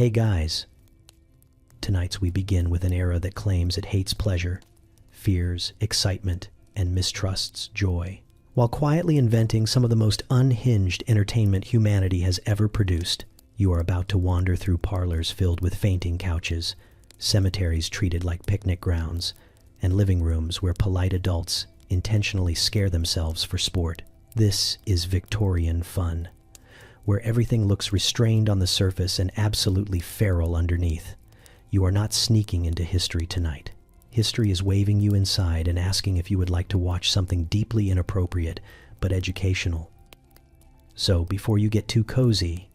Hey guys! Tonight's we begin with an era that claims it hates pleasure, fears excitement, and mistrusts joy, while quietly inventing some of the most unhinged entertainment humanity has ever produced. You are about to wander through parlors filled with fainting couches, cemeteries treated like picnic grounds, and living rooms where polite adults intentionally scare themselves for sport. This is Victorian fun, where everything looks restrained on the surface and absolutely feral underneath. You are not sneaking into history tonight. History is waving you inside and asking if you would like to watch something deeply inappropriate but educational. So before you get too cozy,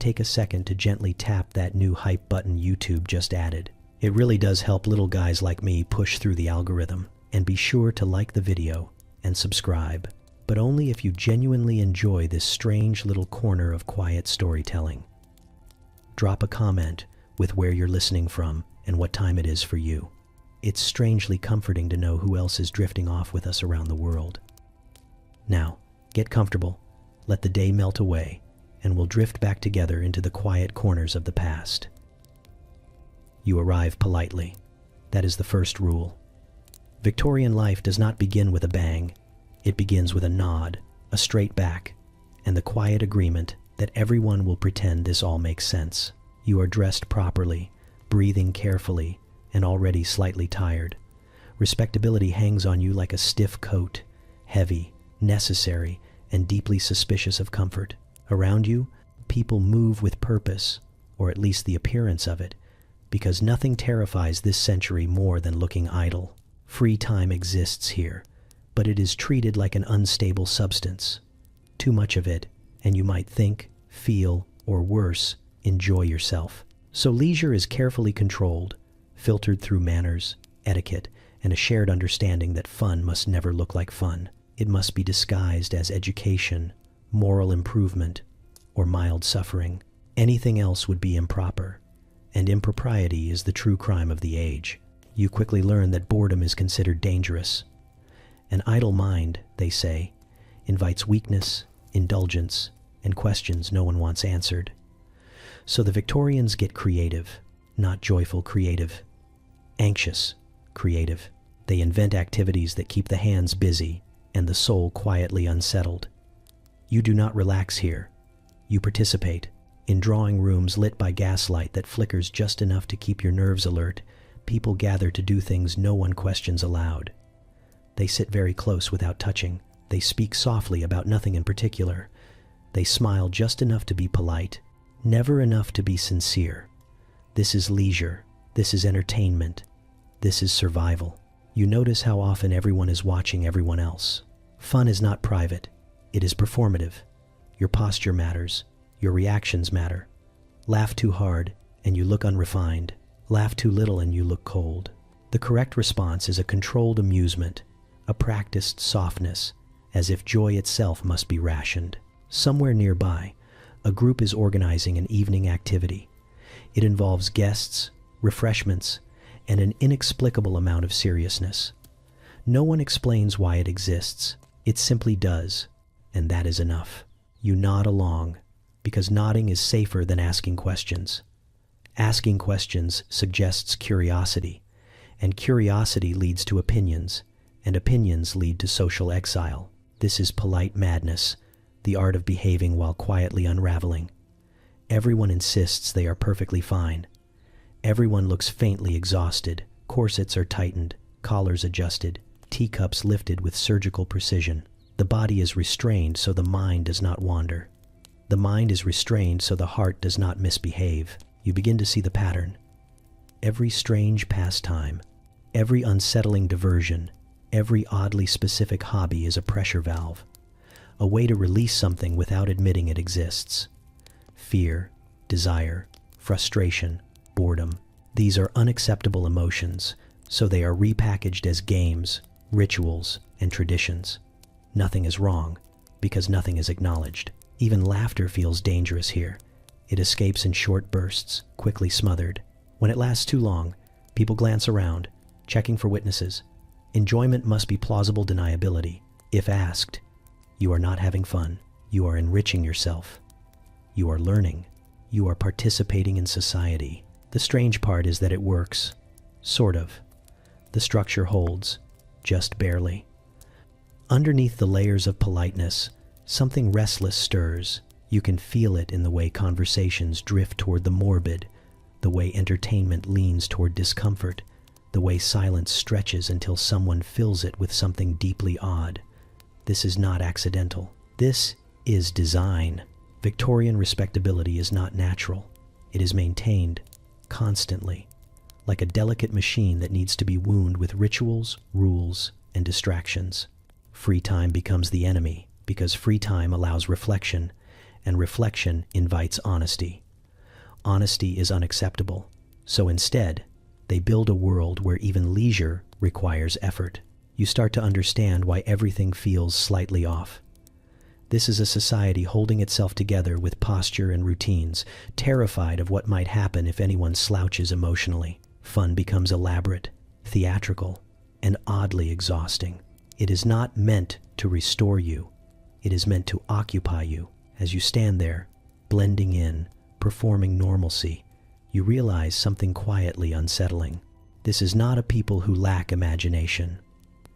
take a second to gently tap that new hype button YouTube just added. It really does help little guys like me push through the algorithm. And be sure to like the video and subscribe, but only if you genuinely enjoy this strange little corner of quiet storytelling. Drop a comment with where you're listening from and what time it is for you. It's strangely comforting to know who else is drifting off with us around the world. Now, get comfortable, let the day melt away, and we'll drift back together into the quiet corners of the past. You arrive politely. That is the first rule. Victorian life does not begin with a bang. It begins with a nod, a straight back, and the quiet agreement that everyone will pretend this all makes sense. You are dressed properly, breathing carefully, and already slightly tired. Respectability hangs on you like a stiff coat, heavy, necessary, and deeply suspicious of comfort. Around you, people move with purpose, or at least the appearance of it, because nothing terrifies this century more than looking idle. Free time exists here, but it is treated like an unstable substance. Too much of it, and you might think, feel, or worse, enjoy yourself. So leisure is carefully controlled, filtered through manners, etiquette, and a shared understanding that fun must never look like fun. It must be disguised as education, moral improvement, or mild suffering. Anything else would be improper, and impropriety is the true crime of the age. You quickly learn that boredom is considered dangerous. An idle mind, they say, invites weakness, indulgence, and questions no one wants answered. So the Victorians get creative, not joyful creative, anxious creative. They invent activities that keep the hands busy and the soul quietly unsettled. You do not relax here. You participate. In drawing rooms lit by gaslight that flickers just enough to keep your nerves alert, people gather to do things no one questions aloud. They sit very close without touching. They speak softly about nothing in particular. They smile just enough to be polite, never enough to be sincere. This is leisure. This is entertainment. This is survival. You notice how often everyone is watching everyone else. Fun is not private. It is performative. Your posture matters. Your reactions matter. Laugh too hard, and you look unrefined. Laugh too little and you look cold. The correct response is a controlled amusement, a practiced softness, as if joy itself must be rationed. Somewhere nearby, a group is organizing an evening activity. It involves guests, refreshments, and an inexplicable amount of seriousness. No one explains why it exists. It simply does, and that is enough. You nod along, because nodding is safer than asking questions. Asking questions suggests curiosity, and curiosity leads to opinions, and opinions lead to social exile. This is polite madness, the art of behaving while quietly unraveling. Everyone insists they are perfectly fine. Everyone looks faintly exhausted. Corsets are tightened, collars adjusted, teacups lifted with surgical precision. The body is restrained so the mind does not wander. The mind is restrained so the heart does not misbehave. You begin to see the pattern. Every strange pastime, every unsettling diversion, every oddly specific hobby is a pressure valve, a way to release something without admitting it exists. Fear, desire, frustration, boredom. These are unacceptable emotions, so they are repackaged as games, rituals, and traditions. Nothing is wrong, because nothing is acknowledged. Even laughter feels dangerous here. It escapes in short bursts, quickly smothered. When it lasts too long, people glance around, checking for witnesses. Enjoyment must be plausible deniability. If asked, you are not having fun. You are enriching yourself. You are learning. You are participating in society. The strange part is that it works. Sort of. The structure holds, just barely. Underneath the layers of politeness, something restless stirs. You can feel it in the way conversations drift toward the morbid, the way entertainment leans toward discomfort, the way silence stretches until someone fills it with something deeply odd. This is not accidental. This is design. Victorian respectability is not natural. It is maintained constantly, like a delicate machine that needs to be wound with rituals, rules, and distractions. Free time becomes the enemy because free time allows reflection, and reflection invites honesty. Honesty is unacceptable, so instead, they build a world where even leisure requires effort. You start to understand why everything feels slightly off. This is a society holding itself together with posture and routines, terrified of what might happen if anyone slouches emotionally. Fun becomes elaborate, theatrical, and oddly exhausting. It is not meant to restore you. It is meant to occupy you. As you stand there, blending in, performing normalcy, you realize something quietly unsettling. This is not a people who lack imagination.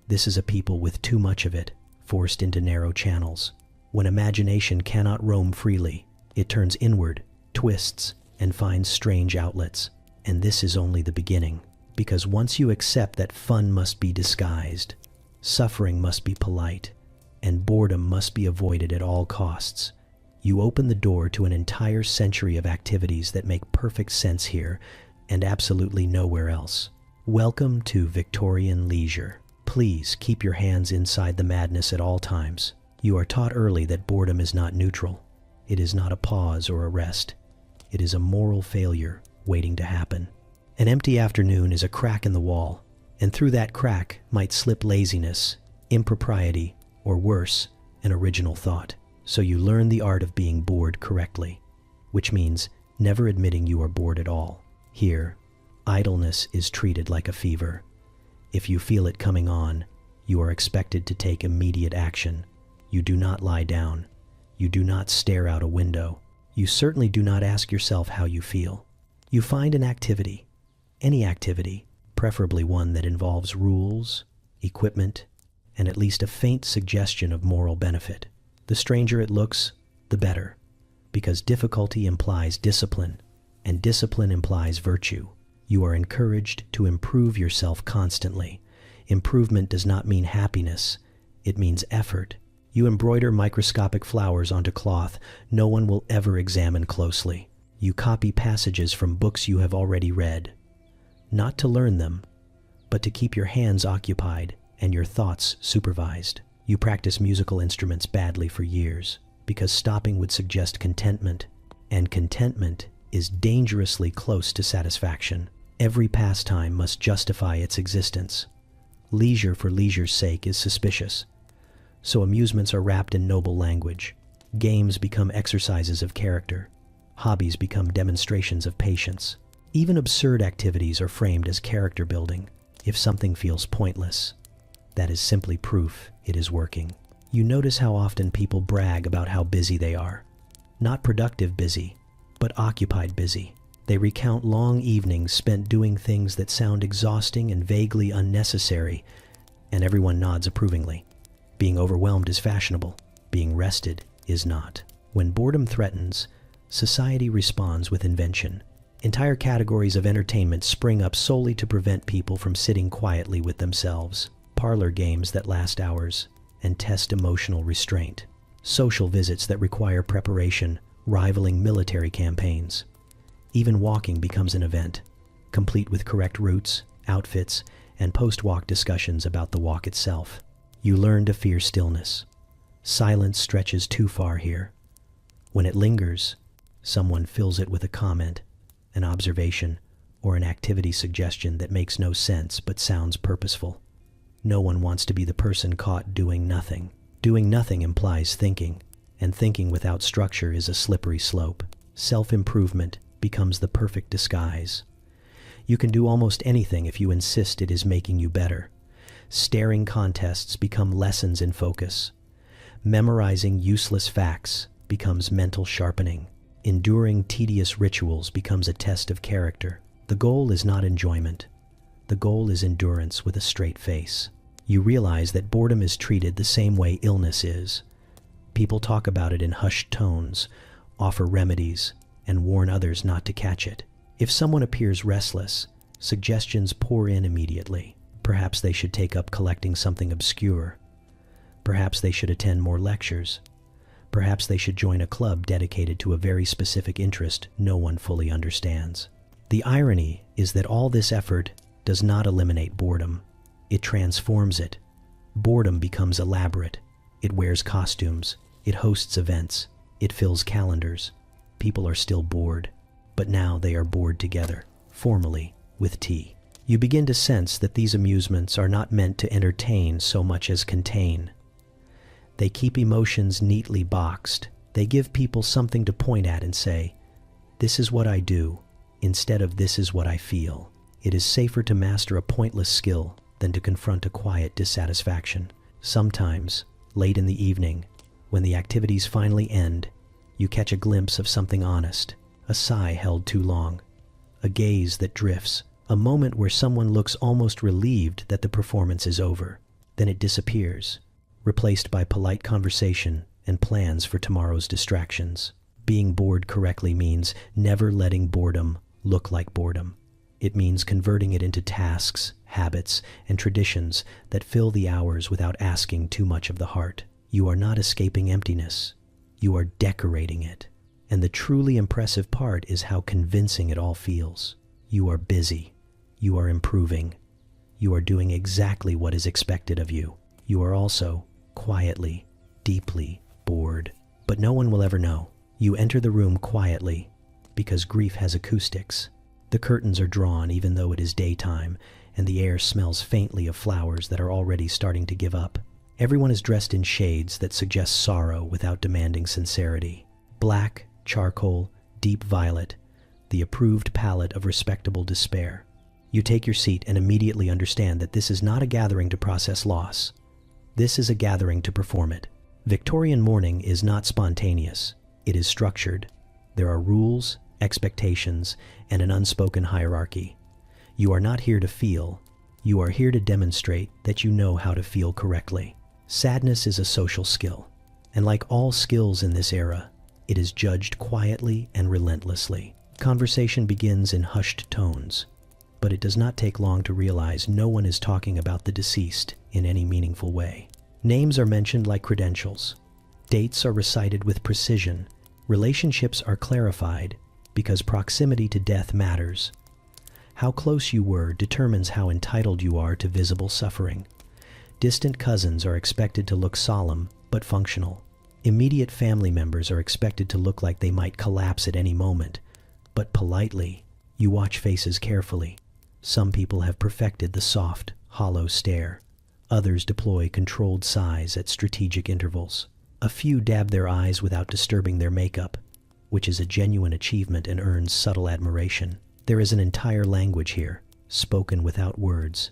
This is a people with too much of it, forced into narrow channels. When imagination cannot roam freely, it turns inward, twists, and finds strange outlets. And this is only the beginning, because once you accept that fun must be disguised, suffering must be polite, and boredom must be avoided at all costs, you open the door to an entire century of activities that make perfect sense here and absolutely nowhere else. Welcome to Victorian leisure. Please keep your hands inside the madness at all times. You are taught early that boredom is not neutral. It is not a pause or a rest. It is a moral failure waiting to happen. An empty afternoon is a crack in the wall, and through that crack might slip laziness, impropriety, or worse, an original thought. So you learn the art of being bored correctly, which means never admitting you are bored at all. Here, idleness is treated like a fever. If you feel it coming on, you are expected to take immediate action. You do not lie down. You do not stare out a window. You certainly do not ask yourself how you feel. You find an activity, any activity, preferably one that involves rules, equipment, and at least a faint suggestion of moral benefit. The stranger it looks, the better, because difficulty implies discipline, and discipline implies virtue. You are encouraged to improve yourself constantly. Improvement does not mean happiness, it means effort. You embroider microscopic flowers onto cloth no one will ever examine closely. You copy passages from books you have already read, not to learn them, but to keep your hands occupied and your thoughts supervised. You practice musical instruments badly for years because stopping would suggest contentment, and contentment is dangerously close to satisfaction. Every pastime must justify its existence. Leisure for leisure's sake is suspicious, so amusements are wrapped in noble language. Games become exercises of character. Hobbies become demonstrations of patience. Even absurd activities are framed as character building. If something feels pointless, that is simply proof it is working. You notice how often people brag about how busy they are. Not productive busy, but occupied busy. They recount long evenings spent doing things that sound exhausting and vaguely unnecessary, and everyone nods approvingly. Being overwhelmed is fashionable. Being rested is not. When boredom threatens, society responds with invention. Entire categories of entertainment spring up solely to prevent people from sitting quietly with themselves. Parlor games that last hours and test emotional restraint. Social visits that require preparation, rivaling military campaigns. Even walking becomes an event, complete with correct routes, outfits, and post-walk discussions about the walk itself. You learn to fear stillness. Silence stretches too far here. When it lingers, someone fills it with a comment, an observation, or an activity suggestion that makes no sense but sounds purposeful. No one wants to be the person caught doing nothing. Doing nothing implies thinking, and thinking without structure is a slippery slope. Self-improvement becomes the perfect disguise. You can do almost anything if you insist it is making you better. Staring contests become lessons in focus. Memorizing useless facts becomes mental sharpening. Enduring tedious rituals becomes a test of character. The goal is not enjoyment. The goal is endurance with a straight face. You realize that boredom is treated the same way illness is. People talk about it in hushed tones, offer remedies, and warn others not to catch it. If someone appears restless, suggestions pour in immediately. Perhaps they should take up collecting something obscure. Perhaps they should attend more lectures. Perhaps they should join a club dedicated to a very specific interest no one fully understands. The irony is that all this effort does not eliminate boredom. It transforms it. Boredom becomes elaborate. It wears costumes. It hosts events. It fills calendars. People are still bored, but now they are bored together, formally, with tea. You begin to sense that these amusements are not meant to entertain so much as contain. They keep emotions neatly boxed. They give people something to point at and say, "This is what I do," instead of "this is what I feel." It is safer to master a pointless skill than to confront a quiet dissatisfaction. Sometimes, late in the evening, when the activities finally end, you catch a glimpse of something honest, a sigh held too long, a gaze that drifts, a moment where someone looks almost relieved that the performance is over. Then it disappears, replaced by polite conversation and plans for tomorrow's distractions. Being bored correctly means never letting boredom look like boredom. It means converting it into tasks, habits, and traditions that fill the hours without asking too much of the heart. You are not escaping emptiness. You are decorating it. And the truly impressive part is how convincing it all feels. You are busy. You are improving. You are doing exactly what is expected of you. You are also, quietly, deeply bored. But no one will ever know. You enter the room quietly, because grief has acoustics. The curtains are drawn even though it is daytime, and the air smells faintly of flowers that are already starting to give up. Everyone is dressed in shades that suggest sorrow without demanding sincerity. Black, charcoal, deep violet, the approved palette of respectable despair. You take your seat and immediately understand that this is not a gathering to process loss. This is a gathering to perform it. Victorian mourning is not spontaneous. It is structured. There are rules, expectations, and an unspoken hierarchy. You are not here to feel. You are here to demonstrate that you know how to feel correctly. Sadness is a social skill, and like all skills in this era, it is judged quietly and relentlessly. Conversation begins in hushed tones, but it does not take long to realize no one is talking about the deceased in any meaningful way. Names are mentioned like credentials. Dates are recited with precision. Relationships are clarified because proximity to death matters. How close you were determines how entitled you are to visible suffering. Distant cousins are expected to look solemn but functional. Immediate family members are expected to look like they might collapse at any moment, but politely. You watch faces carefully. Some people have perfected the soft, hollow stare. Others deploy controlled sighs at strategic intervals. A few dab their eyes without disturbing their makeup, which is a genuine achievement and earns subtle admiration. There is an entire language here, spoken without words,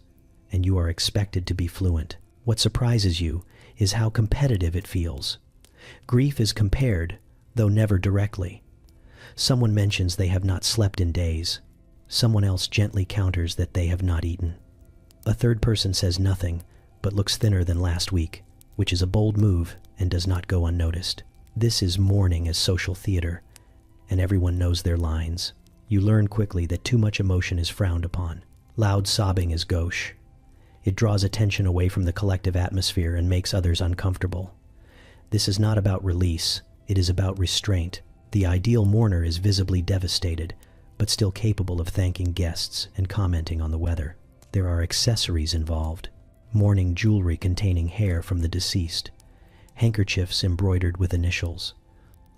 and you are expected to be fluent. What surprises you is how competitive it feels. Grief is compared, though never directly. Someone mentions they have not slept in days. Someone else gently counters that they have not eaten. A third person says nothing, but looks thinner than last week, which is a bold move and does not go unnoticed. This is mourning as social theater, and everyone knows their lines. You learn quickly that too much emotion is frowned upon. Loud sobbing is gauche. It draws attention away from the collective atmosphere and makes others uncomfortable. This is not about release, it is about restraint. The ideal mourner is visibly devastated, but still capable of thanking guests and commenting on the weather. There are accessories involved. Mourning jewelry containing hair from the deceased. Handkerchiefs embroidered with initials.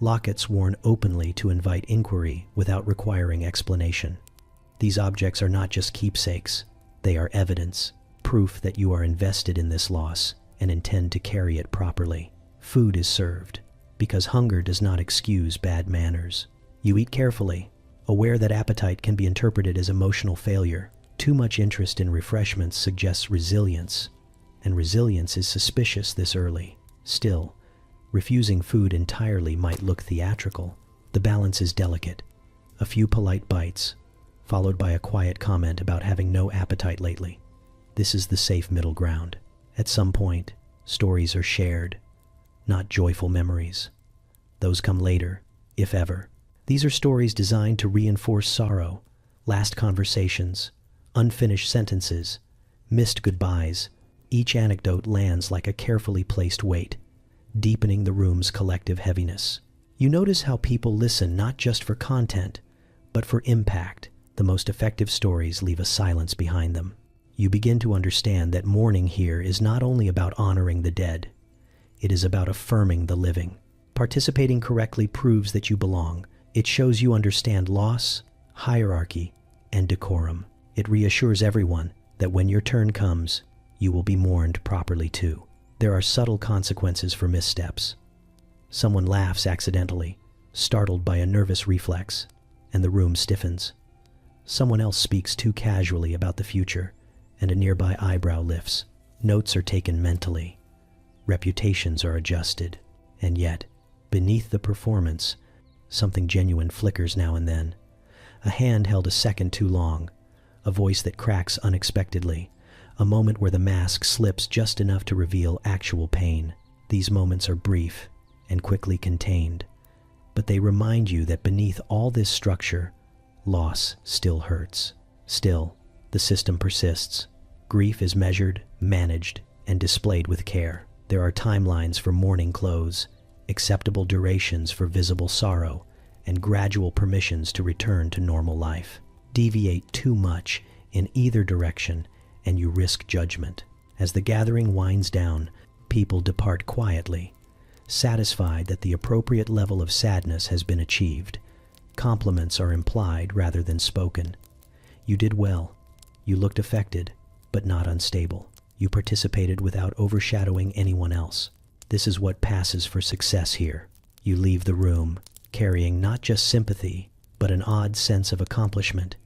Lockets worn openly to invite inquiry without requiring explanation. These objects are not just keepsakes, they are evidence, proof that you are invested in this loss and intend to carry it properly. Food is served, because hunger does not excuse bad manners. You eat carefully, aware that appetite can be interpreted as emotional failure. Too much interest in refreshments suggests resilience, and resilience is suspicious this early. Still, refusing food entirely might look theatrical. The balance is delicate. A few polite bites, followed by a quiet comment about having no appetite lately. This is the safe middle ground. At some point, stories are shared, not joyful memories. Those come later, if ever. These are stories designed to reinforce sorrow, last conversations, unfinished sentences, missed goodbyes. Each anecdote lands like a carefully placed weight, deepening the room's collective heaviness. You notice how people listen not just for content, but for impact. The most effective stories leave a silence behind them. You begin to understand that mourning here is not only about honoring the dead, it is about affirming the living. Participating correctly proves that you belong. It shows you understand loss, hierarchy, and decorum. It reassures everyone that when your turn comes, you will be mourned properly too. There are subtle consequences for missteps. Someone laughs accidentally, startled by a nervous reflex, and the room stiffens. Someone else speaks too casually about the future, and a nearby eyebrow lifts. Notes are taken mentally. Reputations are adjusted. And yet, beneath the performance, something genuine flickers now and then. A hand held a second too long, a voice that cracks unexpectedly, a moment where the mask slips just enough to reveal actual pain. These moments are brief and quickly contained, but they remind you that beneath all this structure, loss still hurts. Still, the system persists. Grief is measured, managed, and displayed with care. There are timelines for mourning close, acceptable durations for visible sorrow, and gradual permissions to return to normal life. Deviate too much in either direction, and you risk judgment. As the gathering winds down, people depart quietly, satisfied that the appropriate level of sadness has been achieved. Compliments are implied rather than spoken. You did well. You looked affected, but not unstable. You participated without overshadowing anyone else. This is what passes for success here. You leave the room, carrying not just sympathy, but an odd sense of accomplishment.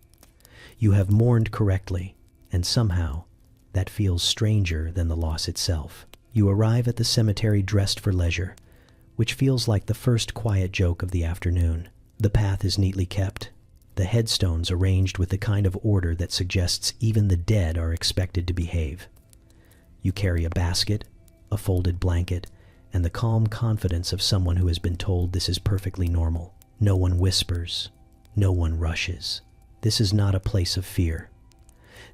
You have mourned correctly, and somehow, that feels stranger than the loss itself. You arrive at the cemetery dressed for leisure, which feels like the first quiet joke of the afternoon. The path is neatly kept, the headstones arranged with the kind of order that suggests even the dead are expected to behave. You carry a basket, a folded blanket, and the calm confidence of someone who has been told this is perfectly normal. No one whispers, no one rushes. This is not a place of fear.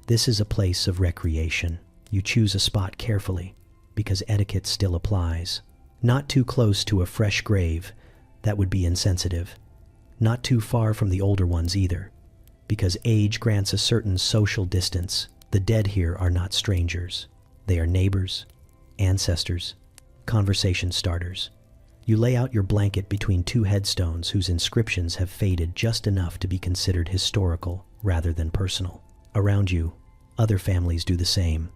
This is a place of recreation. You choose a spot carefully, because etiquette still applies. Not too close to a fresh grave, that would be insensitive. Not too far from the older ones either, because age grants a certain social distance. The dead here are not strangers. They are neighbors, ancestors, conversation starters. You lay out your blanket between two headstones whose inscriptions have faded just enough to be considered historical rather than personal. Around you, other families do the same.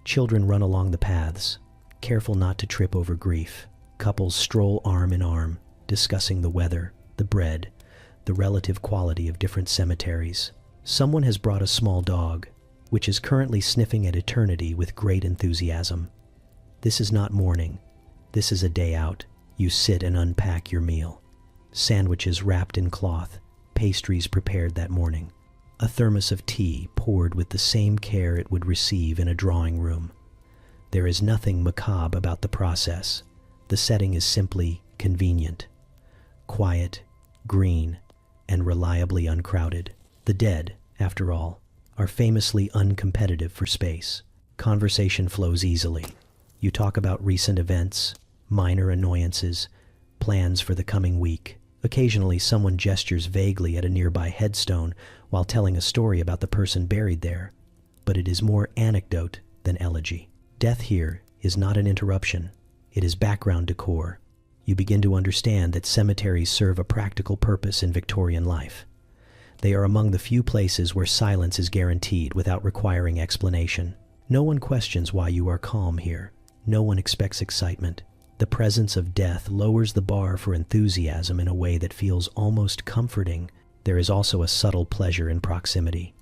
Children run along the paths, careful not to trip over grief. Couples stroll arm in arm, discussing the weather, the bread, the relative quality of different cemeteries. Someone has brought a small dog, which is currently sniffing at eternity with great enthusiasm. This is not mourning. This is a day out. You sit and unpack your meal. Sandwiches wrapped in cloth, pastries prepared that morning. A thermos of tea poured with the same care it would receive in a drawing room. There is nothing macabre about the process. The setting is simply convenient. Quiet, green, and reliably uncrowded. The dead, after all, are famously uncompetitive for space. Conversation flows easily. You talk about recent events, minor annoyances, plans for the coming week. Occasionally, someone gestures vaguely at a nearby headstone while telling a story about the person buried there, but it is more anecdote than elegy. Death here is not an interruption. It is background decor. You begin to understand that cemeteries serve a practical purpose in Victorian life. They are among the few places where silence is guaranteed without requiring explanation. No one questions why you are calm here. No one expects excitement. The presence of death lowers the bar for enthusiasm in a way that feels almost comforting. There is also a subtle pleasure in proximity.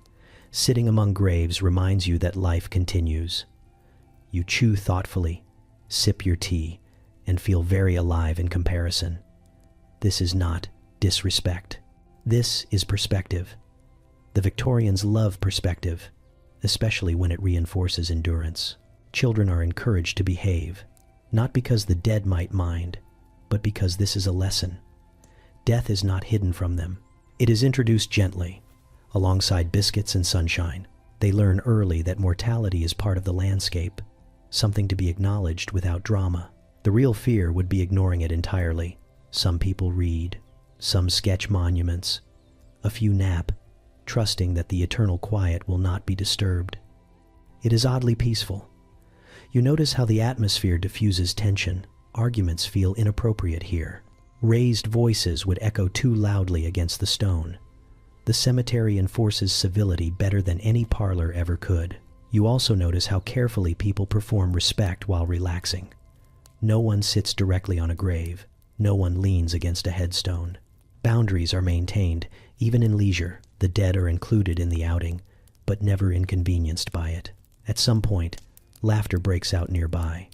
Sitting among graves reminds you that life continues. You chew thoughtfully, sip your tea, and feel very alive in comparison. This is not disrespect. This is perspective. The Victorians love perspective, especially when it reinforces endurance. Children are encouraged to behave, not because the dead might mind, but because this is a lesson. Death is not hidden from them. It is introduced gently, alongside biscuits and sunshine. They learn early that mortality is part of the landscape, something to be acknowledged without drama. The real fear would be ignoring it entirely. Some people read, some sketch monuments, a few nap, trusting that the eternal quiet will not be disturbed. It is oddly peaceful. You notice how the atmosphere diffuses tension. Arguments feel inappropriate here. Raised voices would echo too loudly against the stone. The cemetery enforces civility better than any parlor ever could. You also notice how carefully people perform respect while relaxing. No one sits directly on a grave. No one leans against a headstone. Boundaries are maintained, even in leisure. The dead are included in the outing, but never inconvenienced by it. At some point, laughter breaks out nearby.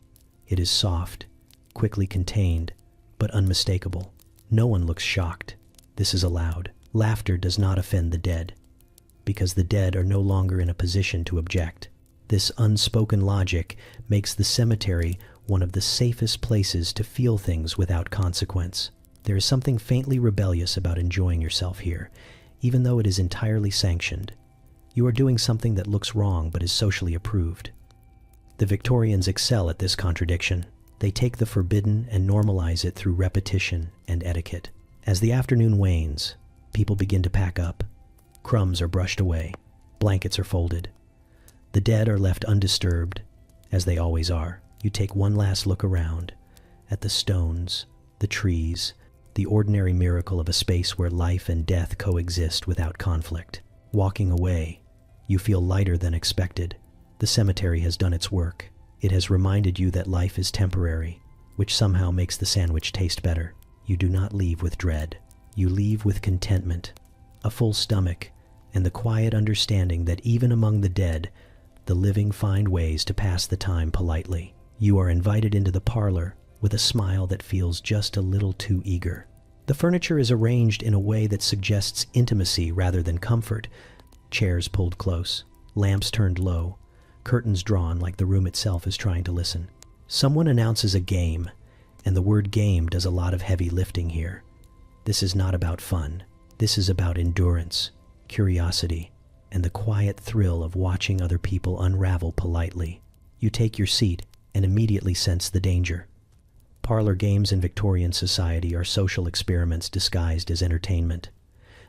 It is soft, quickly contained, but unmistakable. No one looks shocked. This is allowed. Laughter does not offend the dead, because the dead are no longer in a position to object. This unspoken logic makes the cemetery one of the safest places to feel things without consequence. There is something faintly rebellious about enjoying yourself here, even though it is entirely sanctioned. You are doing something that looks wrong but is socially approved. The Victorians excel at this contradiction. They take the forbidden and normalize it through repetition and etiquette. As the afternoon wanes, people begin to pack up. Crumbs are brushed away. Blankets are folded. The dead are left undisturbed, as they always are. You take one last look around, at the stones, the trees, the ordinary miracle of a space where life and death coexist without conflict. Walking away, you feel lighter than expected. The cemetery has done its work. It has reminded you that life is temporary, which somehow makes the sandwich taste better. You do not leave with dread. You leave with contentment, a full stomach, and the quiet understanding that even among the dead, the living find ways to pass the time politely. You are invited into the parlor with a smile that feels just a little too eager. The furniture is arranged in a way that suggests intimacy rather than comfort. Chairs pulled close, lamps turned low, curtains drawn like the room itself is trying to listen. Someone announces a game, and the word game does a lot of heavy lifting here. This is not about fun. This is about endurance, curiosity, and the quiet thrill of watching other people unravel politely. You take your seat and immediately sense the danger. Parlor games in Victorian society are social experiments disguised as entertainment.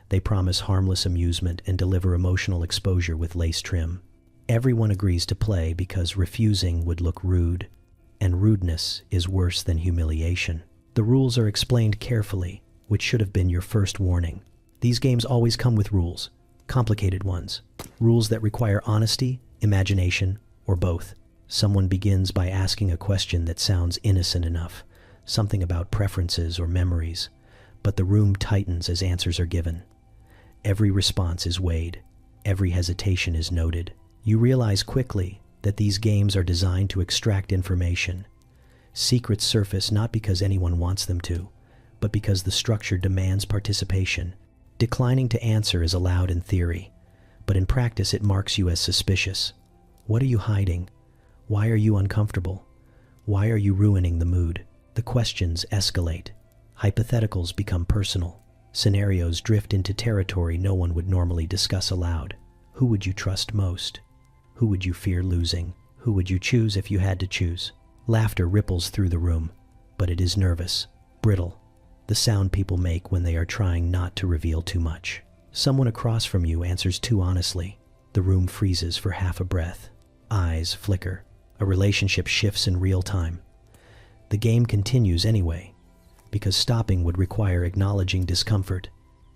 They promise harmless amusement and deliver emotional exposure with lace trim. Everyone agrees to play because refusing would look rude, and rudeness is worse than humiliation. The rules are explained carefully, which should have been your first warning. These games always come with rules, complicated ones, rules that require honesty, imagination, or both. Someone begins by asking a question that sounds innocent enough, something about preferences or memories, but the room tightens as answers are given. Every response is weighed. Every hesitation is noted. You realize quickly that these games are designed to extract information. Secrets surface not because anyone wants them to, but because the structure demands participation. Declining to answer is allowed in theory, but in practice it marks you as suspicious. What are you hiding? Why are you uncomfortable? Why are you ruining the mood? The questions escalate. Hypotheticals become personal. Scenarios drift into territory no one would normally discuss aloud. Who would you trust most? Who would you fear losing? Who would you choose if you had to choose? Laughter ripples through the room, but it is nervous, brittle, the sound people make when they are trying not to reveal too much. Someone across from you answers too honestly. The room freezes for half a breath. Eyes flicker. A relationship shifts in real time. The game continues anyway, because stopping would require acknowledging discomfort,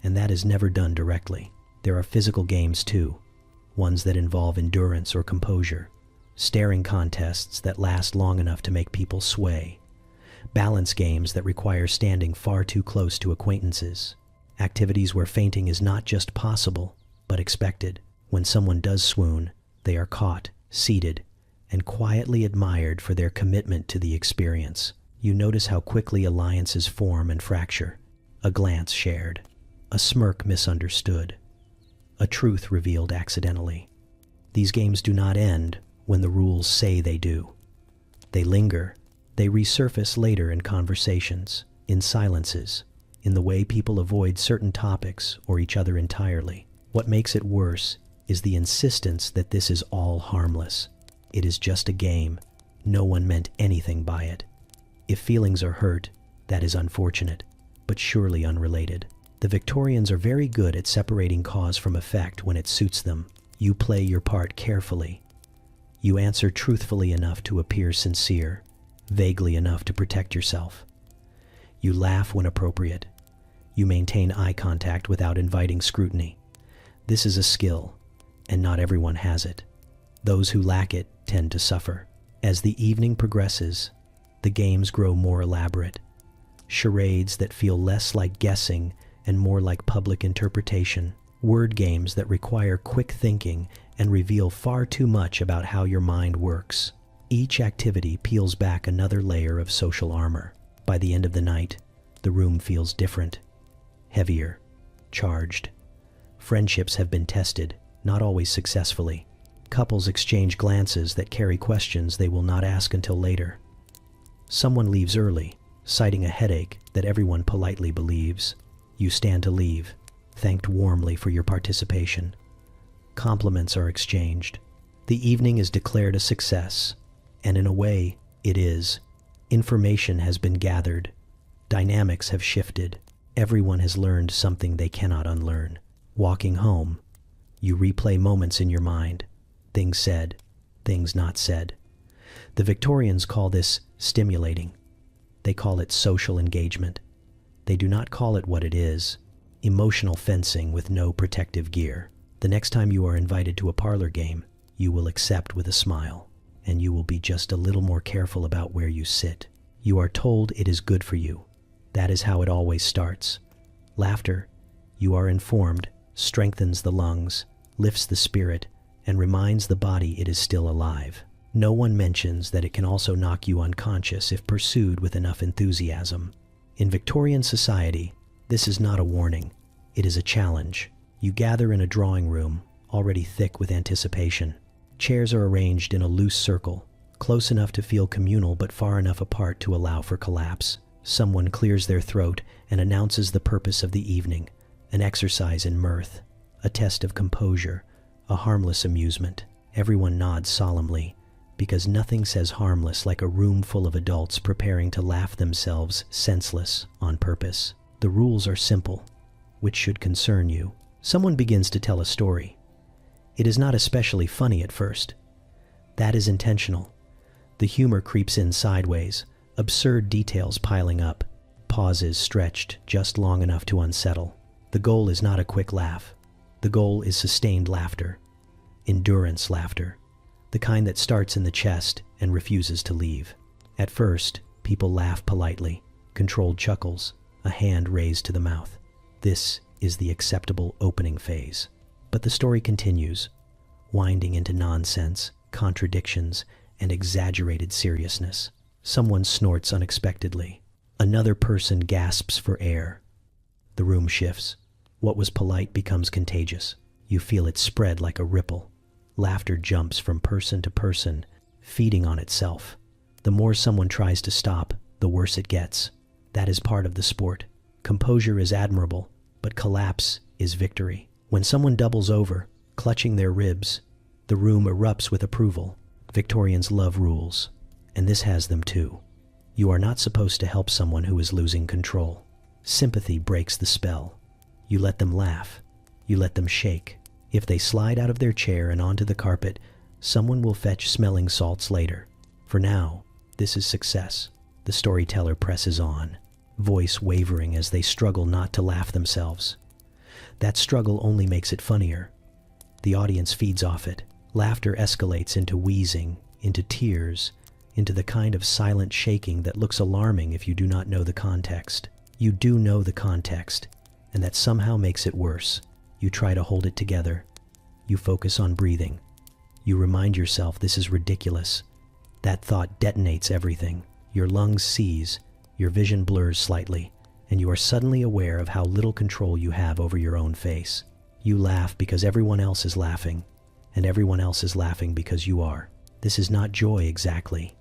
and that is never done directly. There are physical games too, ones that involve endurance or composure, staring contests that last long enough to make people sway, balance games that require standing far too close to acquaintances, activities where fainting is not just possible, but expected. When someone does swoon, they are caught, seated, and quietly admired for their commitment to the experience. You notice how quickly alliances form and fracture. a glance shared, a smirk misunderstood, a truth revealed accidentally. These games do not end when the rules say they do. They linger. They resurface later in conversations, in silences, in the way people avoid certain topics or each other entirely. What makes it worse is the insistence that this is all harmless. It is just a game. No one meant anything by it. If feelings are hurt, that is unfortunate, but surely unrelated. The Victorians are very good at separating cause from effect when it suits them. You play your part carefully. You answer truthfully enough to appear sincere, vaguely enough to protect yourself. You laugh when appropriate. You maintain eye contact without inviting scrutiny. This is a skill, and not everyone has it. Those who lack it tend to suffer. As the evening progresses, the games grow more elaborate. Charades that feel less like guessing and more like public interpretation. Word games that require quick thinking and reveal far too much about how your mind works. Each activity peels back another layer of social armor. By the end of the night, the room feels different, heavier, charged. Friendships have been tested, not always successfully. Couples exchange glances that carry questions they will not ask until later. Someone leaves early, citing a headache that everyone politely believes. You stand to leave, thanked warmly for your participation. Compliments are exchanged. The evening is declared a success, and in a way, it is. Information has been gathered. Dynamics have shifted. Everyone has learned something they cannot unlearn. Walking home, you replay moments in your mind. Things said, things not said. The Victorians call this stimulating. They call it social engagement. They do not call it what it is, emotional fencing with no protective gear. The next time you are invited to a parlor game, you will accept with a smile, and you will be just a little more careful about where you sit. You are told it is good for you. That is how it always starts. Laughter, you are informed, strengthens the lungs, lifts the spirit, and reminds the body it is still alive. No one mentions that it can also knock you unconscious if pursued with enough enthusiasm. In Victorian society, this is not a warning. It is a challenge. You gather in a drawing room, already thick with anticipation. Chairs are arranged in a loose circle, close enough to feel communal but far enough apart to allow for collapse. Someone clears their throat and announces the purpose of the evening, an exercise in mirth, a test of composure, a harmless amusement. Everyone nods solemnly, because nothing says harmless like a room full of adults preparing to laugh themselves senseless on purpose. The rules are simple, which should concern you. Someone begins to tell a story. It is not especially funny at first. That is intentional. The humor creeps in sideways, absurd details piling up, pauses stretched just long enough to unsettle. The goal is not a quick laugh. The goal is sustained laughter, endurance laughter, the kind that starts in the chest and refuses to leave. At first, people laugh politely, controlled chuckles, a hand raised to the mouth. This is the acceptable opening phase. But the story continues, winding into nonsense, contradictions, and exaggerated seriousness. Someone snorts unexpectedly. Another person gasps for air. The room shifts. What was polite becomes contagious. You feel it spread like a ripple. Laughter jumps from person to person, feeding on itself. The more someone tries to stop, the worse it gets. That is part of the sport. Composure is admirable, but collapse is victory. When someone doubles over, clutching their ribs, the room erupts with approval. Victorians love rules, and this has them too. You are not supposed to help someone who is losing control. Sympathy breaks the spell. You let them laugh. You let them shake. If they slide out of their chair and onto the carpet, someone will fetch smelling salts later. For now, this is success. The storyteller presses on, voice wavering as they struggle not to laugh themselves. That struggle only makes it funnier. The audience feeds off it. Laughter escalates into wheezing, into tears, into the kind of silent shaking that looks alarming if you do not know the context. You do know the context, and that somehow makes it worse. You try to hold it together. You focus on breathing. You remind yourself this is ridiculous. That thought detonates everything. Your lungs seize, your vision blurs slightly, and you are suddenly aware of how little control you have over your own face. You laugh because everyone else is laughing, and everyone else is laughing because you are. This is not joy exactly.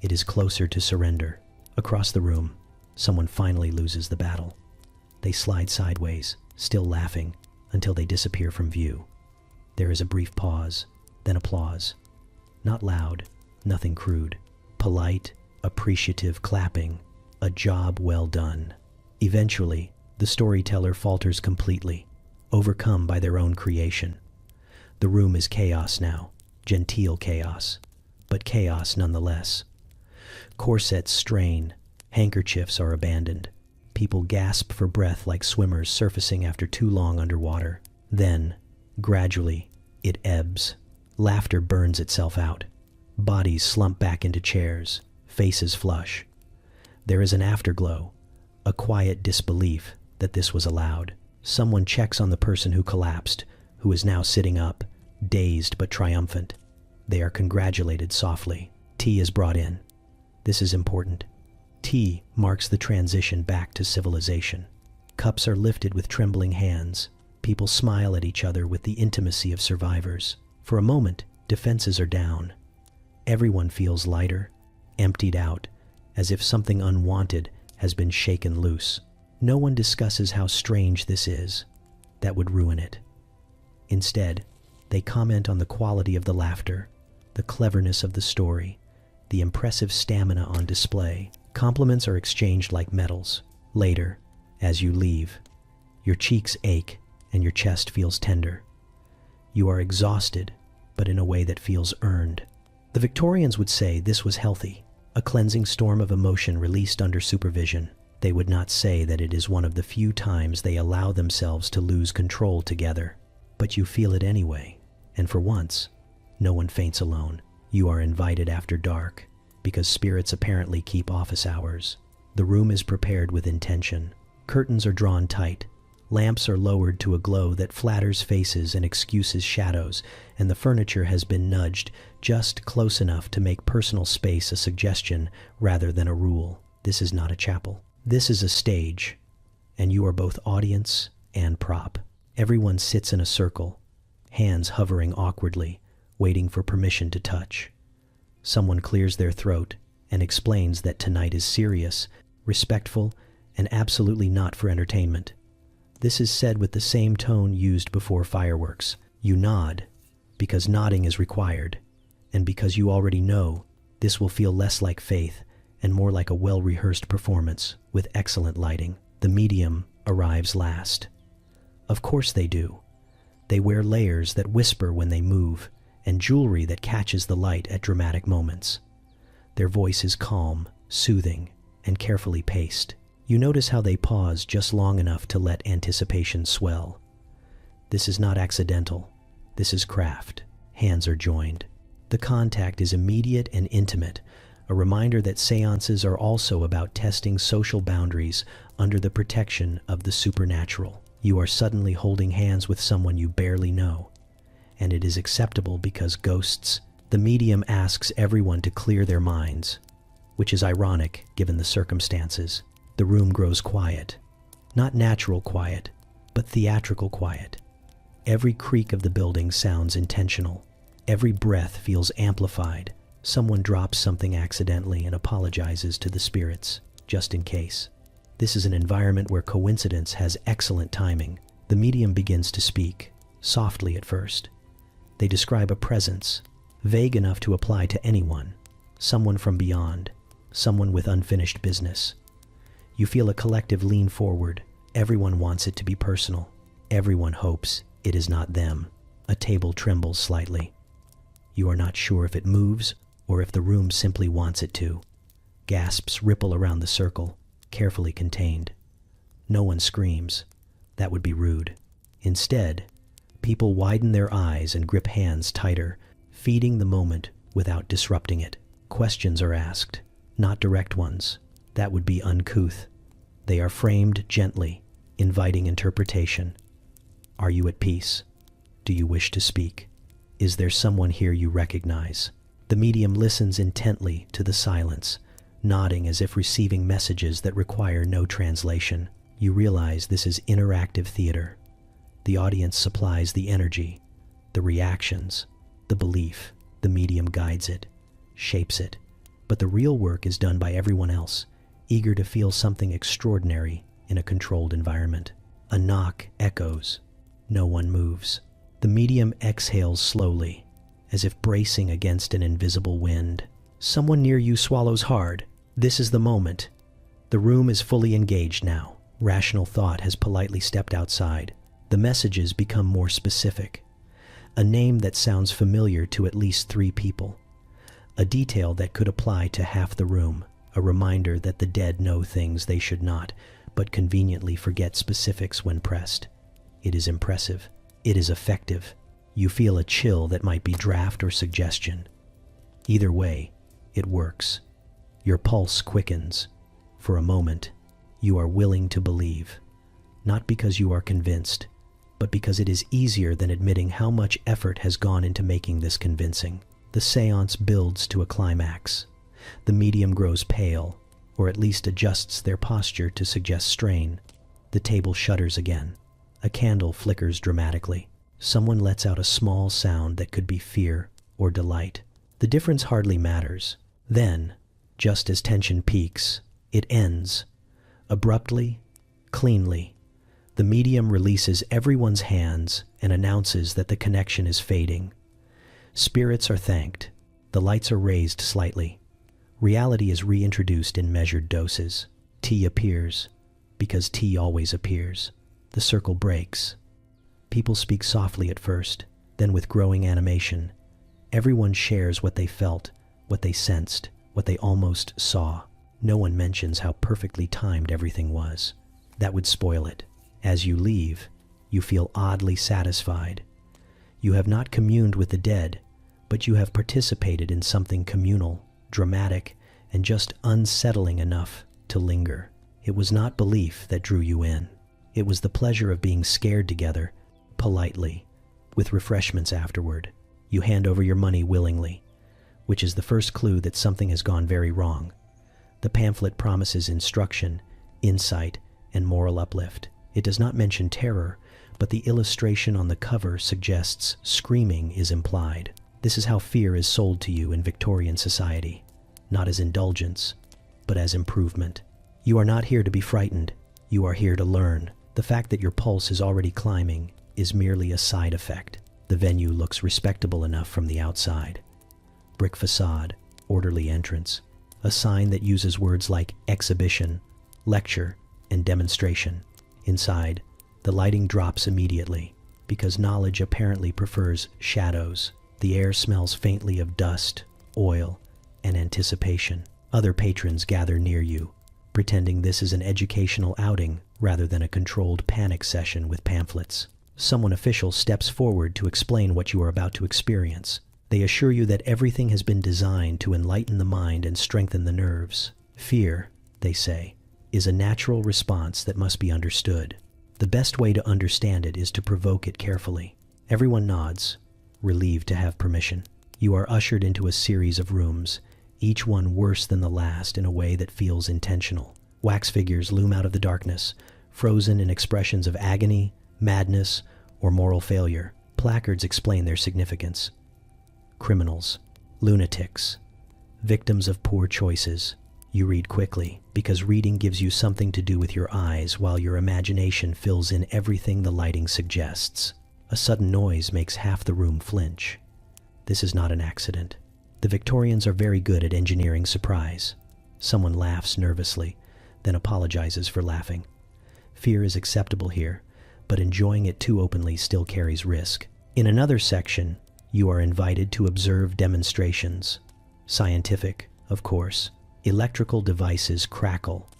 It is closer to surrender. Across the room, someone finally loses the battle. They slide sideways, still laughing, until they disappear from view. There is a brief pause, then applause. Not loud, nothing crude. Polite, appreciative clapping. A job well done. Eventually, the storyteller falters completely, overcome by their own creation. The room is chaos now, genteel chaos, but chaos nonetheless. Corsets strain, handkerchiefs are abandoned. People gasp for breath like swimmers surfacing after too long underwater. Then, gradually, it ebbs. Laughter burns itself out. Bodies slump back into chairs, faces flush. There is an afterglow, a quiet disbelief that this was allowed. Someone checks on the person who collapsed, who is now sitting up, dazed but triumphant. They are congratulated softly. Tea is brought in. This is important. Tea marks the transition back to civilization. Cups are lifted with trembling hands. People smile at each other with the intimacy of survivors. For a moment, defenses are down. Everyone feels lighter, emptied out, as if something unwanted has been shaken loose. No one discusses how strange this is. That would ruin it. Instead, they comment on the quality of the laughter, the cleverness of the story, the impressive stamina on display. Compliments are exchanged like medals. Later, as you leave, your cheeks ache and your chest feels tender. You are exhausted, but in a way that feels earned. The Victorians would say this was healthy, a cleansing storm of emotion released under supervision. They would not say that it is one of the few times they allow themselves to lose control together. But you feel it anyway, and for once, no one faints alone. You are invited after dark, because spirits apparently keep office hours. The room is prepared with intention. Curtains are drawn tight. Lamps are lowered to a glow that flatters faces and excuses shadows, and the furniture has been nudged just close enough to make personal space a suggestion rather than a rule. This is not a chapel. This is a stage, and you are both audience and prop. Everyone sits in a circle, hands hovering awkwardly, waiting for permission to touch. Someone clears their throat and explains that tonight is serious, respectful, and absolutely not for entertainment. This is said with the same tone used before fireworks. You nod, because nodding is required, and because you already know this will feel less like faith and more like a well-rehearsed performance with excellent lighting. The medium arrives last. Of course they do. They wear layers that whisper when they move, and jewelry that catches the light at dramatic moments. Their voice is calm, soothing, and carefully paced. You notice how they pause just long enough to let anticipation swell. This is not accidental. This is craft. Hands are joined. The contact is immediate and intimate, a reminder that seances are also about testing social boundaries under the protection of the supernatural. You are suddenly holding hands with someone you barely know, and it is acceptable because ghosts. The medium asks everyone to clear their minds, which is ironic given the circumstances. The room grows quiet. Not natural quiet, but theatrical quiet. Every creak of the building sounds intentional. Every breath feels amplified. Someone drops something accidentally and apologizes to the spirits, just in case. This is an environment where coincidence has excellent timing. The medium begins to speak, softly at first. They describe a presence, vague enough to apply to anyone. Someone from beyond, someone with unfinished business. You feel a collective lean forward. Everyone wants it to be personal. Everyone hopes it is not them. A table trembles slightly. You are not sure if it moves or if the room simply wants it to. Gasps ripple around the circle, carefully contained. No one screams. That would be rude. Instead, people widen their eyes and grip hands tighter, feeding the moment without disrupting it. Questions are asked, not direct ones. That would be uncouth. They are framed gently, inviting interpretation. Are you at peace? Do you wish to speak? Is there someone here you recognize? The medium listens intently to the silence, nodding as if receiving messages that require no translation. You realize this is interactive theater. The audience supplies the energy, the reactions, the belief. The medium guides it, shapes it. But the real work is done by everyone else, eager to feel something extraordinary in a controlled environment. A knock echoes. No one moves. The medium exhales slowly, as if bracing against an invisible wind. Someone near you swallows hard. This is the moment. The room is fully engaged now. Rational thought has politely stepped outside. The messages become more specific. A name that sounds familiar to at least 3 people. A detail that could apply to half the room. A reminder that the dead know things they should not, but conveniently forget specifics when pressed. It is impressive. It is effective. You feel a chill that might be draft or suggestion. Either way, it works. Your pulse quickens. For a moment, you are willing to believe. Not because you are convinced, but because it is easier than admitting how much effort has gone into making this convincing. The seance builds to a climax. The medium grows pale, or at least adjusts their posture to suggest strain. The table shudders again. A candle flickers dramatically. Someone lets out a small sound that could be fear or delight. The difference hardly matters. Then, just as tension peaks, it ends. Abruptly, cleanly. The medium releases everyone's hands and announces that the connection is fading. Spirits are thanked. The lights are raised slightly. Reality is reintroduced in measured doses. Tea appears, because tea always appears. The circle breaks. People speak softly at first, then with growing animation. Everyone shares what they felt, what they sensed, what they almost saw. No one mentions how perfectly timed everything was. That would spoil it. As you leave, you feel oddly satisfied. You have not communed with the dead, but you have participated in something communal, dramatic, and just unsettling enough to linger. It was not belief that drew you in. It was the pleasure of being scared together, politely, with refreshments afterward. You hand over your money willingly, which is the first clue that something has gone very wrong. The pamphlet promises instruction, insight, and moral uplift. It does not mention terror, but the illustration on the cover suggests screaming is implied. This is how fear is sold to you in Victorian society, not as indulgence, but as improvement. You are not here to be frightened. You are here to learn. The fact that your pulse is already climbing is merely a side effect. The venue looks respectable enough from the outside. Brick facade, orderly entrance, a sign that uses words like exhibition, lecture, and demonstration. Inside, the lighting drops immediately, because knowledge apparently prefers shadows. The air smells faintly of dust, oil, and anticipation. Other patrons gather near you, pretending this is an educational outing rather than a controlled panic session with pamphlets. Someone official steps forward to explain what you are about to experience. They assure you that everything has been designed to enlighten the mind and strengthen the nerves. Fear, they say, is a natural response that must be understood. The best way to understand it is to provoke it carefully. Everyone nods, relieved to have permission. You are ushered into a series of rooms, each one worse than the last in a way that feels intentional. Wax figures loom out of the darkness, frozen in expressions of agony, madness, or moral failure. Placards explain their significance. Criminals, lunatics, victims of poor choices. You read quickly, because reading gives you something to do with your eyes while your imagination fills in everything the lighting suggests. A sudden noise makes half the room flinch. This is not an accident. The Victorians are very good at engineering surprise. Someone laughs nervously, then apologizes for laughing. Fear is acceptable here, but enjoying it too openly still carries risk. In another section, you are invited to observe demonstrations. Scientific, of course. Electrical devices crackle.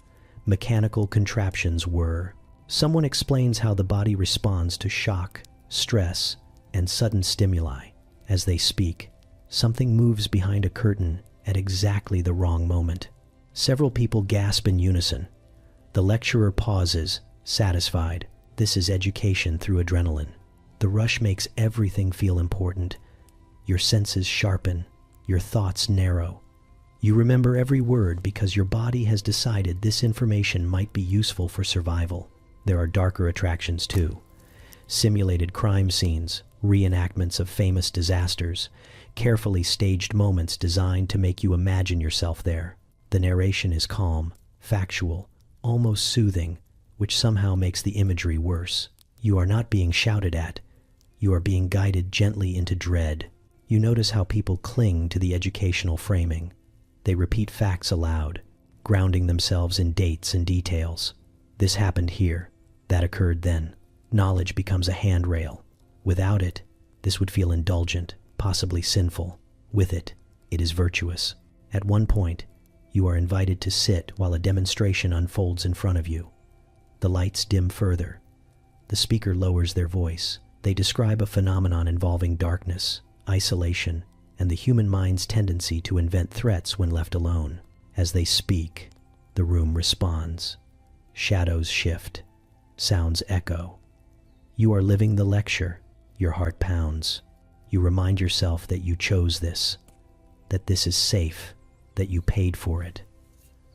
Mechanical contraptions whir. Someone explains how the body responds to shock, stress, and sudden stimuli. As they speak, something moves behind a curtain at exactly the wrong moment. Several people gasp in unison. The lecturer pauses, satisfied. This is education through adrenaline. The rush makes everything feel important. Your senses sharpen, your thoughts narrow. You remember every word because your body has decided this information might be useful for survival. There are darker attractions too. Simulated crime scenes, reenactments of famous disasters, carefully staged moments designed to make you imagine yourself there. The narration is calm, factual, almost soothing, which somehow makes the imagery worse. You are not being shouted at. You are being guided gently into dread. You notice how people cling to the educational framing. They repeat facts aloud, grounding themselves in dates and details. This happened here. That occurred then. Knowledge becomes a handrail. Without it, this would feel indulgent, possibly sinful. With it, it is virtuous. At one point, you are invited to sit while a demonstration unfolds in front of you. The lights dim further. The speaker lowers their voice. They describe a phenomenon involving darkness, isolation, and the human mind's tendency to invent threats when left alone. As they speak, the room responds. Shadows shift. Sounds echo. You are living the lecture. Your heart pounds. You remind yourself that you chose this, that this is safe, that you paid for it.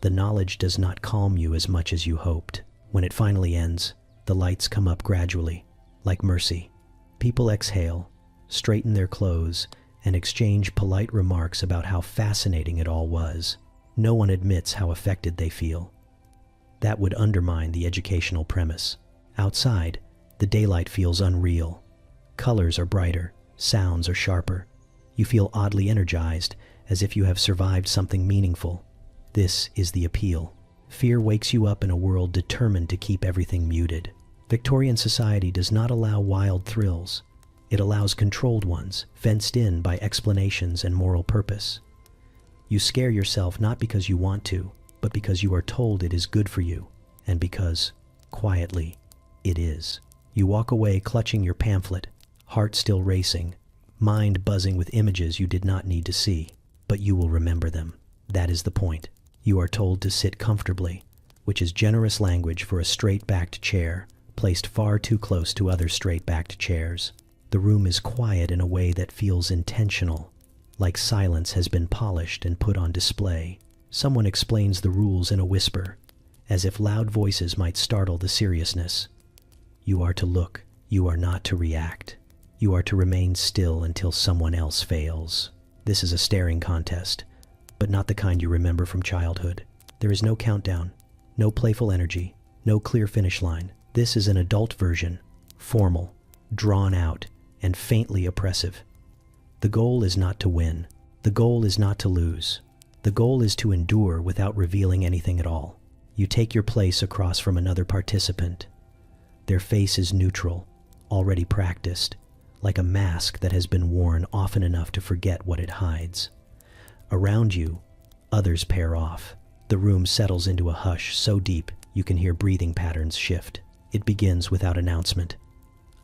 The knowledge does not calm you as much as you hoped. When it finally ends, the lights come up gradually, like mercy. People exhale, straighten their clothes, and exchange polite remarks about how fascinating it all was. No one admits how affected they feel. That would undermine the educational premise. Outside, the daylight feels unreal. Colors are brighter, sounds are sharper. You feel oddly energized, as if you have survived something meaningful. This is the appeal. Fear wakes you up in a world determined to keep everything muted. Victorian society does not allow wild thrills. It allows controlled ones, fenced in by explanations and moral purpose. You scare yourself not because you want to, but because you are told it is good for you, and because, quietly, it is. You walk away clutching your pamphlet, heart still racing, mind buzzing with images you did not need to see, but you will remember them. That is the point. You are told to sit comfortably, which is generous language for a straight-backed chair, placed far too close to other straight-backed chairs. The room is quiet in a way that feels intentional, like silence has been polished and put on display. Someone explains the rules in a whisper, as if loud voices might startle the seriousness. You are to look, you are not to react. You are to remain still until someone else fails. This is a staring contest, but not the kind you remember from childhood. There is no countdown, no playful energy, no clear finish line. This is an adult version, formal, drawn out, and faintly oppressive. The goal is not to win. The goal is not to lose. The goal is to endure without revealing anything at all. You take your place across from another participant. Their face is neutral, already practiced, like a mask that has been worn often enough to forget what it hides. Around you, others pair off. The room settles into a hush so deep you can hear breathing patterns shift. It begins without announcement.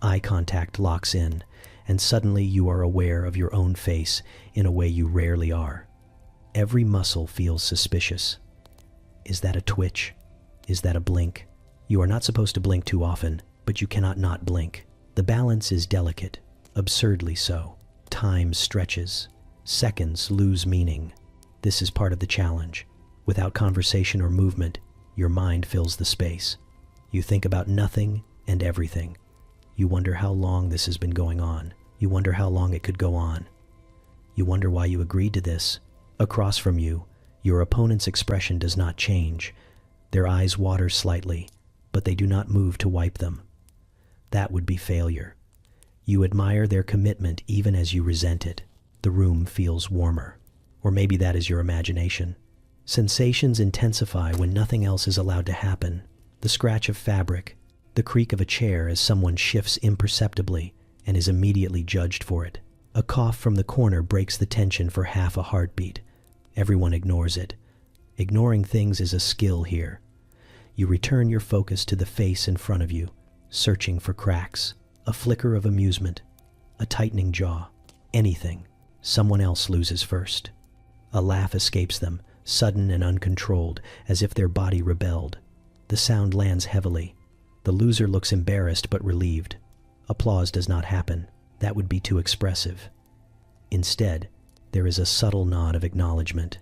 Eye contact locks in, and suddenly you are aware of your own face in a way you rarely are. Every muscle feels suspicious. Is that a twitch? Is that a blink? You are not supposed to blink too often, but you cannot not blink. The balance is delicate, absurdly so. Time stretches. Seconds lose meaning. This is part of the challenge. Without conversation or movement, your mind fills the space. You think about nothing and everything. You wonder how long this has been going on. You wonder how long it could go on. You wonder why you agreed to this. Across from you, your opponent's expression does not change. Their eyes water slightly, but they do not move to wipe them. That would be failure. You admire their commitment even as you resent it. The room feels warmer. Or maybe that is your imagination. Sensations intensify when nothing else is allowed to happen. The scratch of fabric, the creak of a chair as someone shifts imperceptibly and is immediately judged for it. A cough from the corner breaks the tension for half a heartbeat. Everyone ignores it. Ignoring things is a skill here. You return your focus to the face in front of you, searching for cracks, a flicker of amusement, a tightening jaw, anything. Someone else loses first. A laugh escapes them, sudden and uncontrolled, as if their body rebelled. The sound lands heavily. The loser looks embarrassed but relieved. Applause does not happen. That would be too expressive. Instead, there is a subtle nod of acknowledgement.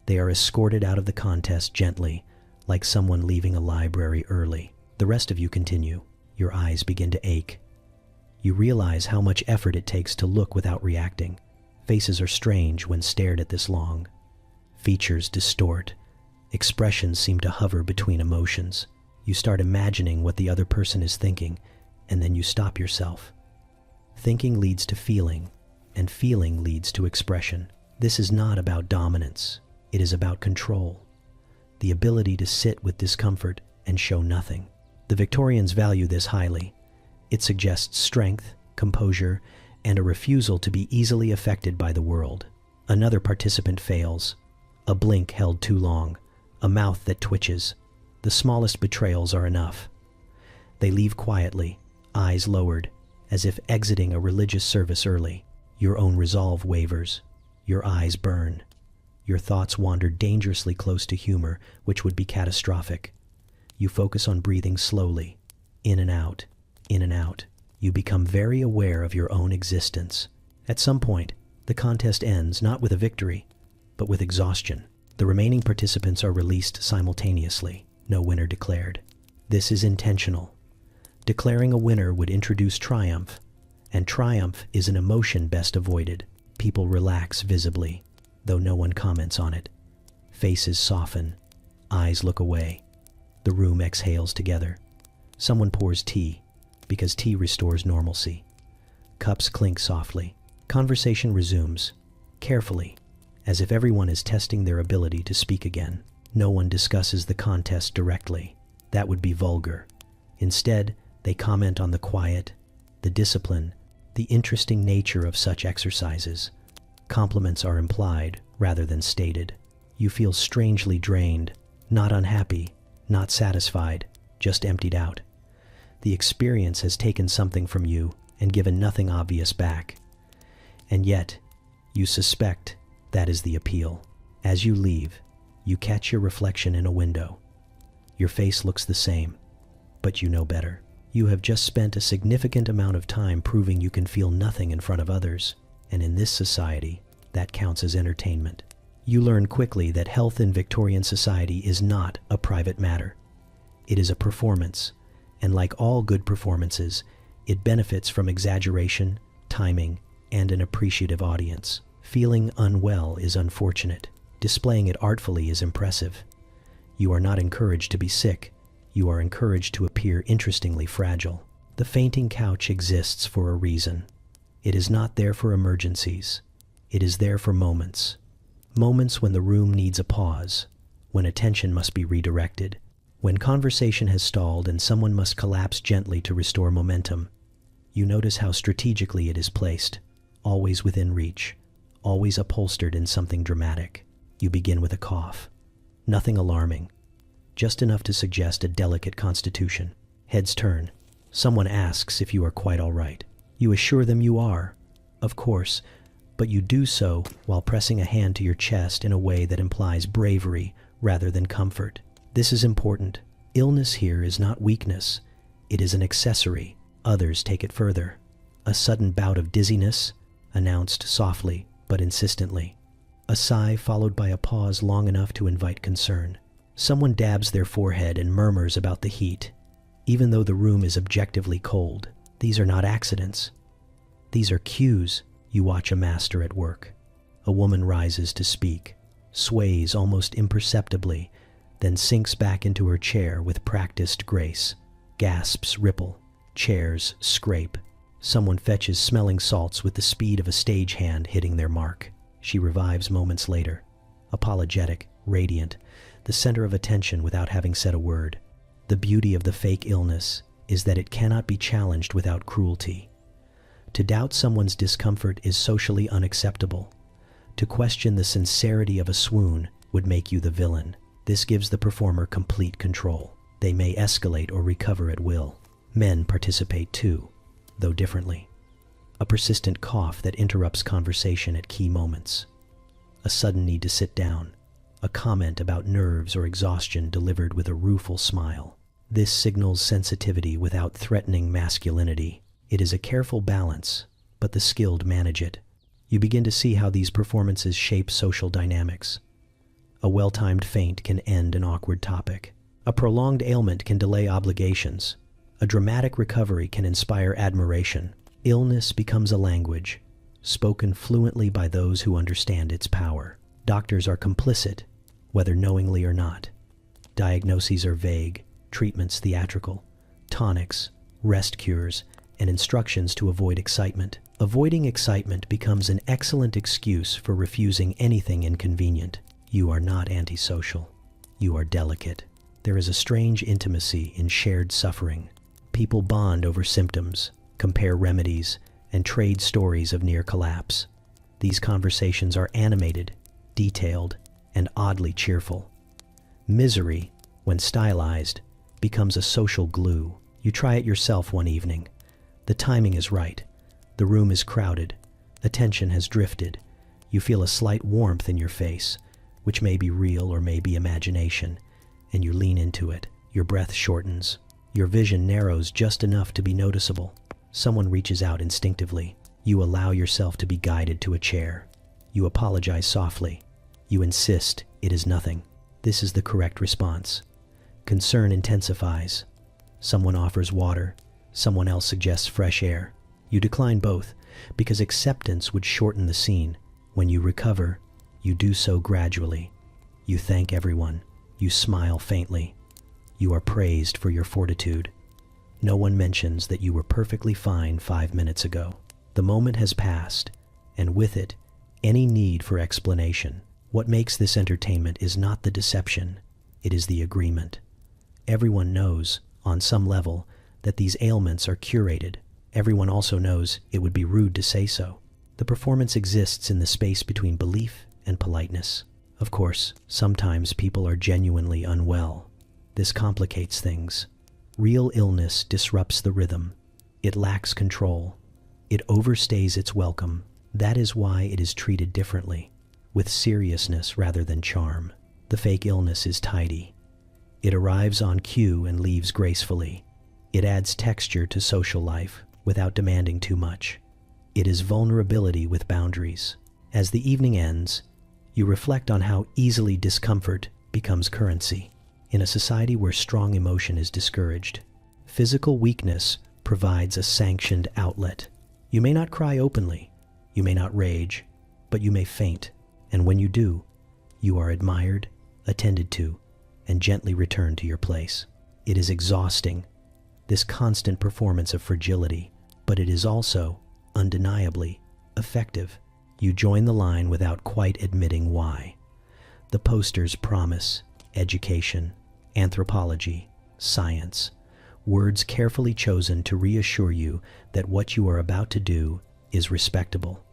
They are escorted out of the contest gently, like someone leaving a library early. The rest of you continue. Your eyes begin to ache. You realize how much effort it takes to look without reacting. Faces are strange when stared at this long. Features distort. Expressions seem to hover between emotions. You start imagining what the other person is thinking, and then you stop yourself. Thinking leads to feeling, and feeling leads to expression. This is not about dominance. It is about control. The ability to sit with discomfort and show nothing. The Victorians value this highly. It suggests strength, composure, and a refusal to be easily affected by the world. Another participant fails. A blink held too long, a mouth that twitches. The smallest betrayals are enough. They leave quietly, eyes lowered, as if exiting a religious service early. Your own resolve wavers. Your eyes burn. Your thoughts wander dangerously close to humor, which would be catastrophic. You focus on breathing slowly, in and out, in and out. You become very aware of your own existence. At some point, the contest ends not with a victory, but with exhaustion. The remaining participants are released simultaneously. No winner declared. This is intentional. Declaring a winner would introduce triumph, and triumph is an emotion best avoided. People relax visibly, though no one comments on it. Faces soften. Eyes look away. The room exhales together. Someone pours tea, because tea restores normalcy. Cups clink softly. Conversation resumes, carefully, as if everyone is testing their ability to speak again. No one discusses the contest directly. That would be vulgar. Instead, they comment on the quiet, the discipline, the interesting nature of such exercises. Compliments are implied rather than stated. You feel strangely drained, not unhappy, not satisfied, just emptied out. The experience has taken something from you and given nothing obvious back. And yet, you suspect that is the appeal. As you leave, you catch your reflection in a window. Your face looks the same, but you know better. You have just spent a significant amount of time proving you can feel nothing in front of others, and in this society, that counts as entertainment. You learn quickly that health in Victorian society is not a private matter. It is a performance, and like all good performances, it benefits from exaggeration, timing, and an appreciative audience. Feeling unwell is unfortunate. Displaying it artfully is impressive. You are not encouraged to be sick. You are encouraged to appear interestingly fragile. The fainting couch exists for a reason. It is not there for emergencies. It is there for moments. Moments when the room needs a pause, when attention must be redirected, when conversation has stalled and someone must collapse gently to restore momentum. You notice how strategically it is placed, always within reach, always upholstered in something dramatic. You begin with a cough. Nothing alarming, just enough to suggest a delicate constitution. Heads turn. Someone asks if you are quite all right. You assure them you are, of course, but you do so while pressing a hand to your chest in a way that implies bravery rather than comfort. This is important. Illness here is not weakness. It is an accessory. Others take it further. A sudden bout of dizziness, announced softly but insistently. A sigh followed by a pause long enough to invite concern. Someone dabs their forehead and murmurs about the heat, even though the room is objectively cold. These are not accidents. These are cues. You watch a master at work. A woman rises to speak, sways almost imperceptibly, then sinks back into her chair with practiced grace. Gasps ripple. Chairs scrape. Someone fetches smelling salts with the speed of a stagehand hitting their mark. She revives moments later, apologetic, radiant, the center of attention without having said a word. The beauty of the fake illness is that it cannot be challenged without cruelty. To doubt someone's discomfort is socially unacceptable. To question the sincerity of a swoon would make you the villain. This gives the performer complete control. They may escalate or recover at will. Men participate too, though differently. A persistent cough that interrupts conversation at key moments. A sudden need to sit down. A comment about nerves or exhaustion delivered with a rueful smile. This signals sensitivity without threatening masculinity. It is a careful balance, but the skilled manage it. You begin to see how these performances shape social dynamics. A well-timed feint can end an awkward topic. A prolonged ailment can delay obligations. A dramatic recovery can inspire admiration. Illness becomes a language, spoken fluently by those who understand its power. Doctors are complicit, whether knowingly or not. Diagnoses are vague, treatments theatrical, tonics, rest cures, and instructions to avoid excitement. Avoiding excitement becomes an excellent excuse for refusing anything inconvenient. You are not antisocial. You are delicate. There is a strange intimacy in shared suffering. People bond over symptoms, compare remedies, and trade stories of near collapse. These conversations are animated, detailed, and oddly cheerful. Misery, when stylized, becomes a social glue. You try it yourself one evening. The timing is right. The room is crowded. Attention has drifted. You feel a slight warmth in your face, which may be real or may be imagination, and you lean into it. Your breath shortens. Your vision narrows just enough to be noticeable. Someone reaches out instinctively. You allow yourself to be guided to a chair. You apologize softly. You insist it is nothing. This is the correct response. Concern intensifies. Someone offers water. Someone else suggests fresh air. You decline both, because acceptance would shorten the scene. When you recover, you do so gradually. You thank everyone. You smile faintly. You are praised for your fortitude. No one mentions that you were perfectly fine 5 minutes ago. The moment has passed, and with it, any need for explanation. What makes this entertainment is not the deception, it is the agreement. Everyone knows, on some level, that these ailments are curated. Everyone also knows it would be rude to say so. The performance exists in the space between belief and politeness. Of course, sometimes people are genuinely unwell. This complicates things. Real illness disrupts the rhythm. It lacks control. It overstays its welcome. That is why it is treated differently, with seriousness rather than charm. The fake illness is tidy. It arrives on cue and leaves gracefully. It adds texture to social life without demanding too much. It is vulnerability with boundaries. As the evening ends, you reflect on how easily discomfort becomes currency. In a society where strong emotion is discouraged, physical weakness provides a sanctioned outlet. You may not cry openly, you may not rage, but you may faint, and when you do, you are admired, attended to, and gently returned to your place. It is exhausting, this constant performance of fragility, but it is also, undeniably, effective. You join the line without quite admitting why. The posters promise education, anthropology, science, words carefully chosen to reassure you that what you are about to do is respectable.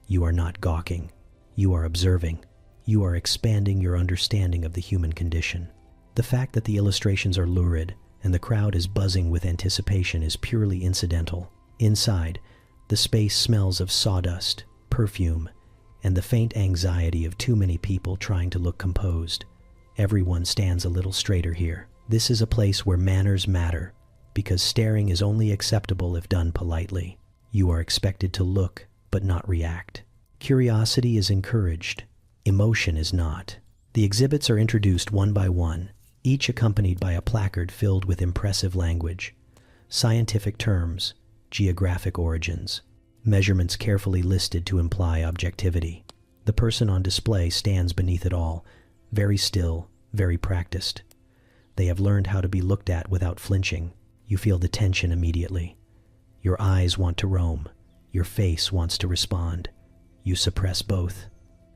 You are not gawking. You are observing. You are expanding your understanding of the human condition. The fact that the illustrations are lurid and the crowd is buzzing with anticipation is purely incidental. Inside, the space smells of sawdust, perfume, and the faint anxiety of too many people trying to look composed. Everyone stands a little straighter here. This is a place where manners matter, because staring is only acceptable if done politely. You are expected to look, but not react. Curiosity is encouraged. Emotion is not. The exhibits are introduced one by one, each accompanied by a placard filled with impressive language, scientific terms, geographic origins, measurements carefully listed to imply objectivity. The person on display stands beneath it all, very still, very practiced. They have learned how to be looked at without flinching. You feel the tension immediately. Your eyes want to roam. Your face wants to respond. You suppress both.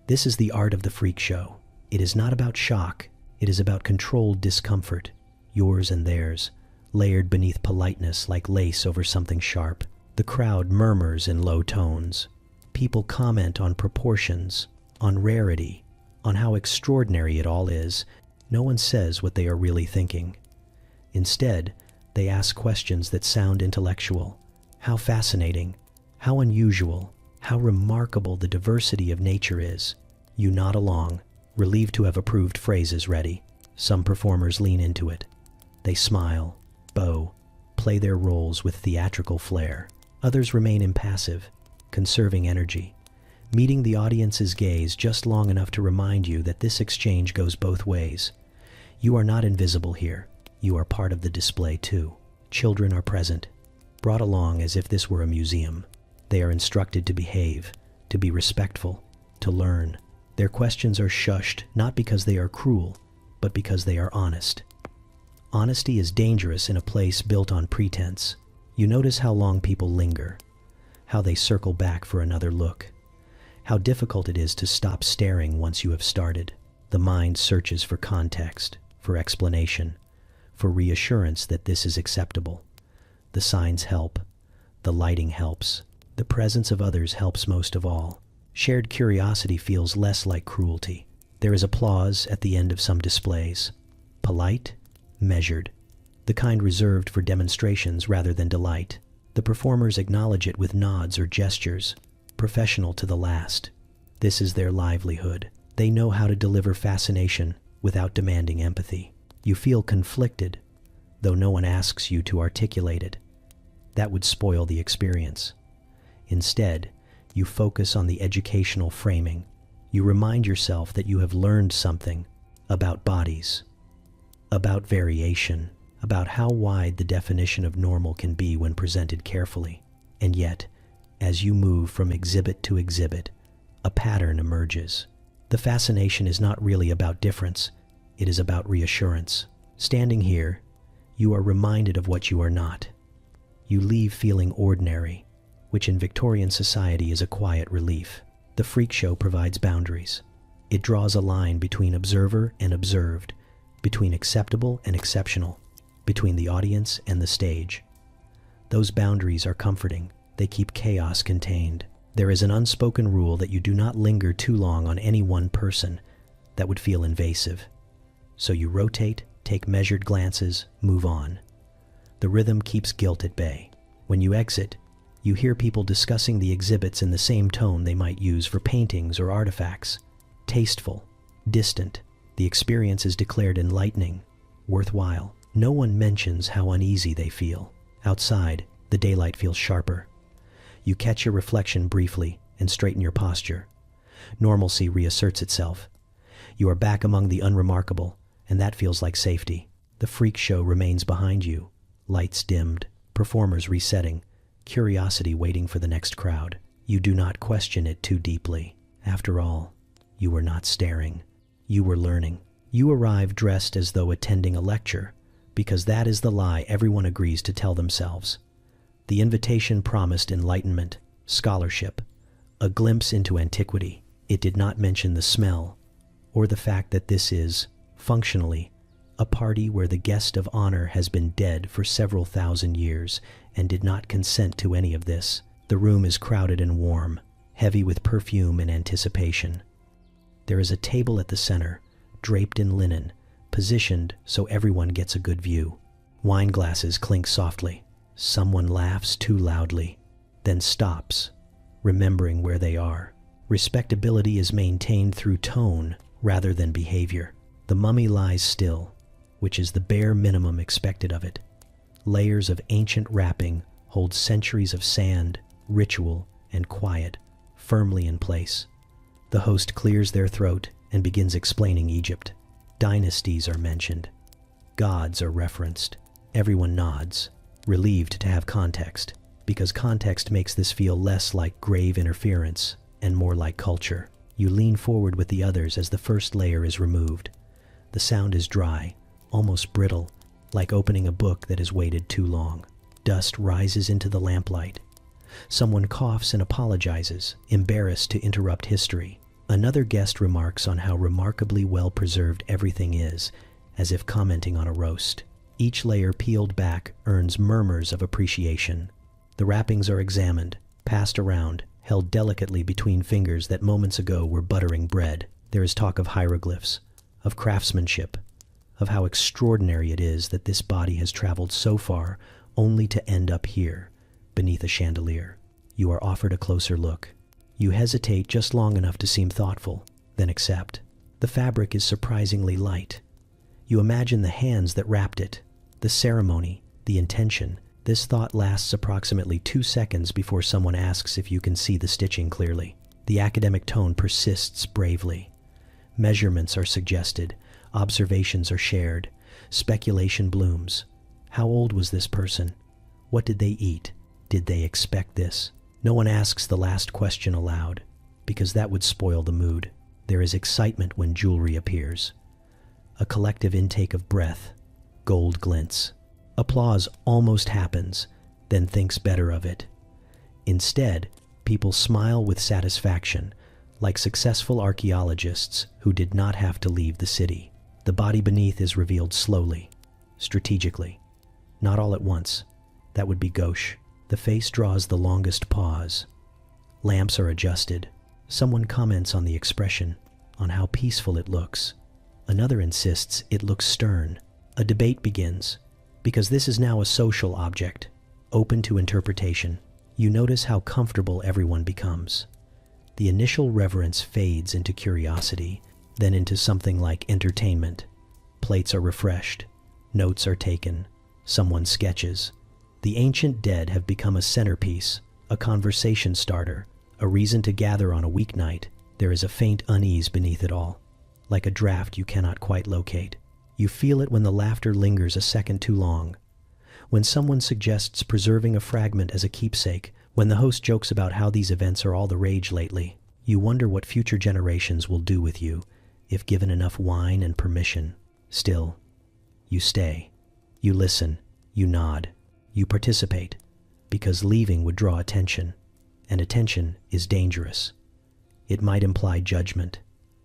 This is the art of the freak show. It is not about shock. It is about controlled discomfort, yours and theirs, layered beneath politeness like lace over something sharp. The crowd murmurs in low tones. People comment on proportions, on rarity, on how extraordinary it all is. No one says what they are really thinking. Instead, they ask questions that sound intellectual. How fascinating, how unusual, how remarkable the diversity of nature is. You nod along, relieved to have approved phrases ready. Some performers lean into it. They smile, bow, play their roles with theatrical flair. Others remain impassive, conserving energy. meeting the audience's gaze just long enough to remind you that this exchange goes both ways. You are not invisible here. You are part of the display too. Children are present, brought along as if this were a museum. They are instructed to behave, to be respectful, to learn. Their questions are shushed not because they are cruel, but because they are honest. Honesty is dangerous in a place built on pretense. You notice how long people linger, how they circle back for another look, how difficult it is to stop staring once you have started. The mind searches for context, for explanation, for reassurance that this is acceptable. The signs help, the lighting helps, the presence of others helps most of all. Shared curiosity feels less like cruelty. There is applause at the end of some displays. Polite, measured, the kind reserved for demonstrations rather than delight. The performers acknowledge it with nods or gestures, professional to the last. This is their livelihood. They know how to deliver fascination without demanding empathy. You feel conflicted, though no one asks you to articulate it. That would spoil the experience. Instead, you focus on the educational framing. You remind yourself that you have learned something about bodies, about variation, about how wide the definition of normal can be when presented carefully. And yet, as you move from exhibit to exhibit, a pattern emerges. The fascination is not really about difference, it is about reassurance. Standing here, you are reminded of what you are not. You leave feeling ordinary, which in Victorian society is a quiet relief. The freak show provides boundaries. It draws a line between observer and observed, between acceptable and exceptional, between the audience and the stage. Those boundaries are comforting. They keep chaos contained. There is an unspoken rule that you do not linger too long on any one person. That would feel invasive. So you rotate, take measured glances, move on. The rhythm keeps guilt at bay. When you exit, you hear people discussing the exhibits in the same tone they might use for paintings or artifacts. Tasteful, distant. The experience is declared enlightening, worthwhile. No one mentions how uneasy they feel. Outside, the daylight feels sharper. You catch your reflection briefly and straighten your posture. Normalcy reasserts itself. You are back among the unremarkable, and that feels like safety. The freak show remains behind you. Lights dimmed, performers resetting, curiosity waiting for the next crowd. You do not question it too deeply. After all, you were not staring. You were learning. You arrive dressed as though attending a lecture, because that is the lie everyone agrees to tell themselves. The invitation promised enlightenment, scholarship, a glimpse into antiquity. It did not mention the smell, or the fact that this is, functionally, a party where the guest of honor has been dead for several thousand years and did not consent to any of this. The room is crowded and warm, heavy with perfume and anticipation. There is a table at the center, draped in linen, positioned so everyone gets a good view. Wine glasses clink softly. Someone laughs too loudly, then stops, remembering where they are. Respectability is maintained through tone rather than behavior. The mummy lies still, which is the bare minimum expected of it. Layers of ancient wrapping hold centuries of sand, ritual, and quiet firmly in place. The host clears their throat and begins explaining Egypt. Dynasties are mentioned. Gods are referenced. Everyone nods, relieved to have context, because context makes this feel less like grave interference and more like culture. You lean forward with the others as the first layer is removed. The sound is dry, almost brittle, like opening a book that has waited too long. Dust rises into the lamplight. Someone coughs and apologizes, embarrassed to interrupt history. Another guest remarks on how remarkably well-preserved everything is, as if commenting on a roast. Each layer peeled back earns murmurs of appreciation. The wrappings are examined, passed around, held delicately between fingers that moments ago were buttering bread. There is talk of hieroglyphs, of craftsmanship, of how extraordinary it is that this body has traveled so far only to end up here, beneath a chandelier. You are offered a closer look. You hesitate just long enough to seem thoughtful, then accept. The fabric is surprisingly light. You imagine the hands that wrapped it, the ceremony, the intention. This thought lasts approximately 2 seconds before someone asks if you can see the stitching clearly. The academic tone persists bravely. Measurements are suggested, observations are shared, speculation blooms. How old was this person? What did they eat? Did they expect this? No one asks the last question aloud, because that would spoil the mood. There is excitement when jewelry appears. A collective intake of breath. Gold glints. Applause almost happens, then thinks better of it. Instead, people smile with satisfaction, like successful archaeologists who did not have to leave the city. The body beneath is revealed slowly, strategically. Not all at once. That would be gauche. The face draws the longest pause. Lamps are adjusted. Someone comments on the expression, on how peaceful it looks. Another insists it looks stern. A debate begins, because this is now a social object, open to interpretation. You notice how comfortable everyone becomes. The initial reverence fades into curiosity, then into something like entertainment. Plates are refreshed. Notes are taken. Someone sketches. The ancient dead have become a centerpiece, a conversation starter, a reason to gather on a weeknight. There is a faint unease beneath it all, like a draft you cannot quite locate. You feel it when the laughter lingers a second too long, when someone suggests preserving a fragment as a keepsake, when the host jokes about how these events are all the rage lately. You wonder what future generations will do with you if given enough wine and permission. Still, you stay. You listen. You nod. You participate, because leaving would draw attention, and attention is dangerous. It might imply judgment.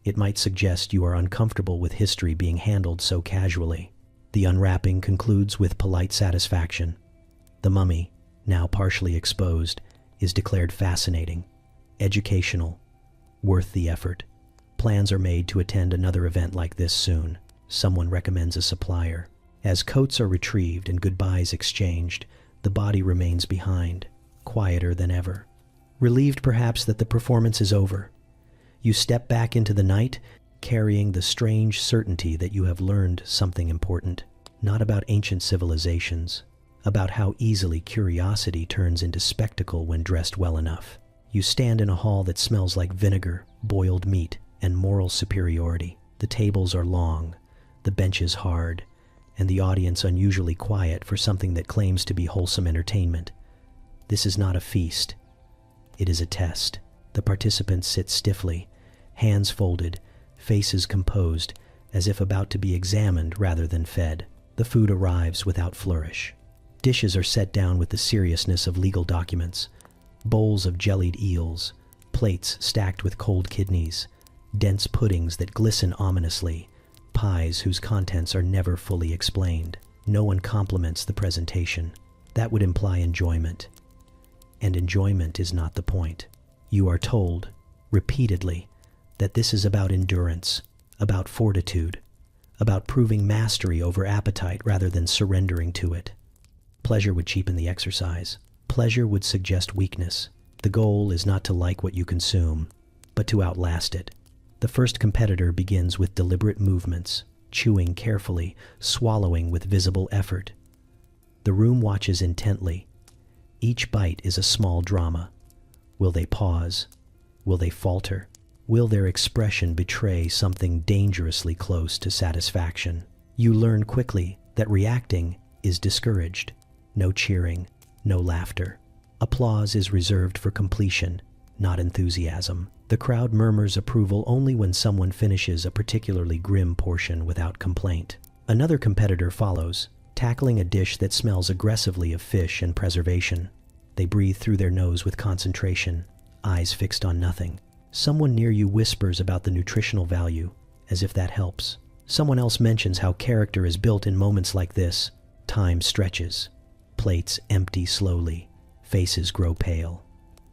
It might suggest you are uncomfortable with history being handled so casually. The unwrapping concludes with polite satisfaction. The mummy, now partially exposed, is declared fascinating, educational, worth the effort. Plans are made to attend another event like this soon. Someone recommends a supplier. As coats are retrieved and goodbyes exchanged, the body remains behind, quieter than ever. Relieved perhaps that the performance is over, you step back into the night, carrying the strange certainty that you have learned something important, not about ancient civilizations, about how easily curiosity turns into spectacle when dressed well enough. You stand in a hall that smells like vinegar, boiled meat, and moral superiority. The tables are long, the benches hard, and the audience unusually quiet for something that claims to be wholesome entertainment. This is not a feast. It is a test. The participants sit stiffly, hands folded, faces composed, as if about to be examined rather than fed. The food arrives without flourish. Dishes are set down with the seriousness of legal documents. Bowls of jellied eels, plates stacked with cold kidneys, dense puddings that glisten ominously, pies whose contents are never fully explained. No one compliments the presentation. That would imply enjoyment. And enjoyment is not the point. You are told, repeatedly, that this is about endurance, about fortitude, about proving mastery over appetite rather than surrendering to it. Pleasure would cheapen the exercise. Pleasure would suggest weakness. The goal is not to like what you consume, but to outlast it. The first competitor begins with deliberate movements, chewing carefully, swallowing with visible effort. The room watches intently. Each bite is a small drama. Will they pause? Will they falter? Will their expression betray something dangerously close to satisfaction? You learn quickly that reacting is discouraged. No cheering, no laughter. Applause is reserved for completion, not enthusiasm. The crowd murmurs approval only when someone finishes a particularly grim portion without complaint. Another competitor follows, tackling a dish that smells aggressively of fish and preservation. They breathe through their nose with concentration, eyes fixed on nothing. Someone near you whispers about the nutritional value, as if that helps. Someone else mentions how character is built in moments like this. Time stretches. Plates empty slowly. Faces grow pale.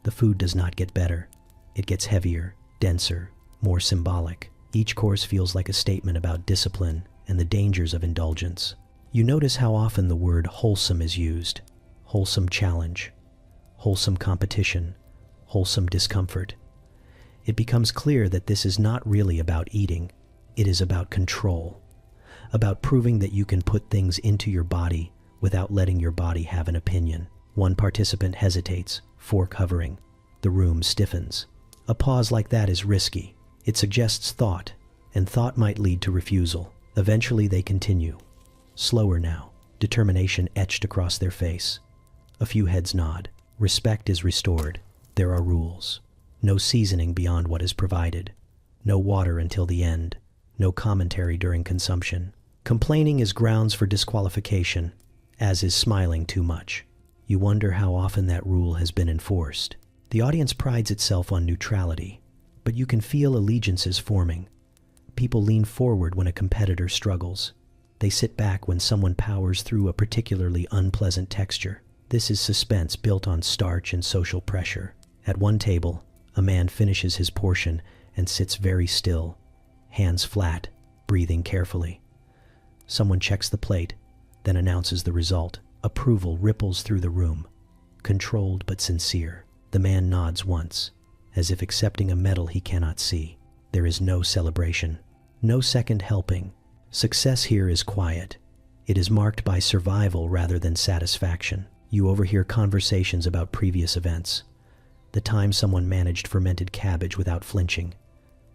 The food does not get better. It gets heavier, denser, more symbolic. Each course feels like a statement about discipline and the dangers of indulgence. You notice how often the word wholesome is used. Wholesome challenge, wholesome competition, wholesome discomfort. It becomes clear that this is not really about eating. It is about control, about proving that you can put things into your body without letting your body have an opinion. One participant hesitates, fork hovering. The room stiffens. A pause like that is risky. It suggests thought, and thought might lead to refusal. Eventually they continue. Slower now, determination etched across their face. A few heads nod. Respect is restored. There are rules. No seasoning beyond what is provided. No water until the end. No commentary during consumption. Complaining is grounds for disqualification, as is smiling too much. You wonder how often that rule has been enforced. The audience prides itself on neutrality, but you can feel allegiances forming. People lean forward when a competitor struggles. They sit back when someone powers through a particularly unpleasant texture. This is suspense built on starch and social pressure. At one table, a man finishes his portion and sits very still, hands flat, breathing carefully. Someone checks the plate, then announces the result. Approval ripples through the room, controlled but sincere. The man nods once, as if accepting a medal he cannot see. There is no celebration, no second helping. Success here is quiet. It is marked by survival rather than satisfaction. You overhear conversations about previous events. The time someone managed fermented cabbage without flinching.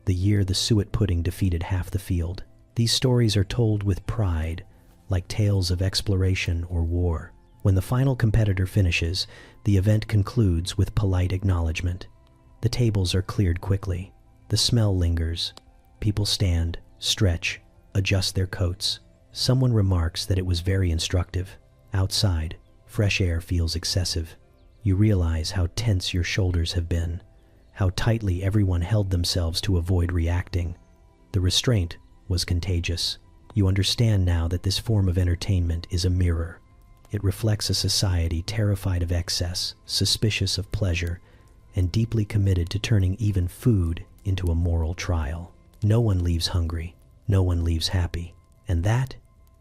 The year the suet pudding defeated half the field. These stories are told with pride, like tales of exploration or war. When the final competitor finishes, the event concludes with polite acknowledgement. The tables are cleared quickly. The smell lingers. People stand, stretch, adjust their coats. Someone remarks that it was very instructive. Outside, fresh air feels excessive. You realize how tense your shoulders have been, how tightly everyone held themselves to avoid reacting. The restraint was contagious. You understand now that this form of entertainment is a mirror. It reflects a society terrified of excess, suspicious of pleasure, and deeply committed to turning even food into a moral trial. No one leaves hungry. No one leaves happy. And that,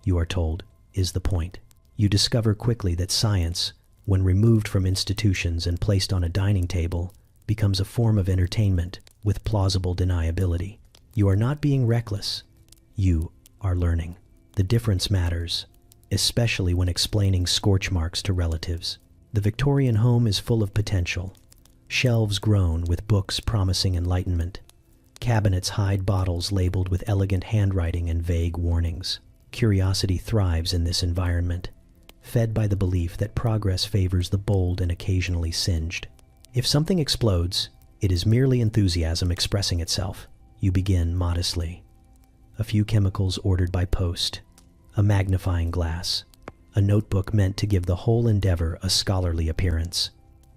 you are told, is the point. You discover quickly that science, when removed from institutions and placed on a dining table, becomes a form of entertainment with plausible deniability. You are not being reckless. You are learning. The difference matters, especially when explaining scorch marks to relatives. The Victorian home is full of potential. Shelves groan with books promising enlightenment. Cabinets hide bottles labeled with elegant handwriting and vague warnings. Curiosity thrives in this environment, fed by the belief that progress favors the bold and occasionally singed. If something explodes, it is merely enthusiasm expressing itself. You begin modestly. A few chemicals ordered by post, a magnifying glass, a notebook meant to give the whole endeavor a scholarly appearance.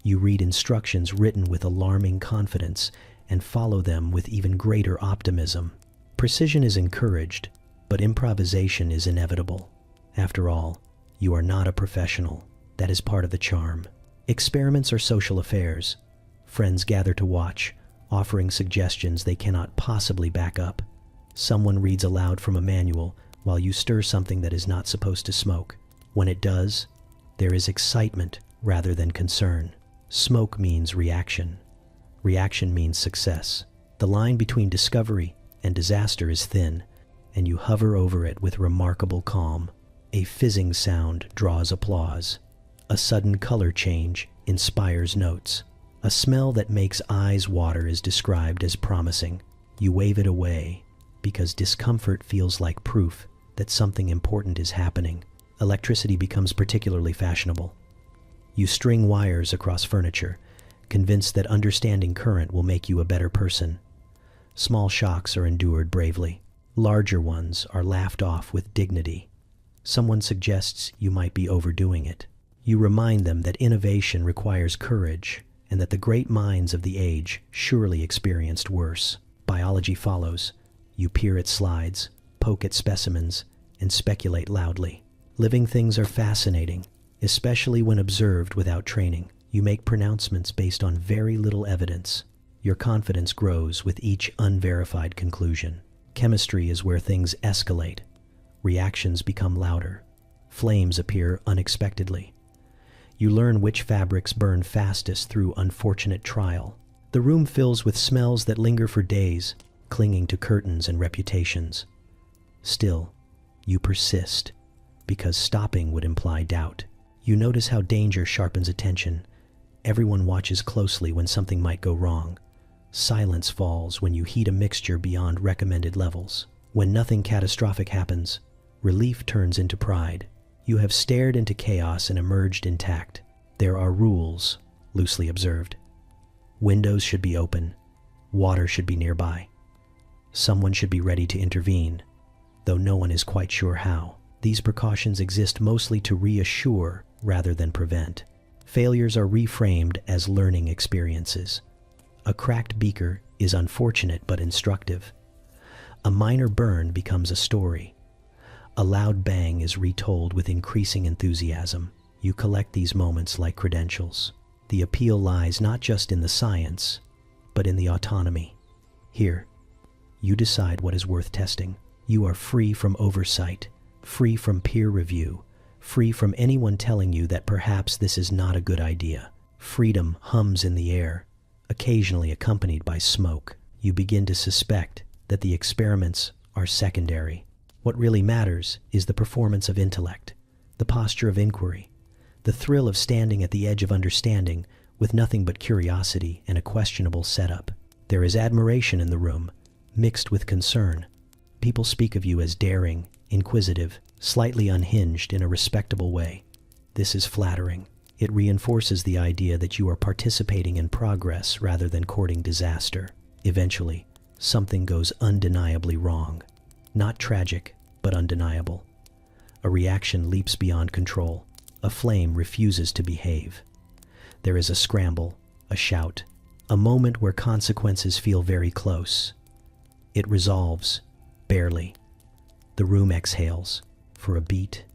You read instructions written with alarming confidence and follow them with even greater optimism. Precision is encouraged, but improvisation is inevitable. After all, you are not a professional. That is part of the charm. Experiments are social affairs. Friends gather to watch, offering suggestions they cannot possibly back up. Someone reads aloud from a manual while you stir something that is not supposed to smoke. When it does, there is excitement rather than concern. Smoke means reaction. Reaction means success. The line between discovery and disaster is thin, and you hover over it with remarkable calm. A fizzing sound draws applause. A sudden color change inspires notes. A smell that makes eyes water is described as promising. You wave it away, because discomfort feels like proof that something important is happening. Electricity becomes particularly fashionable. You string wires across furniture, convinced that understanding current will make you a better person. Small shocks are endured bravely. Larger ones are laughed off with dignity. Someone suggests you might be overdoing it. You remind them that innovation requires courage, and that the great minds of the age surely experienced worse. Biology follows. You peer at slides, poke at specimens, and speculate loudly. Living things are fascinating, especially when observed without training. You make pronouncements based on very little evidence. Your confidence grows with each unverified conclusion. Chemistry is where things escalate. Reactions become louder. Flames appear unexpectedly. You learn which fabrics burn fastest through unfortunate trial. The room fills with smells that linger for days, clinging to curtains and reputations. Still, you persist, because stopping would imply doubt. You notice how danger sharpens attention. Everyone watches closely when something might go wrong. Silence falls when you heat a mixture beyond recommended levels. When nothing catastrophic happens, relief turns into pride. You have stared into chaos and emerged intact. There are rules, loosely observed. Windows should be open. Water should be nearby. Someone should be ready to intervene, though no one is quite sure how. These precautions exist mostly to reassure rather than prevent. Failures are reframed as learning experiences. A cracked beaker is unfortunate but instructive. A minor burn becomes a story. A loud bang is retold with increasing enthusiasm. You collect these moments like credentials. The appeal lies not just in the science, but in the autonomy. Here, you decide what is worth testing. You are free from oversight, free from peer review, free from anyone telling you that perhaps this is not a good idea. Freedom hums in the air, occasionally accompanied by smoke. You begin to suspect that the experiments are secondary. What really matters is the performance of intellect, the posture of inquiry, the thrill of standing at the edge of understanding with nothing but curiosity and a questionable setup. There is admiration in the room, mixed with concern. People speak of you as daring, inquisitive, slightly unhinged in a respectable way. This is flattering. It reinforces the idea that you are participating in progress rather than courting disaster. Eventually, something goes undeniably wrong. Not tragic, but undeniable. A reaction leaps beyond control. A flame refuses to behave. There is a scramble, a shout, a moment where consequences feel very close. It resolves, barely. The room exhales. For a beat,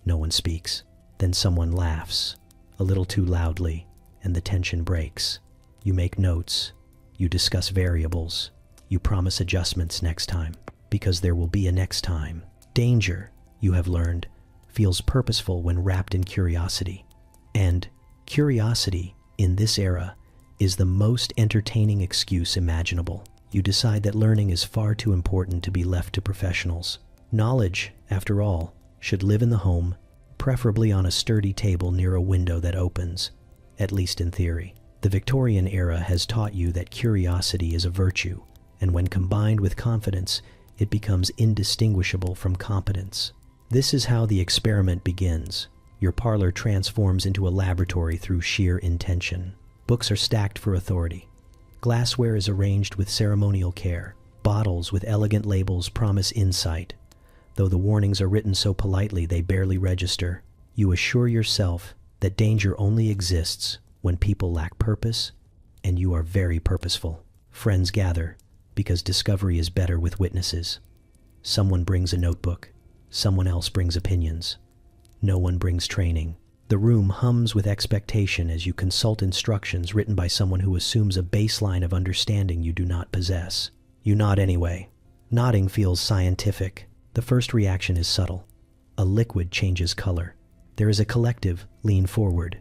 no one speaks. Then someone laughs, a little too loudly, and the tension breaks. You make notes. You discuss variables. You promise adjustments next time, because there will be a next time. Danger, you have learned, feels purposeful when wrapped in curiosity. And curiosity, in this era, is the most entertaining excuse imaginable. You decide that learning is far too important to be left to professionals. Knowledge, after all, should live in the home, preferably on a sturdy table near a window that opens, at least in theory. The Victorian era has taught you that curiosity is a virtue, and when combined with confidence, it becomes indistinguishable from competence. This is how the experiment begins. Your parlor transforms into a laboratory through sheer intention. Books are stacked for authority. Glassware is arranged with ceremonial care. Bottles with elegant labels promise insight. Though the warnings are written so politely they barely register, you assure yourself that danger only exists when people lack purpose, and you are very purposeful. Friends gather, because discovery is better with witnesses. Someone brings a notebook. Someone else brings opinions. No one brings training. The room hums with expectation as you consult instructions written by someone who assumes a baseline of understanding you do not possess. You nod anyway. Nodding feels scientific. The first reaction is subtle. A liquid changes color. There is a collective lean forward.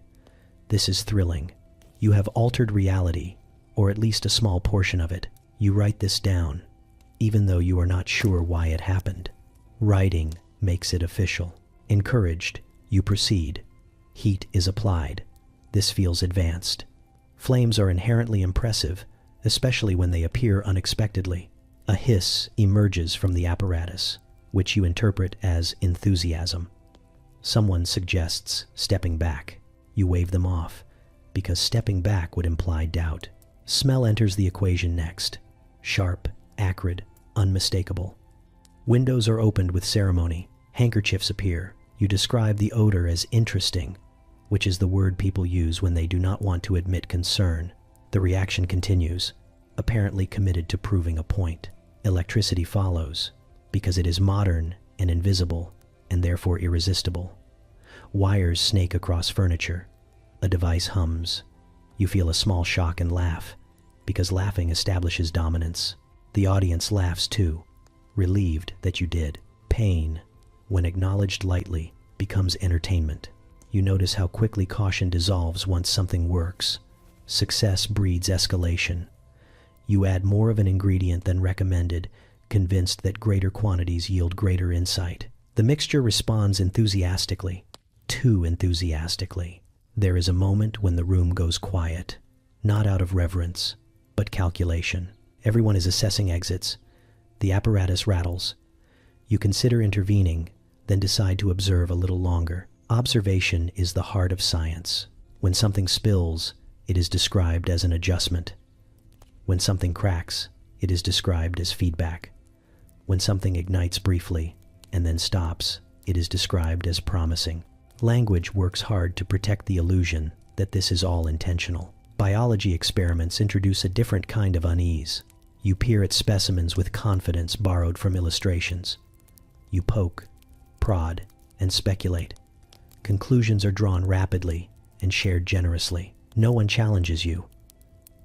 This is thrilling. You have altered reality, or at least a small portion of it. You write this down, even though you are not sure why it happened. Writing makes it official. Encouraged, you proceed. Heat is applied. This feels advanced. Flames are inherently impressive, especially when they appear unexpectedly. A hiss emerges from the apparatus, which you interpret as enthusiasm. Someone suggests stepping back. You wave them off, because stepping back would imply doubt. Smell enters the equation next. Sharp, acrid, unmistakable. Windows are opened with ceremony. Handkerchiefs appear. You describe the odor as interesting, which is the word people use when they do not want to admit concern. The reaction continues, apparently committed to proving a point. Electricity follows, because it is modern and invisible, and therefore irresistible. Wires snake across furniture. A device hums. You feel a small shock and laugh, because laughing establishes dominance. The audience laughs too, relieved that you did. Pain, when acknowledged lightly, becomes entertainment. You notice how quickly caution dissolves once something works. Success breeds escalation. You add more of an ingredient than recommended, convinced that greater quantities yield greater insight. The mixture responds enthusiastically, too enthusiastically. There is a moment when the room goes quiet, not out of reverence, but calculation. Everyone is assessing exits. The apparatus rattles. You consider intervening, then decide to observe a little longer. Observation is the heart of science. When something spills, it is described as an adjustment. When something cracks, it is described as feedback. When something ignites briefly and then stops, it is described as promising. Language works hard to protect the illusion that this is all intentional. Biology experiments introduce a different kind of unease. You peer at specimens with confidence borrowed from illustrations. You poke, prod, and speculate. Conclusions are drawn rapidly and shared generously. No one challenges you,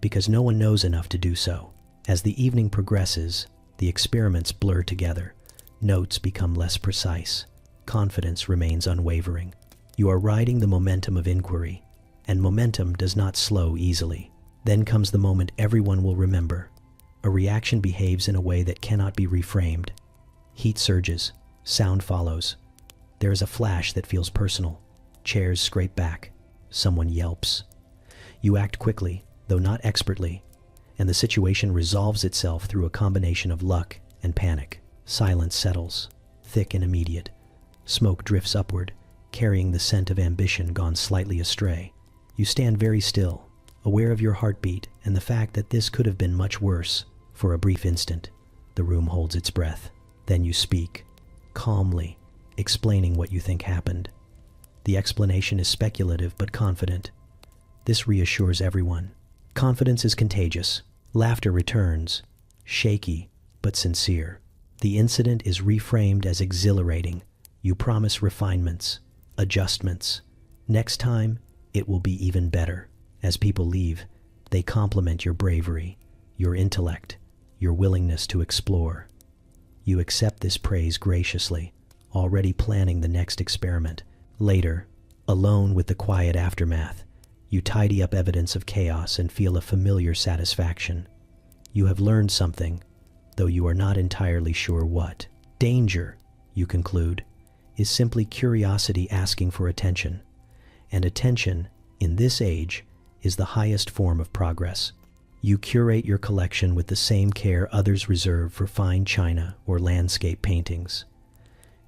because no one knows enough to do so. As the evening progresses, the experiments blur together. Notes become less precise. Confidence remains unwavering. You are riding the momentum of inquiry, and momentum does not slow easily. Then comes the moment everyone will remember. A reaction behaves in a way that cannot be reframed. Heat surges. Sound follows. There is a flash that feels personal. Chairs scrape back. Someone yelps. You act quickly, though not expertly, and the situation resolves itself through a combination of luck and panic. Silence settles, thick and immediate. Smoke drifts upward, carrying the scent of ambition gone slightly astray. You stand very still, aware of your heartbeat and the fact that this could have been much worse. For a brief instant, the room holds its breath. Then you speak, calmly, explaining what you think happened. The explanation is speculative but confident. This reassures everyone. Confidence is contagious. Laughter returns, shaky but sincere. The incident is reframed as exhilarating. You promise refinements, adjustments. Next time, it will be even better. As people leave, they compliment your bravery, your intellect, your willingness to explore. You accept this praise graciously, already planning the next experiment. Later, alone with the quiet aftermath, you tidy up evidence of chaos and feel a familiar satisfaction. You have learned something, though you are not entirely sure what. Danger, you conclude, is simply curiosity asking for attention. And attention, in this age, is the highest form of progress. You curate your collection with the same care others reserve for fine china or landscape paintings.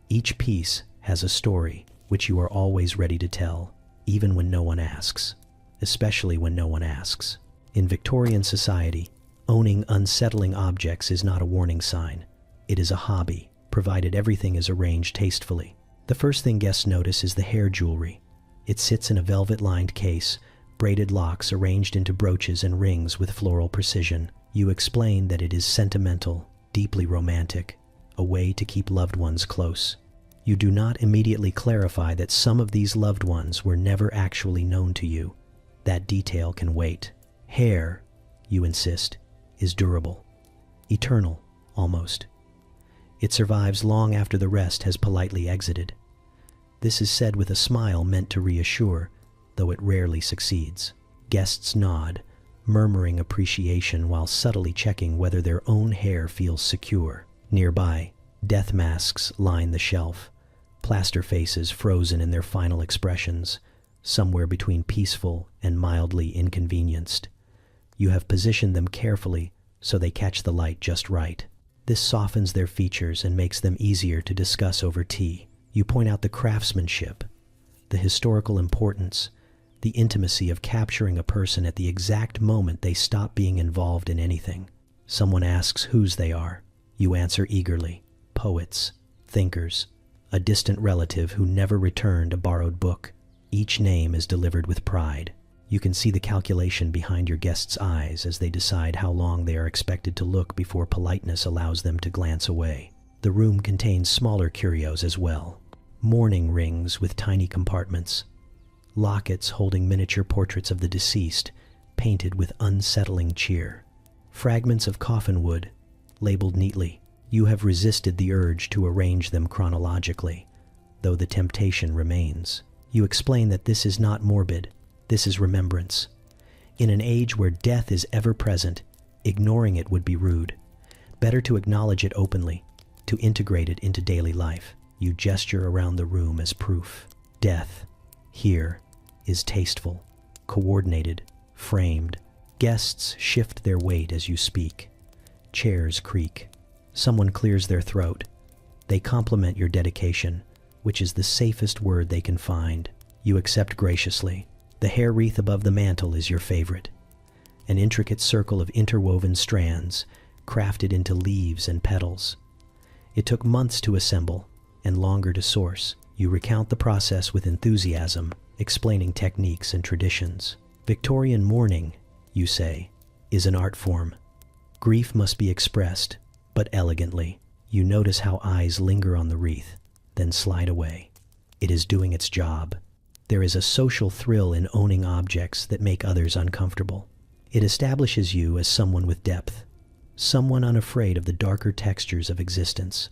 Each piece has a story which you are always ready to tell, even when no one asks, especially when no one asks. In Victorian society, owning unsettling objects is not a warning sign. It is a hobby, provided everything is arranged tastefully. The first thing guests notice is the hair jewelry. It sits in a velvet-lined case, braided locks arranged into brooches and rings with floral precision. You explain that it is sentimental, deeply romantic, a way to keep loved ones close. You do not immediately clarify that some of these loved ones were never actually known to you. That detail can wait. Hair, you insist, is durable, eternal, almost. It survives long after the rest has politely exited. This is said with a smile meant to reassure, though it rarely succeeds. Guests nod, murmuring appreciation while subtly checking whether their own hair feels secure. Nearby, death masks line the shelf, plaster faces frozen in their final expressions, somewhere between peaceful and mildly inconvenienced. You have positioned them carefully so they catch the light just right. This softens their features and makes them easier to discuss over tea. You point out the craftsmanship, the historical importance, the intimacy of capturing a person at the exact moment they stop being involved in anything. Someone asks whose they are. You answer eagerly. Poets, thinkers, a distant relative who never returned a borrowed book. Each name is delivered with pride. You can see the calculation behind your guests' eyes as they decide how long they are expected to look before politeness allows them to glance away. The room contains smaller curios as well. Mourning rings with tiny compartments. Lockets holding miniature portraits of the deceased, painted with unsettling cheer. Fragments of coffin wood, labeled neatly. You have resisted the urge to arrange them chronologically, though the temptation remains. You explain that this is not morbid, this is remembrance. In an age where death is ever present, ignoring it would be rude. Better to acknowledge it openly, to integrate it into daily life. You gesture around the room as proof. Death, here, is tasteful, coordinated, framed, Guests shift their weight as you speak. Chairs creak. Someone clears their throat. They compliment your dedication, which is the safest word they can find. You accept graciously. The hair wreath above the mantel is your favorite. An intricate circle of interwoven strands, crafted into leaves and petals. It took months to assemble, and longer to source. You recount the process with enthusiasm, explaining techniques and traditions. Victorian mourning, you say, is an art form. Grief must be expressed, but elegantly. You notice how eyes linger on the wreath, then slide away. It is doing its job. There is a social thrill in owning objects that make others uncomfortable. It establishes you as someone with depth, someone unafraid of the darker textures of existence.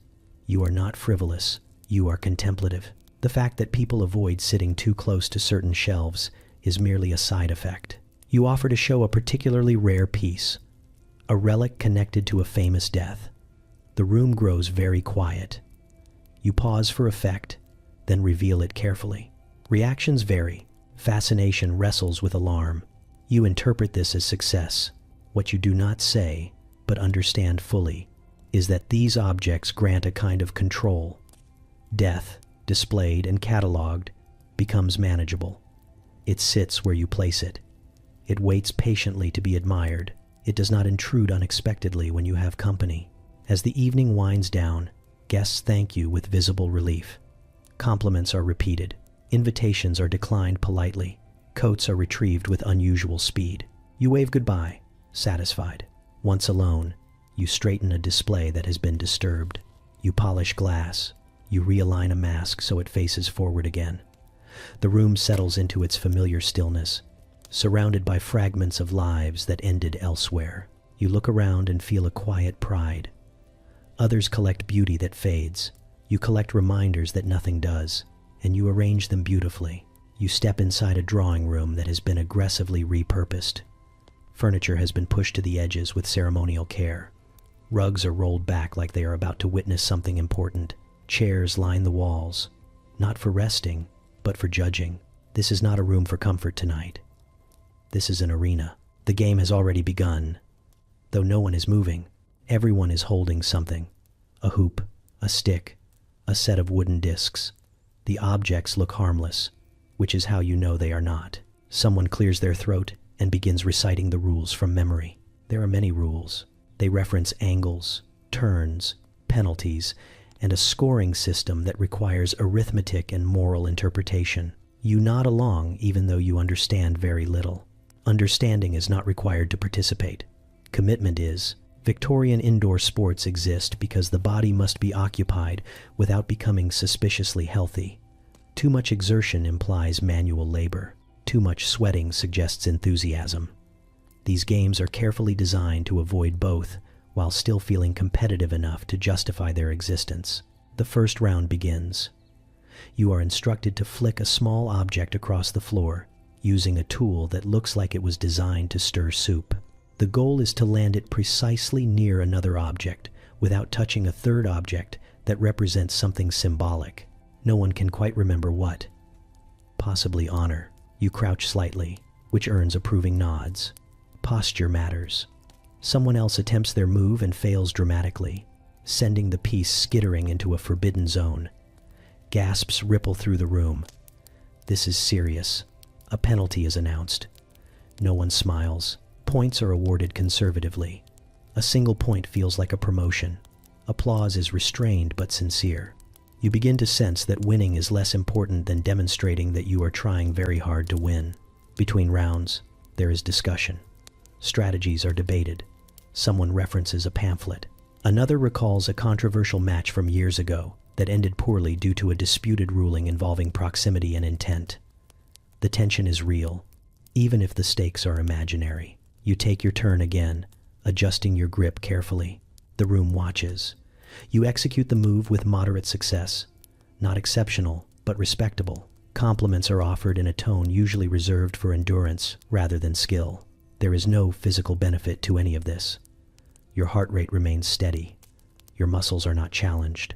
You are not frivolous, you are contemplative. The fact that people avoid sitting too close to certain shelves is merely a side effect. You offer to show a particularly rare piece, a relic connected to a famous death. The room grows very quiet. You pause for effect, then reveal it carefully. Reactions vary. Fascination wrestles with alarm. You interpret this as success. What you do not say, but understand fully, is that these objects grant a kind of control. Death, displayed and cataloged, becomes manageable. It sits where you place it. It waits patiently to be admired. It does not intrude unexpectedly when you have company. As the evening winds down, guests thank you with visible relief. Compliments are repeated. Invitations are declined politely. Coats are retrieved with unusual speed. You wave goodbye, satisfied. Once alone, you straighten a display that has been disturbed. You polish glass. You realign a mask so it faces forward again. The room settles into its familiar stillness, surrounded by fragments of lives that ended elsewhere. You look around and feel a quiet pride. Others collect beauty that fades. You collect reminders that nothing does, and you arrange them beautifully. You step inside a drawing room that has been aggressively repurposed. Furniture has been pushed to the edges with ceremonial care. Rugs are rolled back like they are about to witness something important. Chairs line the walls, not for resting, but for judging. This is not a room for comfort tonight. This is an arena. The game has already begun. Though no one is moving, everyone is holding something. A hoop, a stick, a set of wooden discs. The objects look harmless, which is how you know they are not. Someone clears their throat and begins reciting the rules from memory. There are many rules. They reference angles, turns, penalties, and a scoring system that requires arithmetic and moral interpretation. You nod along even though you understand very little. Understanding is not required to participate. Commitment is. Victorian indoor sports exist because the body must be occupied without becoming suspiciously healthy. Too much exertion implies manual labor. Too much sweating suggests enthusiasm. These games are carefully designed to avoid both, while still feeling competitive enough to justify their existence. The first round begins. You are instructed to flick a small object across the floor, using a tool that looks like it was designed to stir soup. The goal is to land it precisely near another object, without touching a third object that represents something symbolic. No one can quite remember what. Possibly honor. You crouch slightly, which earns approving nods. Posture matters. Someone else attempts their move and fails dramatically, sending the piece skittering into a forbidden zone. Gasps ripple through the room. This is serious. A penalty is announced. No one smiles. Points are awarded conservatively. A single point feels like a promotion. Applause is restrained but sincere. You begin to sense that winning is less important than demonstrating that you are trying very hard to win. Between rounds, there is discussion. Strategies are debated. Someone references a pamphlet. Another recalls a controversial match from years ago that ended poorly due to a disputed ruling involving proximity and intent. The tension is real, even if the stakes are imaginary. You take your turn again, adjusting your grip carefully. The room watches. You execute the move with moderate success. Not exceptional, but respectable. Compliments are offered in a tone usually reserved for endurance rather than skill. There is no physical benefit to any of this. Your heart rate remains steady. Your muscles are not challenged.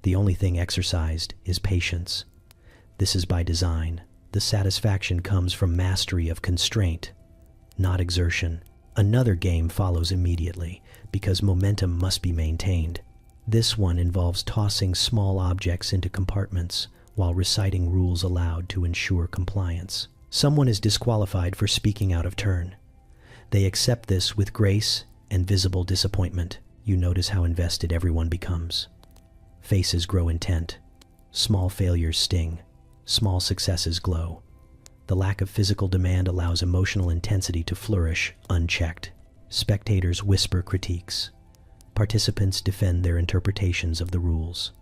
The only thing exercised is patience. This is by design. The satisfaction comes from mastery of constraint, not exertion. Another game follows immediately, because momentum must be maintained. This one involves tossing small objects into compartments while reciting rules aloud to ensure compliance. Someone is disqualified for speaking out of turn. They accept this with grace and visible disappointment. You notice how invested everyone becomes. Faces grow intent. Small failures sting. Small successes glow. The lack of physical demand allows emotional intensity to flourish unchecked. Spectators whisper critiques. Participants defend their interpretations of the rules.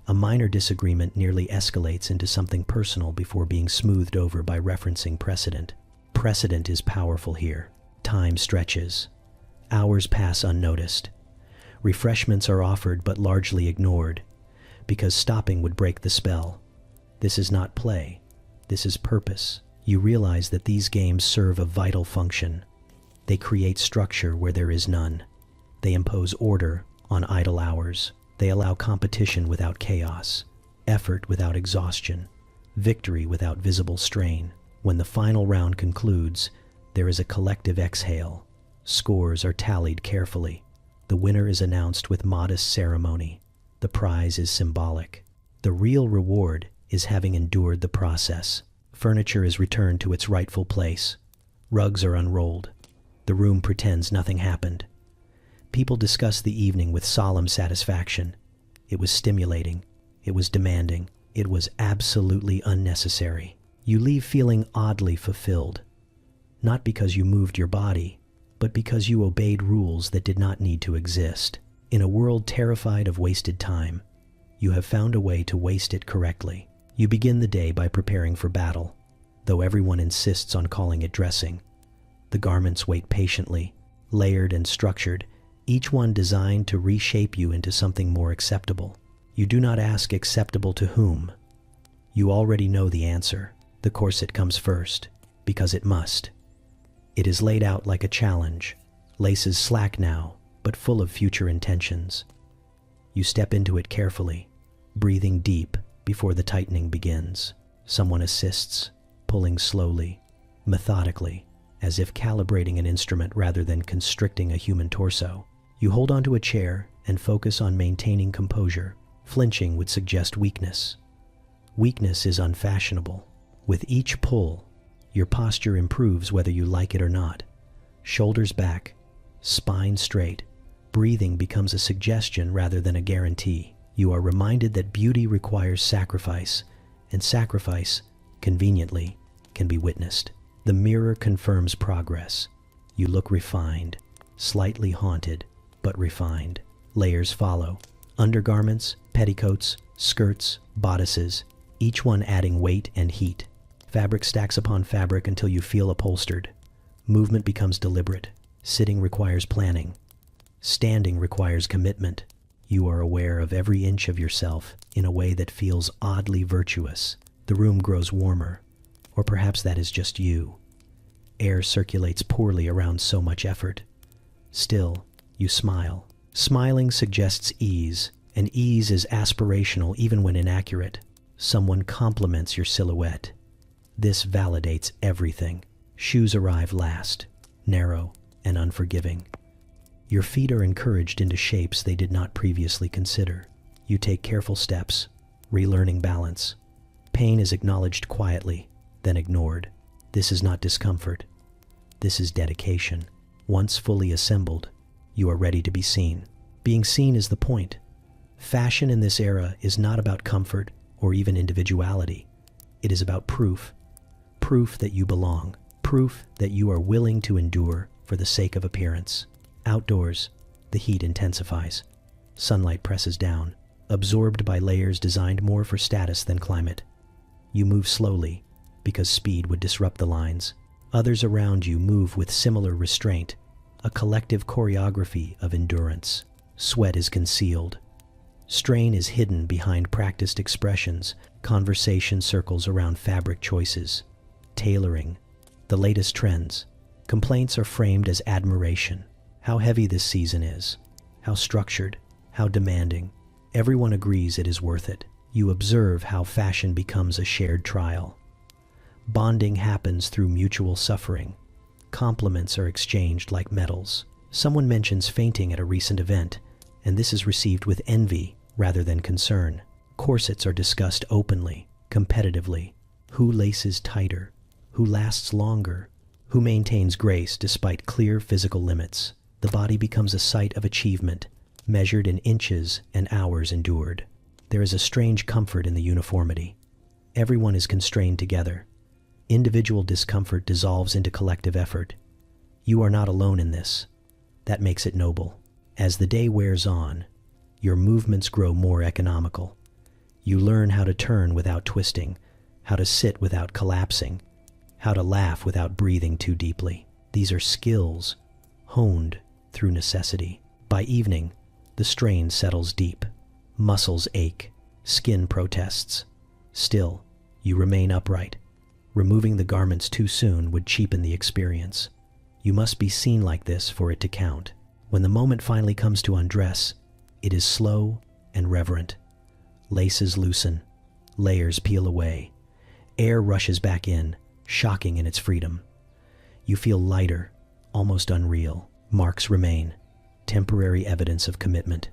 A minor disagreement nearly escalates into something personal before being smoothed over by referencing precedent. Precedent is powerful here. Time stretches. Hours pass unnoticed. Refreshments are offered but largely ignored, because stopping would break the spell. This is not play. This is purpose. You realize that these games serve a vital function. They create structure where there is none. They impose order on idle hours. They allow competition without chaos, effort without exhaustion, victory without visible strain. When the final round concludes, there is a collective exhale. Scores are tallied carefully. The winner is announced with modest ceremony. The prize is symbolic. The real reward is having endured the process. Furniture is returned to its rightful place. Rugs are unrolled. The room pretends nothing happened. People discuss the evening with solemn satisfaction. It was stimulating. It was demanding. It was absolutely unnecessary. You leave feeling oddly fulfilled. Not because you moved your body, but because you obeyed rules that did not need to exist. In a world terrified of wasted time, you have found a way to waste it correctly. You begin the day by preparing for battle, though everyone insists on calling it dressing. The garments wait patiently, layered and structured, each one designed to reshape you into something more acceptable. You do not ask acceptable to whom. You already know the answer. The corset comes first, because it must. It is laid out like a challenge, laces slack now, but full of future intentions. You step into it carefully, breathing deep before the tightening begins. Someone assists, pulling slowly, methodically, as if calibrating an instrument rather than constricting a human torso. You hold onto a chair and focus on maintaining composure. Flinching would suggest weakness. Weakness is unfashionable. With each pull, your posture improves whether you like it or not. Shoulders back, spine straight. Breathing becomes a suggestion rather than a guarantee. You are reminded that beauty requires sacrifice, and sacrifice, conveniently, can be witnessed. The mirror confirms progress. You look refined, slightly haunted, but refined. Layers follow. Undergarments, petticoats, skirts, bodices, each one adding weight and heat. Fabric stacks upon fabric until you feel upholstered. Movement becomes deliberate. Sitting requires planning. Standing requires commitment. You are aware of every inch of yourself in a way that feels oddly virtuous. The room grows warmer, or perhaps that is just you. Air circulates poorly around so much effort. Still, you smile. Smiling suggests ease, and ease is aspirational even when inaccurate. Someone compliments your silhouette. This validates everything. Shoes arrive last, narrow and unforgiving. Your feet are encouraged into shapes they did not previously consider. You take careful steps, relearning balance. Pain is acknowledged quietly, then ignored. This is not discomfort. This is dedication. Once fully assembled, you are ready to be seen. Being seen is the point. Fashion in this era is not about comfort or even individuality. It is about proof. Proof that you belong. Proof that you are willing to endure for the sake of appearance. Outdoors, the heat intensifies. Sunlight presses down, absorbed by layers designed more for status than climate. You move slowly, because speed would disrupt the lines. Others around you move with similar restraint, a collective choreography of endurance. Sweat is concealed. Strain is hidden behind practiced expressions. Conversation circles around fabric choices. Tailoring, the latest trends. Complaints are framed as admiration. How heavy this season is. How structured. How demanding. Everyone agrees it is worth it. You observe how fashion becomes a shared trial. Bonding happens through mutual suffering. Compliments are exchanged like medals. Someone mentions fainting at a recent event, and this is received with envy rather than concern. Corsets are discussed openly, competitively. Who laces tighter? Who lasts longer? Who maintains grace despite clear physical limits? The body becomes a site of achievement, measured in inches and hours endured. There is a strange comfort in the uniformity. Everyone is constrained together. Individual discomfort dissolves into collective effort. You are not alone in this. That makes it noble. As the day wears on, your movements grow more economical. You learn how to turn without twisting, how to sit without collapsing, how to laugh without breathing too deeply. These are skills honed through necessity. By evening, the strain settles deep. Muscles ache, skin protests. Still, you remain upright. Removing the garments too soon would cheapen the experience. You must be seen like this for it to count. When the moment finally comes to undress, it is slow and reverent. Laces loosen, layers peel away. Air rushes back in, shocking in its freedom. You feel lighter, almost unreal. Marks remain, temporary evidence of commitment.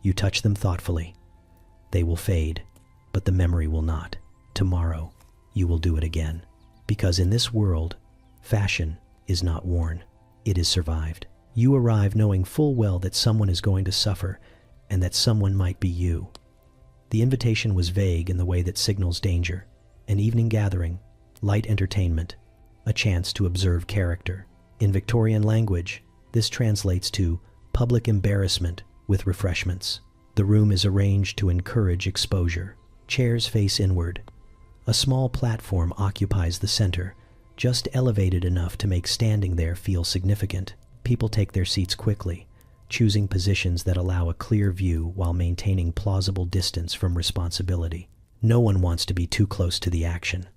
You touch them thoughtfully. They will fade, but the memory will not. Tomorrow, you will do it again. Because in this world, fashion is not worn, it is survived. You arrive knowing full well that someone is going to suffer, and that someone might be you. The invitation was vague in the way that signals danger. An evening gathering, light entertainment, a chance to observe character. In Victorian language, this translates to public embarrassment with refreshments. The room is arranged to encourage exposure. Chairs face inward. A small platform occupies the center, just elevated enough to make standing there feel significant. People take their seats quickly, choosing positions that allow a clear view while maintaining plausible distance from responsibility. No one wants to be too close to the action.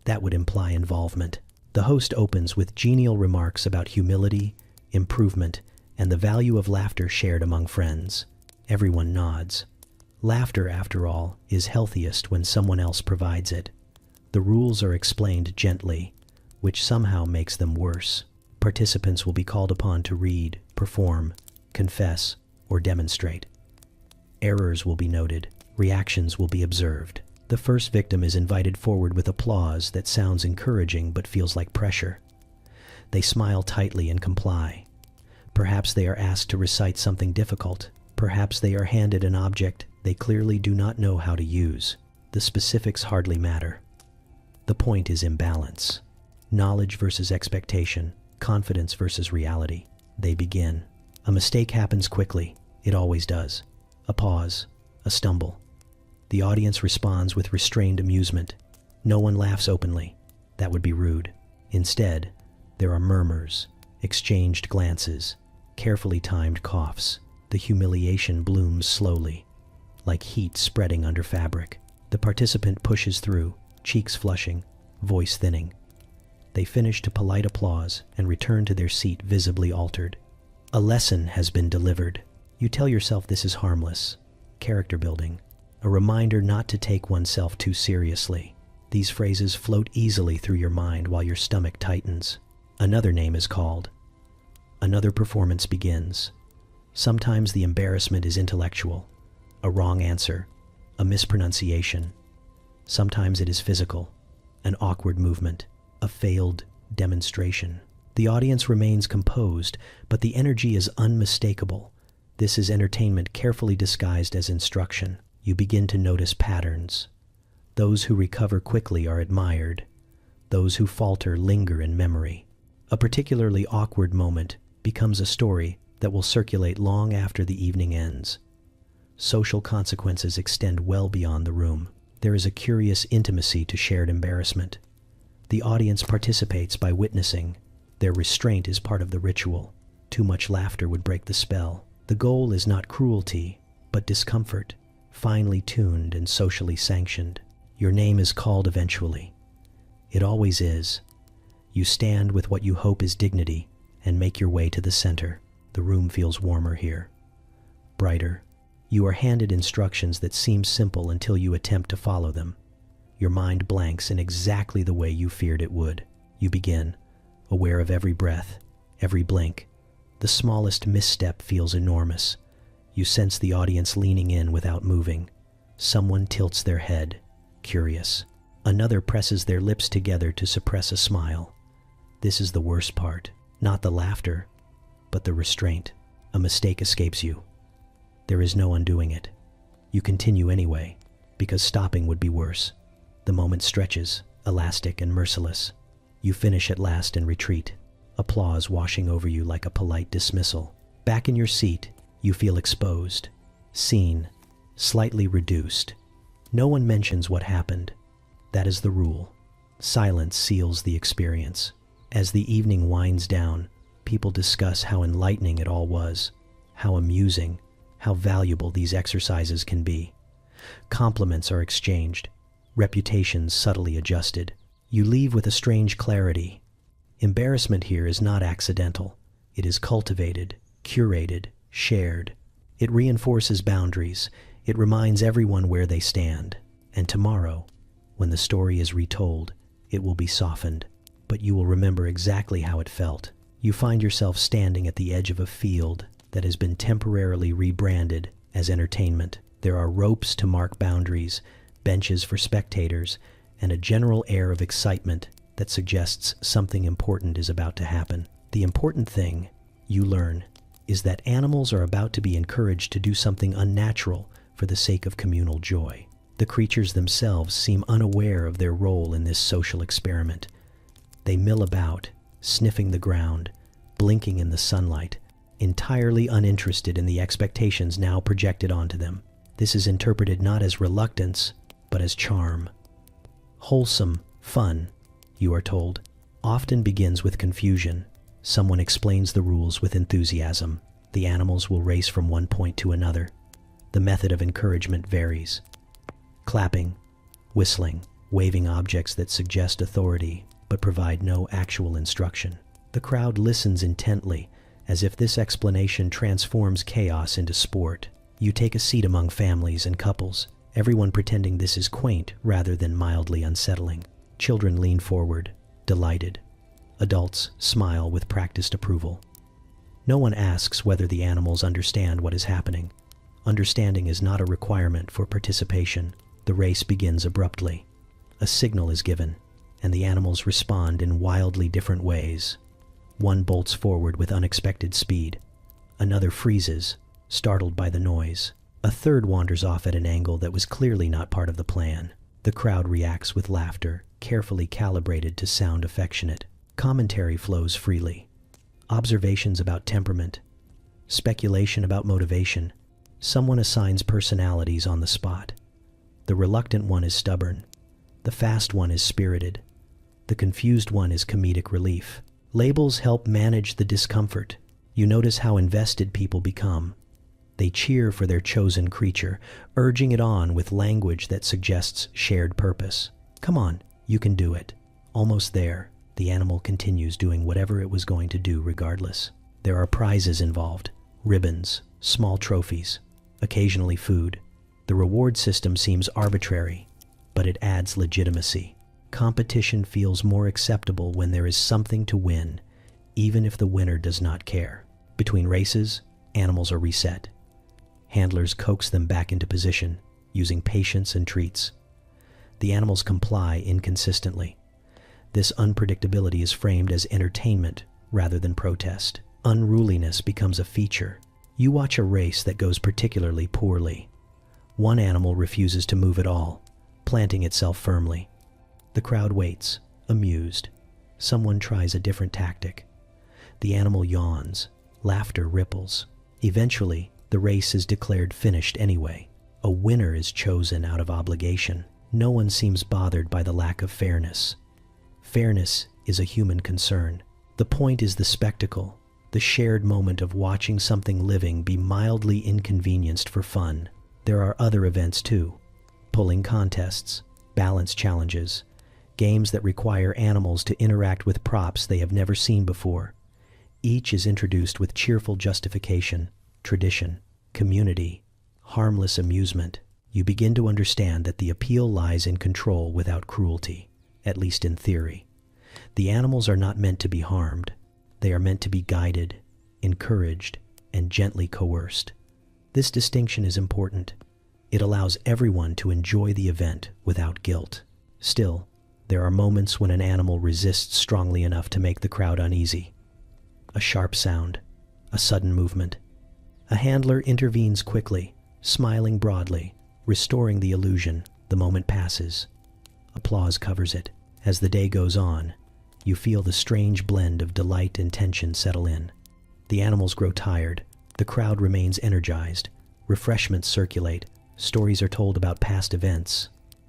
That would imply involvement. The host opens with genial remarks about humility, improvement, and the value of laughter shared among friends. Everyone nods. Laughter, after all, is healthiest when someone else provides it. The rules are explained gently, which somehow makes them worse. Participants will be called upon to read, perform, confess, or demonstrate. Errors will be noted. Reactions will be observed. The first victim is invited forward with applause that sounds encouraging but feels like pressure. They smile tightly and comply. Perhaps they are asked to recite something difficult. Perhaps they are handed an object they clearly do not know how to use. The specifics hardly matter. The point is imbalance. Knowledge versus expectation, confidence versus reality. They begin. A mistake happens quickly. It always does. A pause, a stumble. The audience responds with restrained amusement. No one laughs openly. That would be rude. Instead, there are murmurs, exchanged glances, carefully timed coughs. The humiliation blooms slowly, like heat spreading under fabric. The participant pushes through, cheeks flushing, voice thinning. They finish to polite applause and return to their seat visibly altered. A lesson has been delivered. You tell yourself this is harmless. Character building. A reminder not to take oneself too seriously. These phrases float easily through your mind while your stomach tightens. Another name is called. Another performance begins. Sometimes the embarrassment is intellectual. A wrong answer. A mispronunciation. Sometimes it is physical. An awkward movement. A failed demonstration. The audience remains composed, but the energy is unmistakable. This is entertainment carefully disguised as instruction. You begin to notice patterns. Those who recover quickly are admired. Those who falter linger in memory. A particularly awkward moment becomes a story that will circulate long after the evening ends. Social consequences extend well beyond the room. There is a curious intimacy to shared embarrassment. The audience participates by witnessing. Their restraint is part of the ritual. Too much laughter would break the spell. The goal is not cruelty, but discomfort, finely tuned and socially sanctioned. Your name is called eventually. It always is. You stand with what you hope is dignity and make your way to the center. The room feels warmer here, brighter. You are handed instructions that seem simple until you attempt to follow them. Your mind blanks in exactly the way you feared it would. You begin. aware of every breath, every blink. The smallest misstep feels enormous. You sense the audience leaning in without moving. Someone tilts their head, curious. Another presses their lips together to suppress a smile. This is the worst part. Not the laughter, but the restraint. A mistake escapes you. There is no undoing it. You continue anyway, because stopping would be worse. The moment stretches, elastic and merciless. You finish at last and retreat, applause washing over you like a polite dismissal. Back in your seat, you feel exposed, seen, slightly reduced. No one mentions what happened. That is the rule. Silence seals the experience. As the evening winds down, people discuss how enlightening it all was, how amusing, how valuable these exercises can be. Compliments are exchanged, reputations subtly adjusted. You leave with a strange clarity. Embarrassment here is not accidental. It is cultivated, curated, shared. It reinforces boundaries. It reminds everyone where they stand. And tomorrow, when the story is retold, it will be softened. But you will remember exactly how it felt. You find yourself standing at the edge of a field that has been temporarily rebranded as entertainment. There are ropes to mark boundaries, benches for spectators, and a general air of excitement that suggests something important is about to happen. The important thing, you learn, is that animals are about to be encouraged to do something unnatural for the sake of communal joy. The creatures themselves seem unaware of their role in this social experiment. They mill about, sniffing the ground, blinking in the sunlight, entirely uninterested in the expectations now projected onto them. This is interpreted not as reluctance, but as charm. Wholesome fun, you are told, often begins with confusion. Someone explains the rules with enthusiasm. The animals will race from one point to another. The method of encouragement varies. Clapping, whistling, waving objects that suggest authority but provide no actual instruction. The crowd listens intently, as if this explanation transforms chaos into sport. You take a seat among families and couples, everyone pretending this is quaint rather than mildly unsettling. Children lean forward, delighted. Adults smile with practiced approval. No one asks whether the animals understand what is happening. Understanding is not a requirement for participation. The race begins abruptly. A signal is given, and the animals respond in wildly different ways. One bolts forward with unexpected speed. Another freezes, startled by the noise. A third wanders off at an angle that was clearly not part of the plan. The crowd reacts with laughter, carefully calibrated to sound affectionate. Commentary flows freely. Observations about temperament. Speculation about motivation. Someone assigns personalities on the spot. The reluctant one is stubborn. The fast one is spirited. The confused one is comedic relief. Labels help manage the discomfort. You notice how invested people become. They cheer for their chosen creature, urging it on with language that suggests shared purpose. Come on, you can do it. Almost there, the animal continues doing whatever it was going to do regardless. There are prizes involved, ribbons, small trophies, occasionally food. The reward system seems arbitrary, but it adds legitimacy. Competition feels more acceptable when there is something to win, even if the winner does not care. Between races, animals are reset. Handlers coax them back into position, using patience and treats. The animals comply inconsistently. This unpredictability is framed as entertainment rather than protest. Unruliness becomes a feature. You watch a race that goes particularly poorly. One animal refuses to move at all, planting itself firmly. The crowd waits, amused. Someone tries a different tactic. The animal yawns. Laughter ripples. Eventually, the race is declared finished anyway. A winner is chosen out of obligation. No one seems bothered by the lack of fairness. Fairness is a human concern. The point is the spectacle, the shared moment of watching something living be mildly inconvenienced for fun. There are other events too. Pulling contests, balance challenges, games that require animals to interact with props they have never seen before. Each is introduced with cheerful justification, tradition, community, harmless amusement. You begin to understand that the appeal lies in control without cruelty, at least in theory. The animals are not meant to be harmed. They are meant to be guided, encouraged, and gently coerced. This distinction is important. It allows everyone to enjoy the event without guilt. Still, there are moments when an animal resists strongly enough to make the crowd uneasy. A sharp sound, a sudden movement. A handler intervenes quickly, smiling broadly, restoring the illusion. The moment passes. Applause covers it. As the day goes on, you feel the strange blend of delight and tension settle in. The animals grow tired. The crowd remains energized. Refreshments circulate. Stories are told about past events,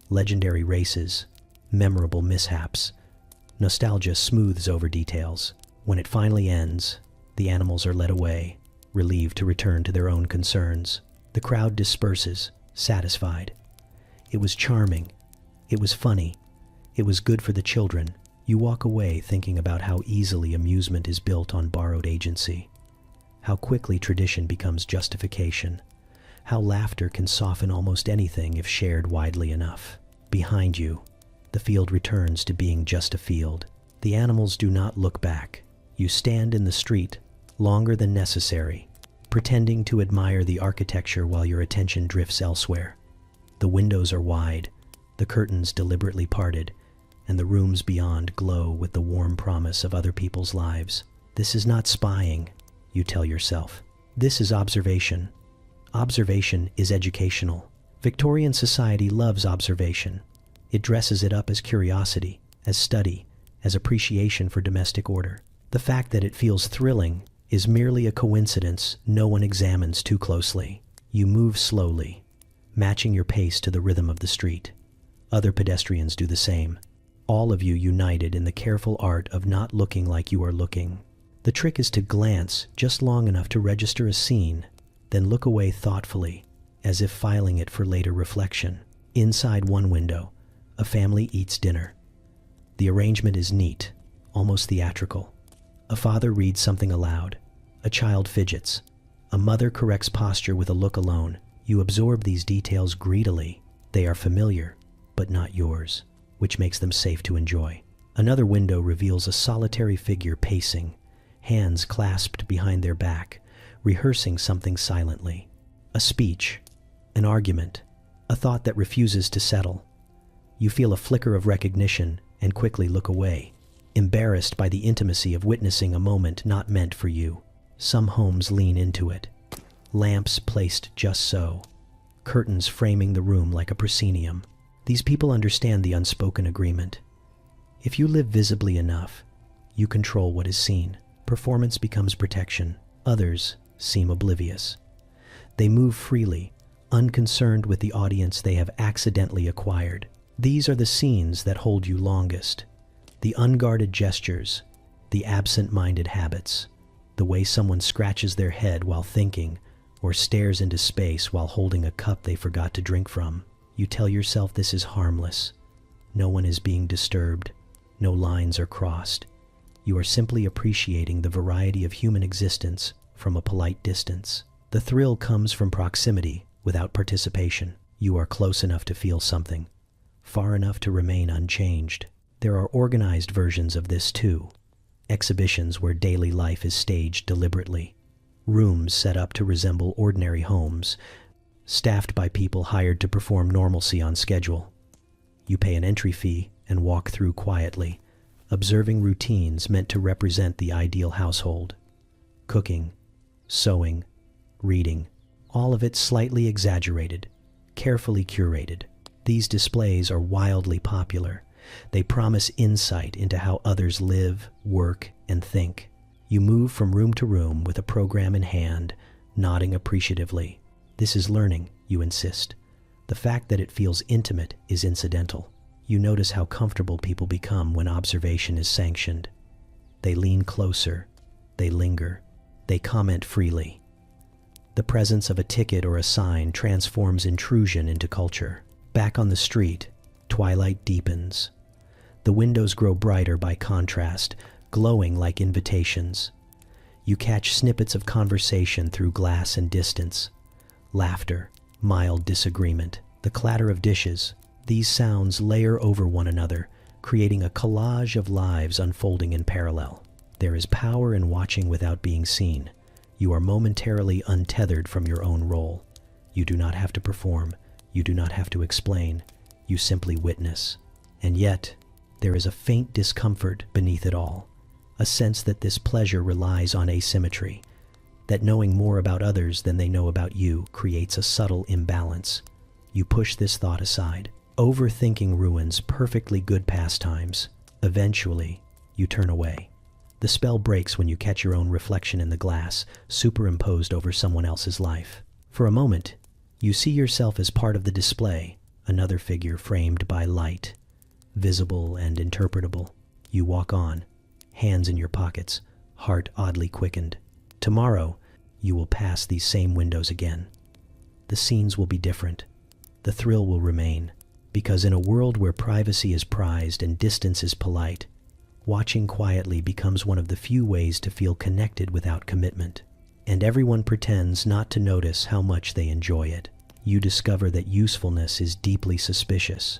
legendary races, memorable mishaps. Nostalgia smooths over details. When it finally ends, the animals are led away, relieved to return to their own concerns. The crowd disperses, satisfied. It was charming. It was funny. It was good for the children. You walk away thinking about how easily amusement is built on borrowed agency, how quickly tradition becomes justification, how laughter can soften almost anything if shared widely enough. Behind you, the field returns to being just a field. The animals do not look back. You stand in the street longer than necessary, pretending to admire the architecture while your attention drifts elsewhere. The windows are wide, the curtains deliberately parted, and the rooms beyond glow with the warm promise of other people's lives. This is not spying, you tell yourself. This is observation. Observation is educational. Victorian society loves observation. It dresses it up as curiosity, as study, as appreciation for domestic order. The fact that it feels thrilling is merely a coincidence no one examines too closely. You move slowly, matching your pace to the rhythm of the street. Other pedestrians do the same. All of you united in the careful art of not looking like you are looking. The trick is to glance just long enough to register a scene, then look away thoughtfully, as if filing it for later reflection. Inside one window, a family eats dinner. The arrangement is neat, almost theatrical. A father reads something aloud. A child fidgets. A mother corrects posture with a look alone. You absorb these details greedily. They are familiar, but not yours, which makes them safe to enjoy. Another window reveals a solitary figure pacing, hands clasped behind their back, rehearsing something silently. A speech, an argument, a thought that refuses to settle. You feel a flicker of recognition and quickly look away, embarrassed by the intimacy of witnessing a moment not meant for you. Some homes lean into it. Lamps placed just so, curtains framing the room like a proscenium. These people understand the unspoken agreement. If you live visibly enough, you control what is seen. Performance becomes protection. Others seem oblivious. They move freely, unconcerned with the audience they have accidentally acquired. These are the scenes that hold you longest. The unguarded gestures, the absent-minded habits, the way someone scratches their head while thinking or stares into space while holding a cup they forgot to drink from. You tell yourself this is harmless. No one is being disturbed. No lines are crossed. You are simply appreciating the variety of human existence from a polite distance. The thrill comes from proximity without participation. You are close enough to feel something, far enough to remain unchanged. There are organized versions of this too. Exhibitions where daily life is staged deliberately. Rooms set up to resemble ordinary homes, staffed by people hired to perform normalcy on schedule. You pay an entry fee and walk through quietly, observing routines meant to represent the ideal household. Cooking, sewing, reading, all of it slightly exaggerated, carefully curated. These displays are wildly popular. They promise insight into how others live, work, and think. You move from room to room with a program in hand, nodding appreciatively. This is learning, you insist. The fact that it feels intimate is incidental. You notice how comfortable people become when observation is sanctioned. They lean closer. They linger. They comment freely. The presence of a ticket or a sign transforms intrusion into culture. Back on the street, twilight deepens. The windows grow brighter by contrast, glowing like invitations. You catch snippets of conversation through glass and distance. Laughter, mild disagreement, the clatter of dishes. These sounds layer over one another, creating a collage of lives unfolding in parallel. There is power in watching without being seen. You are momentarily untethered from your own role. You do not have to perform. You do not have to explain. You simply witness. And yet, there is a faint discomfort beneath it all, a sense that this pleasure relies on asymmetry, that knowing more about others than they know about you creates a subtle imbalance. You push this thought aside. Overthinking ruins perfectly good pastimes. Eventually, you turn away. The spell breaks when you catch your own reflection in the glass, superimposed over someone else's life. For a moment, you see yourself as part of the display, another figure framed by light, visible and interpretable. You walk on, hands in your pockets, heart oddly quickened. Tomorrow, you will pass these same windows again. The scenes will be different. The thrill will remain, because in a world where privacy is prized and distance is polite, watching quietly becomes one of the few ways to feel connected without commitment. And everyone pretends not to notice how much they enjoy it. You discover that usefulness is deeply suspicious.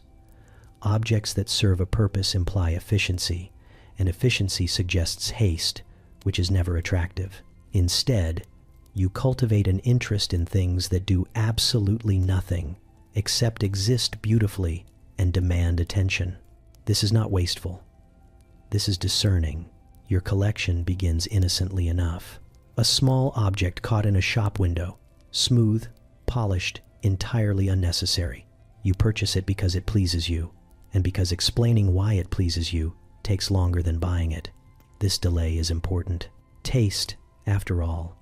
Objects that serve a purpose imply efficiency, and efficiency suggests haste, which is never attractive. Instead, you cultivate an interest in things that do absolutely nothing except exist beautifully and demand attention. This is not wasteful. This is discerning. Your collection begins innocently enough. A small object caught in a shop window, smooth, polished, entirely unnecessary. You purchase it because it pleases you, and because explaining why it pleases you takes longer than buying it. This delay is important. Taste, after all,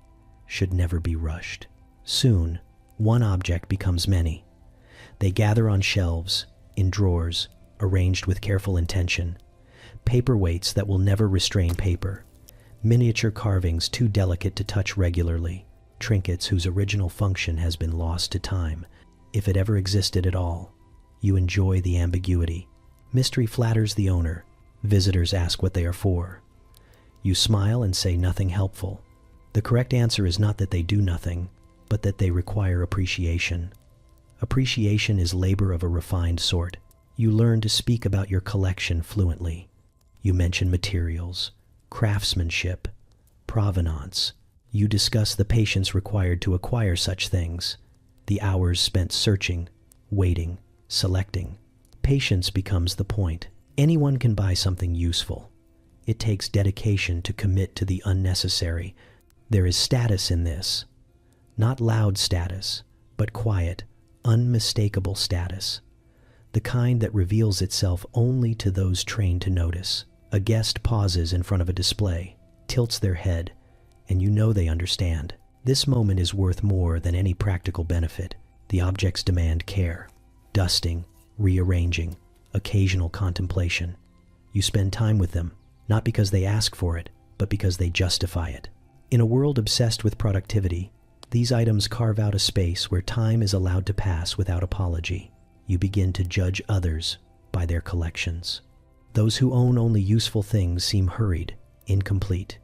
should never be rushed. Soon, one object becomes many. They gather on shelves, in drawers, arranged with careful intention. Paperweights that will never restrain paper. Miniature carvings too delicate to touch regularly. Trinkets whose original function has been lost to time, if it ever existed at all. You enjoy the ambiguity. Mystery flatters the owner. Visitors ask what they are for. You smile and say nothing helpful. The correct answer is not that they do nothing, but that they require appreciation. Appreciation is labor of a refined sort. You learn to speak about your collection fluently. You mention materials, craftsmanship, provenance. You discuss the patience required to acquire such things, the hours spent searching, waiting, selecting. Patience becomes the point. Anyone can buy something useful. It takes dedication to commit to the unnecessary. There is status in this. Not loud status, but quiet, unmistakable status. The kind that reveals itself only to those trained to notice. A guest pauses in front of a display, tilts their head, and you know they understand. This moment is worth more than any practical benefit. The objects demand care. Dusting, rearranging, occasional contemplation. You spend time with them, not because they ask for it, but because they justify it. In a world obsessed with productivity, these items carve out a space where time is allowed to pass without apology. You begin to judge others by their collections. Those who own only useful things seem hurried, incomplete.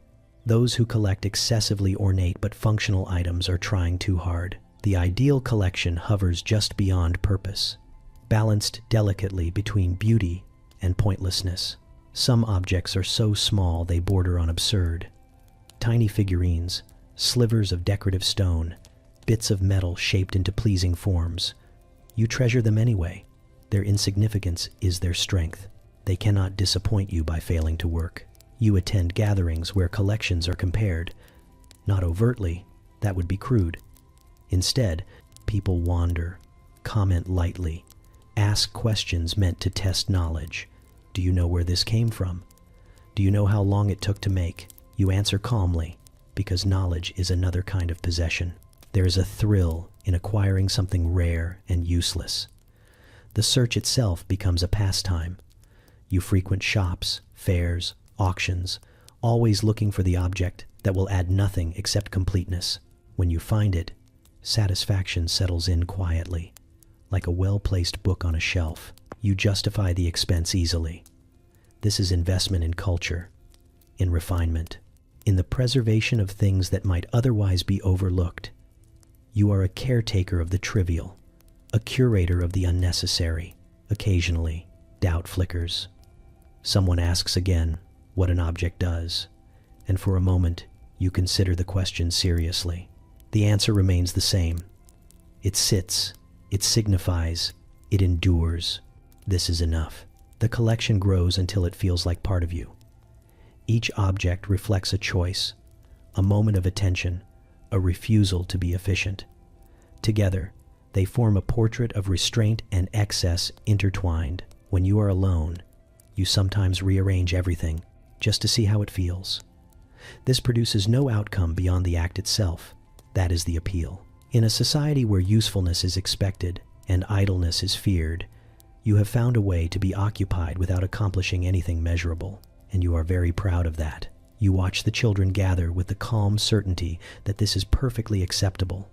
Those who collect excessively ornate but functional items are trying too hard. The ideal collection hovers just beyond purpose, balanced delicately between beauty and pointlessness. Some objects are so small they border on absurd. Tiny figurines, slivers of decorative stone, bits of metal shaped into pleasing forms. You treasure them anyway. Their insignificance is their strength. They cannot disappoint you by failing to work. You attend gatherings where collections are compared. Not overtly, that would be crude. Instead, people wander, comment lightly, ask questions meant to test knowledge. Do you know where this came from? Do you know how long it took to make? You answer calmly, because knowledge is another kind of possession. There is a thrill in acquiring something rare and useless. The search itself becomes a pastime. You frequent shops, fairs, auctions, always looking for the object that will add nothing except completeness. When you find it, satisfaction settles in quietly, like a well-placed book on a shelf. You justify the expense easily. This is investment in culture, in refinement, in the preservation of things that might otherwise be overlooked. You are a caretaker of the trivial, a curator of the unnecessary. Occasionally, doubt flickers. Someone asks again what an object does, and for a moment you consider the question seriously. The answer remains the same. It sits, it signifies, it endures. This is enough. The collection grows until it feels like part of you. Each object reflects a choice, a moment of attention, a refusal to be efficient. Together, they form a portrait of restraint and excess intertwined. When you are alone, you sometimes rearrange everything just to see how it feels. This produces no outcome beyond the act itself. That is the appeal. In a society where usefulness is expected and idleness is feared, you have found a way to be occupied without accomplishing anything measurable, and you are very proud of that. You watch the children gather with the calm certainty that this is perfectly acceptable.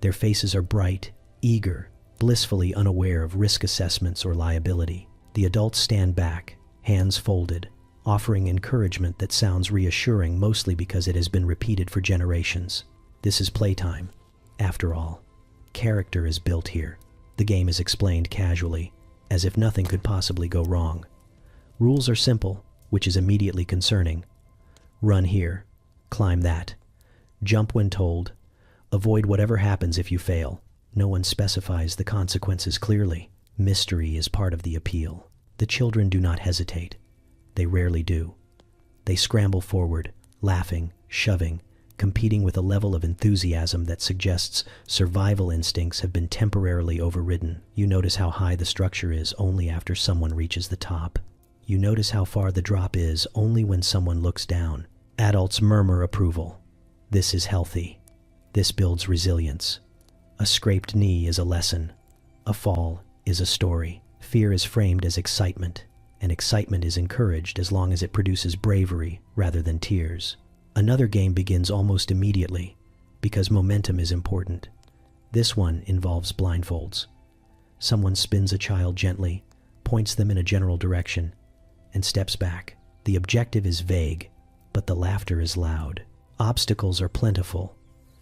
Their faces are bright, eager, blissfully unaware of risk assessments or liability. The adults stand back, hands folded, offering encouragement that sounds reassuring mostly because it has been repeated for generations. This is playtime. After all, character is built here. The game is explained casually, as if nothing could possibly go wrong. Rules are simple, which is immediately concerning. Run here, climb that, jump when told, avoid whatever happens if you fail. No one specifies the consequences clearly. Mystery is part of the appeal. The children do not hesitate. They rarely do. They scramble forward, laughing, shoving, competing with a level of enthusiasm that suggests survival instincts have been temporarily overridden. You notice how high the structure is only after someone reaches the top. You notice how far the drop is only when someone looks down. Adults murmur approval. This is healthy. This builds resilience. A scraped knee is a lesson. A fall is a story. Fear is framed as excitement, and excitement is encouraged as long as it produces bravery rather than tears. Another game begins almost immediately, because momentum is important. This one involves blindfolds. Someone spins a child gently, points them in a general direction, and steps back. The objective is vague, but the laughter is loud. Obstacles are plentiful.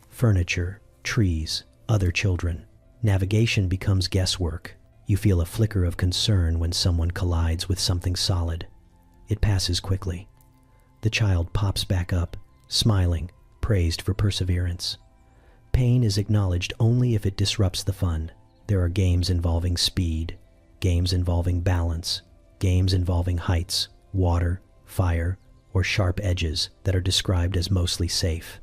Furniture, trees, other children. Navigation becomes guesswork. You feel a flicker of concern when someone collides with something solid. It passes quickly. The child pops back up, smiling, praised for perseverance. Pain is acknowledged only if it disrupts the fun. There are games involving speed, games involving balance, games involving heights, water, fire, or sharp edges that are described as mostly safe.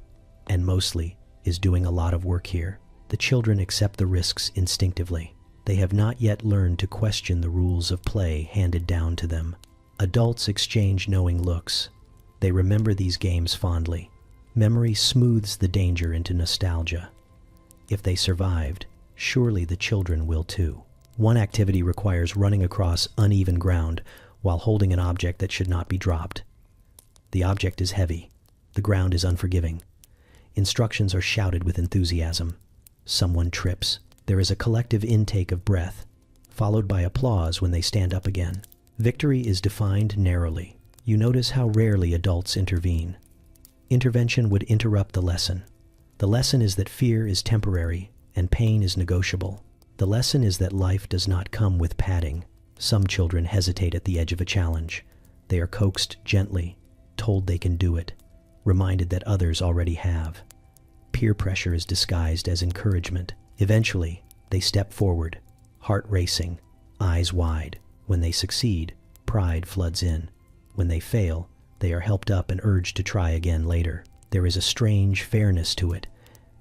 And mostly is doing a lot of work here. The children accept the risks instinctively. They have not yet learned to question the rules of play handed down to them. Adults exchange knowing looks. They remember these games fondly. Memory smooths the danger into nostalgia. If they survived, surely the children will too. One activity requires running across uneven ground while holding an object that should not be dropped. The object is heavy. The ground is unforgiving. Instructions are shouted with enthusiasm. Someone trips. There is a collective intake of breath, followed by applause when they stand up again. Victory is defined narrowly. You notice how rarely adults intervene. Intervention would interrupt the lesson. The lesson is that fear is temporary and pain is negotiable. The lesson is that life does not come with padding. Some children hesitate at the edge of a challenge. They are coaxed gently, told they can do it, reminded that others already have. Peer pressure is disguised as encouragement. Eventually, they step forward, heart racing, eyes wide. When they succeed, pride floods in. When they fail, they are helped up and urged to try again later. There is a strange fairness to it.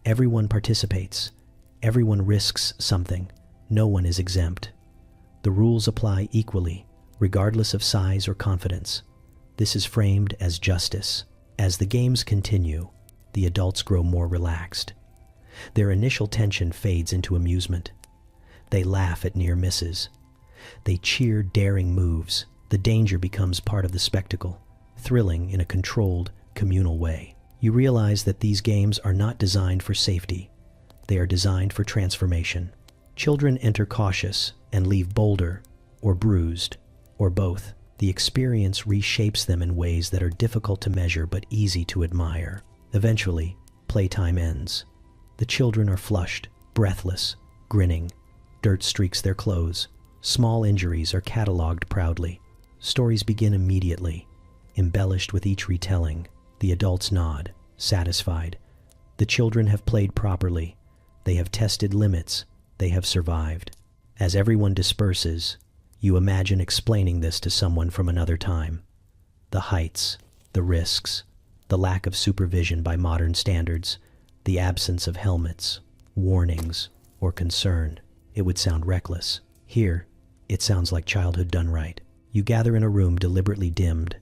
Everyone participates. Everyone risks something. No one is exempt. The rules apply equally, regardless of size or confidence. This is framed as justice. As the games continue, the adults grow more relaxed. Their initial tension fades into amusement. They laugh at near misses. They cheer daring moves. The danger becomes part of the spectacle, thrilling in a controlled, communal way. You realize that these games are not designed for safety. They are designed for transformation. Children enter cautious and leave bolder, or bruised, or both. The experience reshapes them in ways that are difficult to measure but easy to admire. Eventually, playtime ends. The children are flushed, breathless, grinning. Dirt streaks their clothes. Small injuries are catalogued proudly. Stories begin immediately, embellished with each retelling. The adults nod, satisfied. The children have played properly. They have tested limits. They have survived. As everyone disperses, you imagine explaining this to someone from another time. The heights, the risks, the lack of supervision by modern standards, the absence of helmets, warnings, or concern. It would sound reckless. Here, it sounds like childhood done right. You gather in a room deliberately dimmed,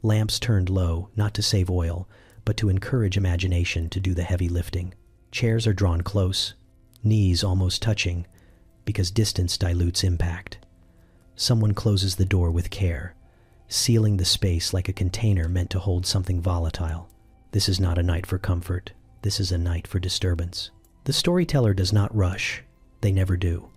lamps turned low, not to save oil, but to encourage imagination to do the heavy lifting. Chairs are drawn close, knees almost touching, because distance dilutes impact. Someone closes the door with care, sealing the space like a container meant to hold something volatile. This is not a night for comfort. This is a night for disturbance. The storyteller does not rush. They never do.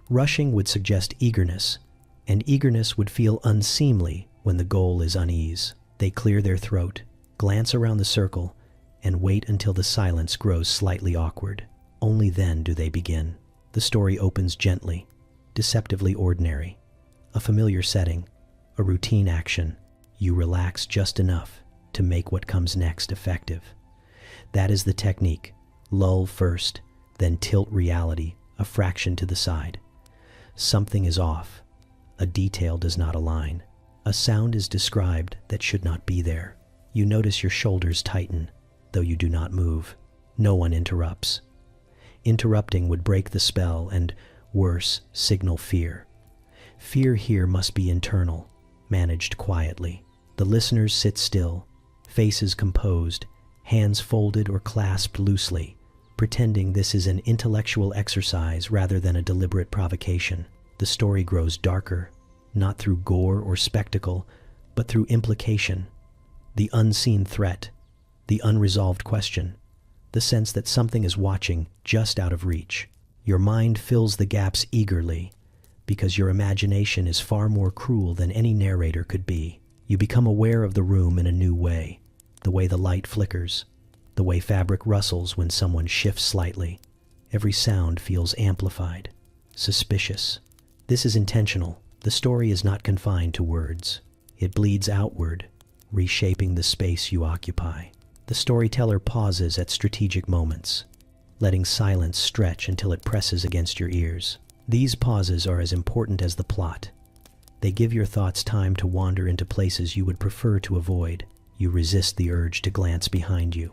Rushing would suggest eagerness, and eagerness would feel unseemly when the goal is unease. They clear their throat, glance around the circle, and wait until the silence grows slightly awkward. Only then do they begin. The story opens gently, deceptively ordinary. A familiar setting, a routine action. You relax just enough to make what comes next effective. That is the technique. Lull first, then tilt reality a fraction to the side. Something is off. A detail does not align. A sound is described that should not be there. You notice your shoulders tighten, though you do not move. No one interrupts. Interrupting would break the spell and, worse, signal fear. Fear here must be internal, managed quietly. The listeners sit still, faces composed, hands folded or clasped loosely, pretending this is an intellectual exercise rather than a deliberate provocation. The story grows darker, not through gore or spectacle, but through implication. The unseen threat, the unresolved question, the sense that something is watching just out of reach. Your mind fills the gaps eagerly, because your imagination is far more cruel than any narrator could be. You become aware of the room in a new way, the way the light flickers, the way fabric rustles when someone shifts slightly. Every sound feels amplified, suspicious. This is intentional. The story is not confined to words. It bleeds outward, reshaping the space you occupy. The storyteller pauses at strategic moments, letting silence stretch until it presses against your ears. These pauses are as important as the plot. They give your thoughts time to wander into places you would prefer to avoid. You resist the urge to glance behind you.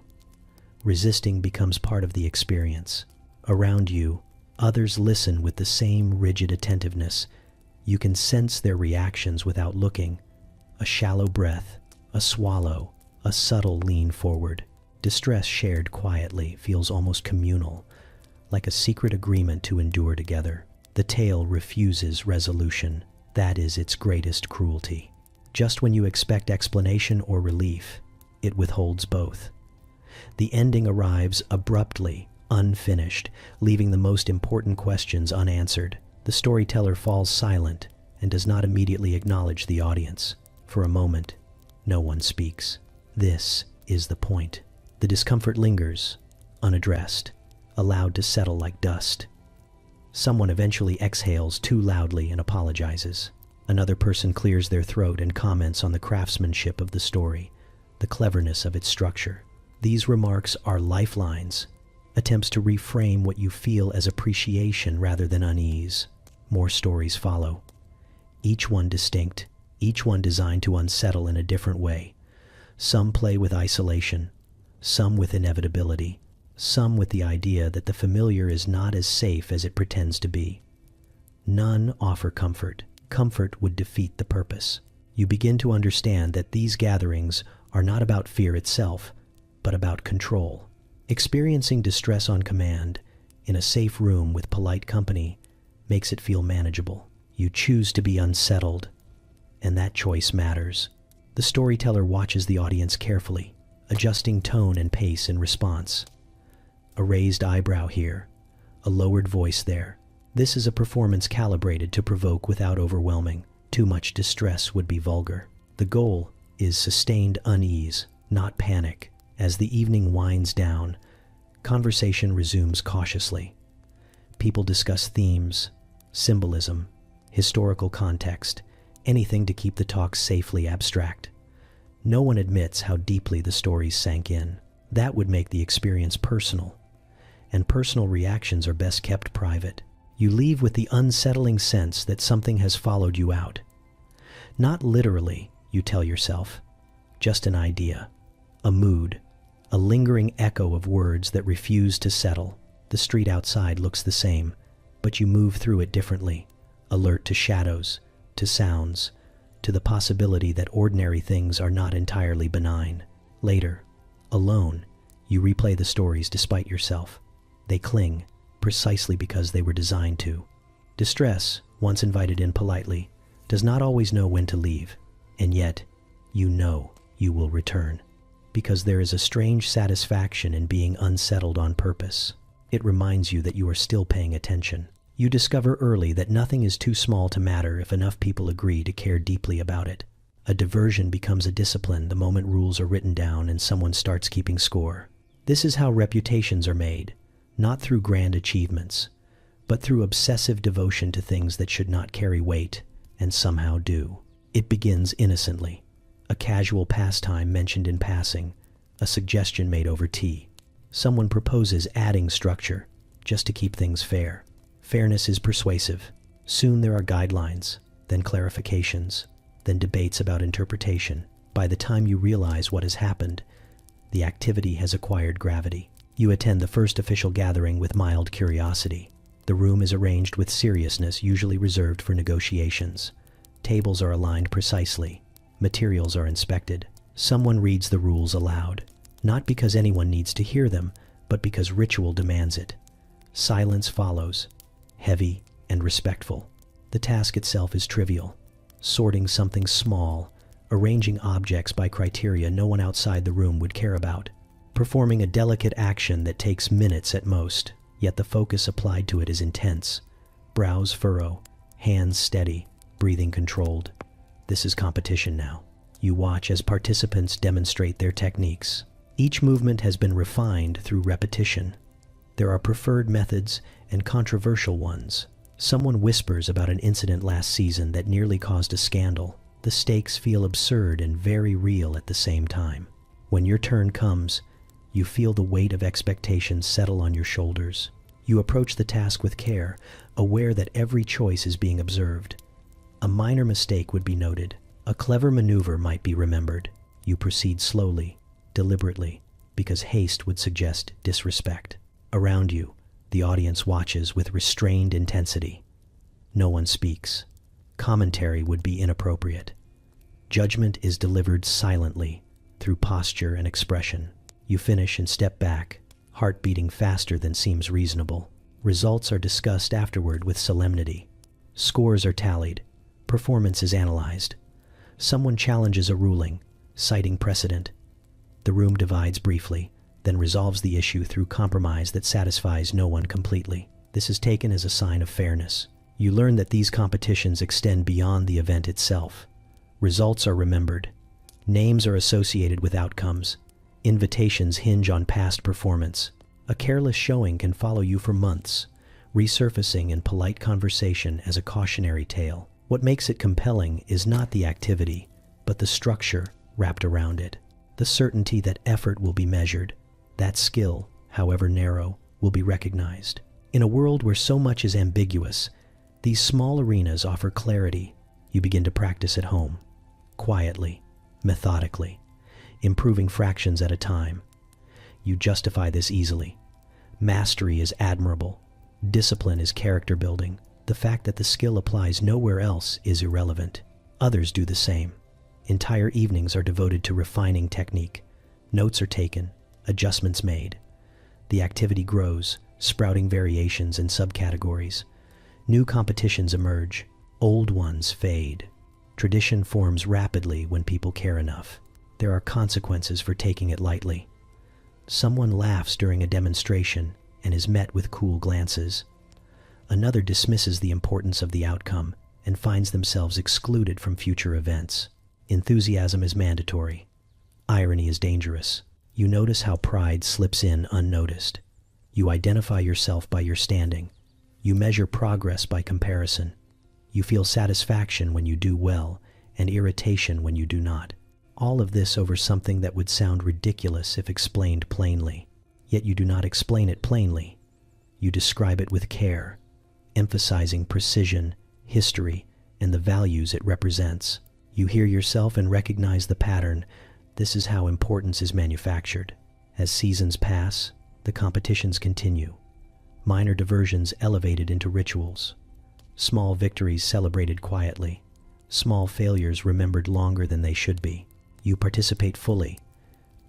Resisting becomes part of the experience. Around you, others listen with the same rigid attentiveness. You can sense their reactions without looking. A shallow breath, a swallow, a subtle lean forward. Distress shared quietly feels almost communal, like a secret agreement to endure together. The tale refuses resolution. That is its greatest cruelty. Just when you expect explanation or relief, it withholds both. The ending arrives abruptly, unfinished, leaving the most important questions unanswered. The storyteller falls silent and does not immediately acknowledge the audience. For a moment, no one speaks. This is the point. The discomfort lingers, unaddressed, allowed to settle like dust. Someone eventually exhales too loudly and apologizes. Another person clears their throat and comments on the craftsmanship of the story, the cleverness of its structure. These remarks are lifelines, attempts to reframe what you feel as appreciation rather than unease. More stories follow, each one distinct, each one designed to unsettle in a different way. Some play with isolation, some with inevitability, some with the idea that the familiar is not as safe as it pretends to be. None offer comfort. Comfort would defeat the purpose. You begin to understand that these gatherings are not about fear itself, but about control. Experiencing distress on command, in a safe room with polite company, makes it feel manageable. You choose to be unsettled, and that choice matters. The storyteller watches the audience carefully, adjusting tone and pace in response. A raised eyebrow here, a lowered voice there. This is a performance calibrated to provoke without overwhelming. Too much distress would be vulgar. The goal is sustained unease, not panic. As the evening winds down, conversation resumes cautiously. People discuss themes, symbolism, historical context, anything to keep the talk safely abstract. No one admits how deeply the stories sank in. That would make the experience personal, and personal reactions are best kept private. You leave with the unsettling sense that something has followed you out. Not literally, you tell yourself, just an idea, a mood, a lingering echo of words that refuse to settle. The street outside looks the same, but you move through it differently, alert to shadows, to sounds, to the possibility that ordinary things are not entirely benign. Later, alone, you replay the stories despite yourself. They cling, precisely because they were designed to. Distress, once invited in politely, does not always know when to leave, and yet, you know you will return, because there is a strange satisfaction in being unsettled on purpose. It reminds you that you are still paying attention. You discover early that nothing is too small to matter if enough people agree to care deeply about it. A diversion becomes a discipline the moment rules are written down and someone starts keeping score. This is how reputations are made, not through grand achievements, but through obsessive devotion to things that should not carry weight and somehow do. It begins innocently, a casual pastime mentioned in passing, a suggestion made over tea. Someone proposes adding structure, just to keep things fair. Fairness is persuasive. Soon there are guidelines, then clarifications, then debates about interpretation. By the time you realize what has happened, the activity has acquired gravity. You attend the first official gathering with mild curiosity. The room is arranged with seriousness usually reserved for negotiations. Tables are aligned precisely. Materials are inspected. Someone reads the rules aloud, not because anyone needs to hear them, but because ritual demands it. Silence follows, heavy and respectful. The task itself is trivial. Sorting something small, arranging objects by criteria no one outside the room would care about. Performing a delicate action that takes minutes at most, yet the focus applied to it is intense. Brows furrow, hands steady, breathing controlled. This is competition now. You watch as participants demonstrate their techniques. Each movement has been refined through repetition. There are preferred methods and controversial ones. Someone whispers about an incident last season that nearly caused a scandal. The stakes feel absurd and very real at the same time. When your turn comes, you feel the weight of expectations settle on your shoulders. You approach the task with care, aware that every choice is being observed. A minor mistake would be noted. A clever maneuver might be remembered. You proceed slowly, deliberately, because haste would suggest disrespect. Around you, the audience watches with restrained intensity. No one speaks. Commentary would be inappropriate. Judgment is delivered silently, through posture and expression. You finish and step back, heart beating faster than seems reasonable. Results are discussed afterward with solemnity. Scores are tallied. Performance is analyzed. Someone challenges a ruling, citing precedent. The room divides briefly, then resolves the issue through compromise that satisfies no one completely. This is taken as a sign of fairness. You learn that these competitions extend beyond the event itself. Results are remembered. Names are associated with outcomes. Invitations hinge on past performance. A careless showing can follow you for months, resurfacing in polite conversation as a cautionary tale. What makes it compelling is not the activity, but the structure wrapped around it. The certainty that effort will be measured, that skill, however narrow, will be recognized. In a world where so much is ambiguous, these small arenas offer clarity. You begin to practice at home, quietly, methodically, improving fractions at a time. You justify this easily. Mastery is admirable. Discipline is character building. The fact that the skill applies nowhere else is irrelevant. Others do the same. Entire evenings are devoted to refining technique. Notes are taken, adjustments made. The activity grows, sprouting variations and subcategories. New competitions emerge, old ones fade. Tradition forms rapidly when people care enough. There are consequences for taking it lightly. Someone laughs during a demonstration and is met with cool glances. Another dismisses the importance of the outcome and finds themselves excluded from future events. Enthusiasm is mandatory. Irony is dangerous. You notice how pride slips in unnoticed. You identify yourself by your standing. You measure progress by comparison. You feel satisfaction when you do well and irritation when you do not. All of this over something that would sound ridiculous if explained plainly. Yet you do not explain it plainly. You describe it with care, emphasizing precision, history, and the values it represents. You hear yourself and recognize the pattern. This is how importance is manufactured. As seasons pass, the competitions continue. Minor diversions elevated into rituals. Small victories celebrated quietly. Small failures remembered longer than they should be. You participate fully,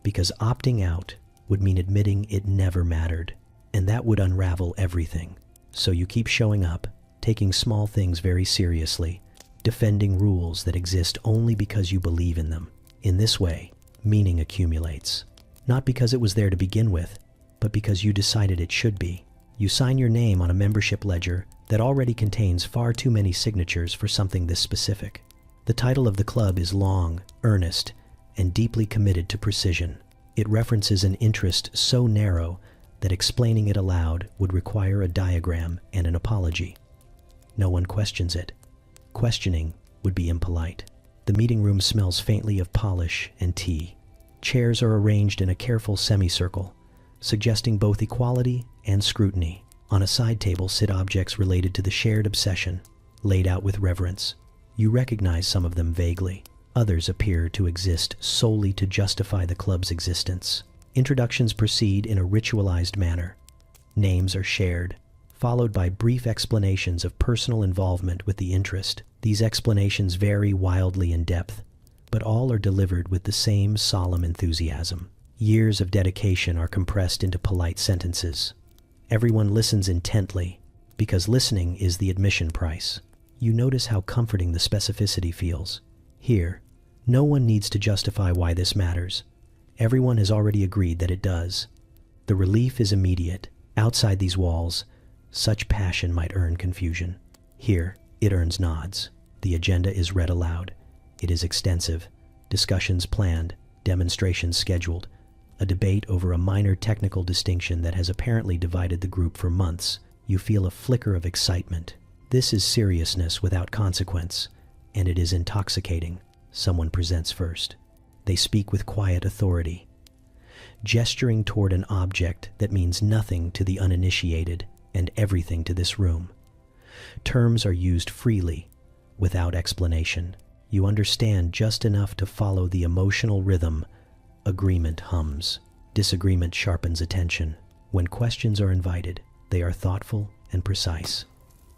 because opting out would mean admitting it never mattered, and that would unravel everything. So you keep showing up, taking small things very seriously, defending rules that exist only because you believe in them. In this way, meaning accumulates. Not because it was there to begin with, but because you decided it should be. You sign your name on a membership ledger that already contains far too many signatures for something this specific. The title of the club is long, earnest, and deeply committed to precision. It references an interest so narrow that explaining it aloud would require a diagram and an apology. No one questions it. Questioning would be impolite. The meeting room smells faintly of polish and tea. Chairs are arranged in a careful semicircle, suggesting both equality and scrutiny. On a side table sit objects related to the shared obsession, laid out with reverence. You recognize some of them vaguely. Others appear to exist solely to justify the club's existence. Introductions proceed in a ritualized manner. Names are shared, followed by brief explanations of personal involvement with the interest. These explanations vary wildly in depth, but all are delivered with the same solemn enthusiasm. Years of dedication are compressed into polite sentences. Everyone listens intently, because listening is the admission price. You notice how comforting the specificity feels. Here, no one needs to justify why this matters. Everyone has already agreed that it does. The relief is immediate. Outside these walls, such passion might earn confusion. Here, it earns nods. The agenda is read aloud. It is extensive. Discussions planned, demonstrations scheduled, a debate over a minor technical distinction that has apparently divided the group for months. You feel a flicker of excitement. This is seriousness without consequence, and it is intoxicating. Someone presents first. They speak with quiet authority, gesturing toward an object that means nothing to the uninitiated and everything to this room. Terms are used freely, without explanation. You understand just enough to follow the emotional rhythm. Agreement hums. Disagreement sharpens attention. When questions are invited, they are thoughtful and precise.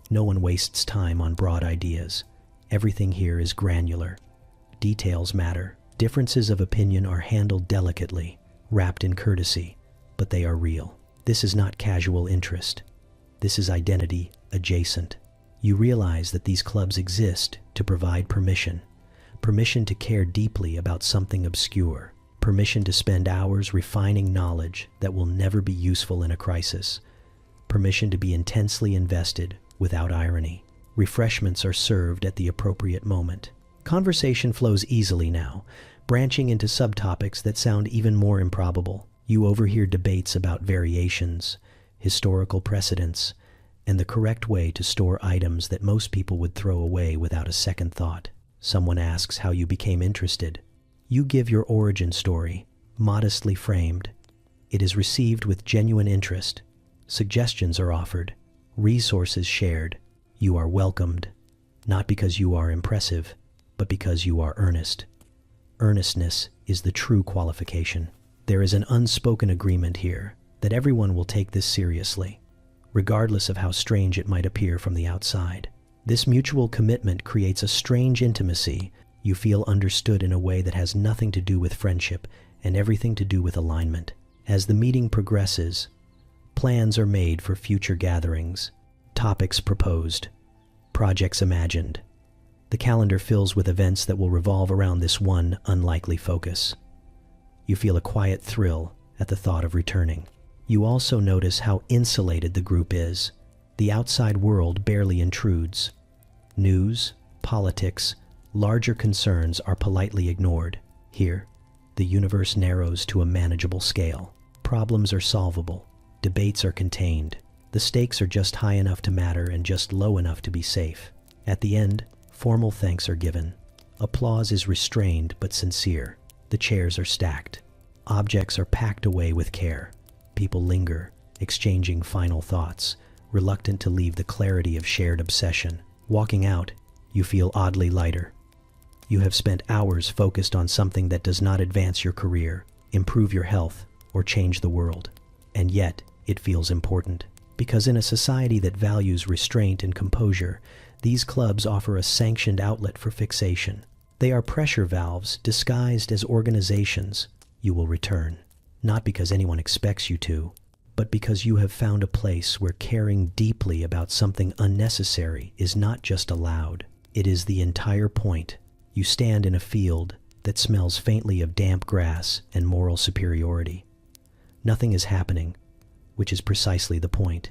No one wastes time on broad ideas. Everything here is granular. Details matter. Differences of opinion are handled delicately, wrapped in courtesy, but they are real. This is not casual interest. This is identity adjacent. You realize that these clubs exist to provide permission. Permission to care deeply about something obscure. Permission to spend hours refining knowledge that will never be useful in a crisis. Permission to be intensely invested without irony. Refreshments are served at the appropriate moment. Conversation flows easily now, branching into subtopics that sound even more improbable. You overhear debates about variations, historical precedents, and the correct way to store items that most people would throw away without a second thought. Someone asks how you became interested. You give your origin story, modestly framed. It is received with genuine interest. Suggestions are offered, resources shared. You are welcomed, not because you are impressive, but because you are earnest. Earnestness is the true qualification. There is an unspoken agreement here that everyone will take this seriously, regardless of how strange it might appear from the outside. This mutual commitment creates a strange intimacy. You feel understood in a way that has nothing to do with friendship and everything to do with alignment. As the meeting progresses, plans are made for future gatherings, topics proposed, projects imagined. The calendar fills with events that will revolve around this one unlikely focus. You feel a quiet thrill at the thought of returning. You also notice how insulated the group is. The outside world barely intrudes. News, politics, larger concerns are politely ignored. Here, the universe narrows to a manageable scale. Problems are solvable. Debates are contained. The stakes are just high enough to matter and just low enough to be safe. At the end, formal thanks are given. Applause is restrained but sincere. The chairs are stacked. Objects are packed away with care. People linger, exchanging final thoughts, reluctant to leave the clarity of shared obsession. Walking out, you feel oddly lighter. You have spent hours focused on something that does not advance your career, improve your health, or change the world. And yet, it feels important. Because in a society that values restraint and composure, these clubs offer a sanctioned outlet for fixation. They are pressure valves disguised as organizations. You will return, not because anyone expects you to, but because you have found a place where caring deeply about something unnecessary is not just allowed, it is the entire point. You stand in a field that smells faintly of damp grass and moral superiority. Nothing is happening, which is precisely the point.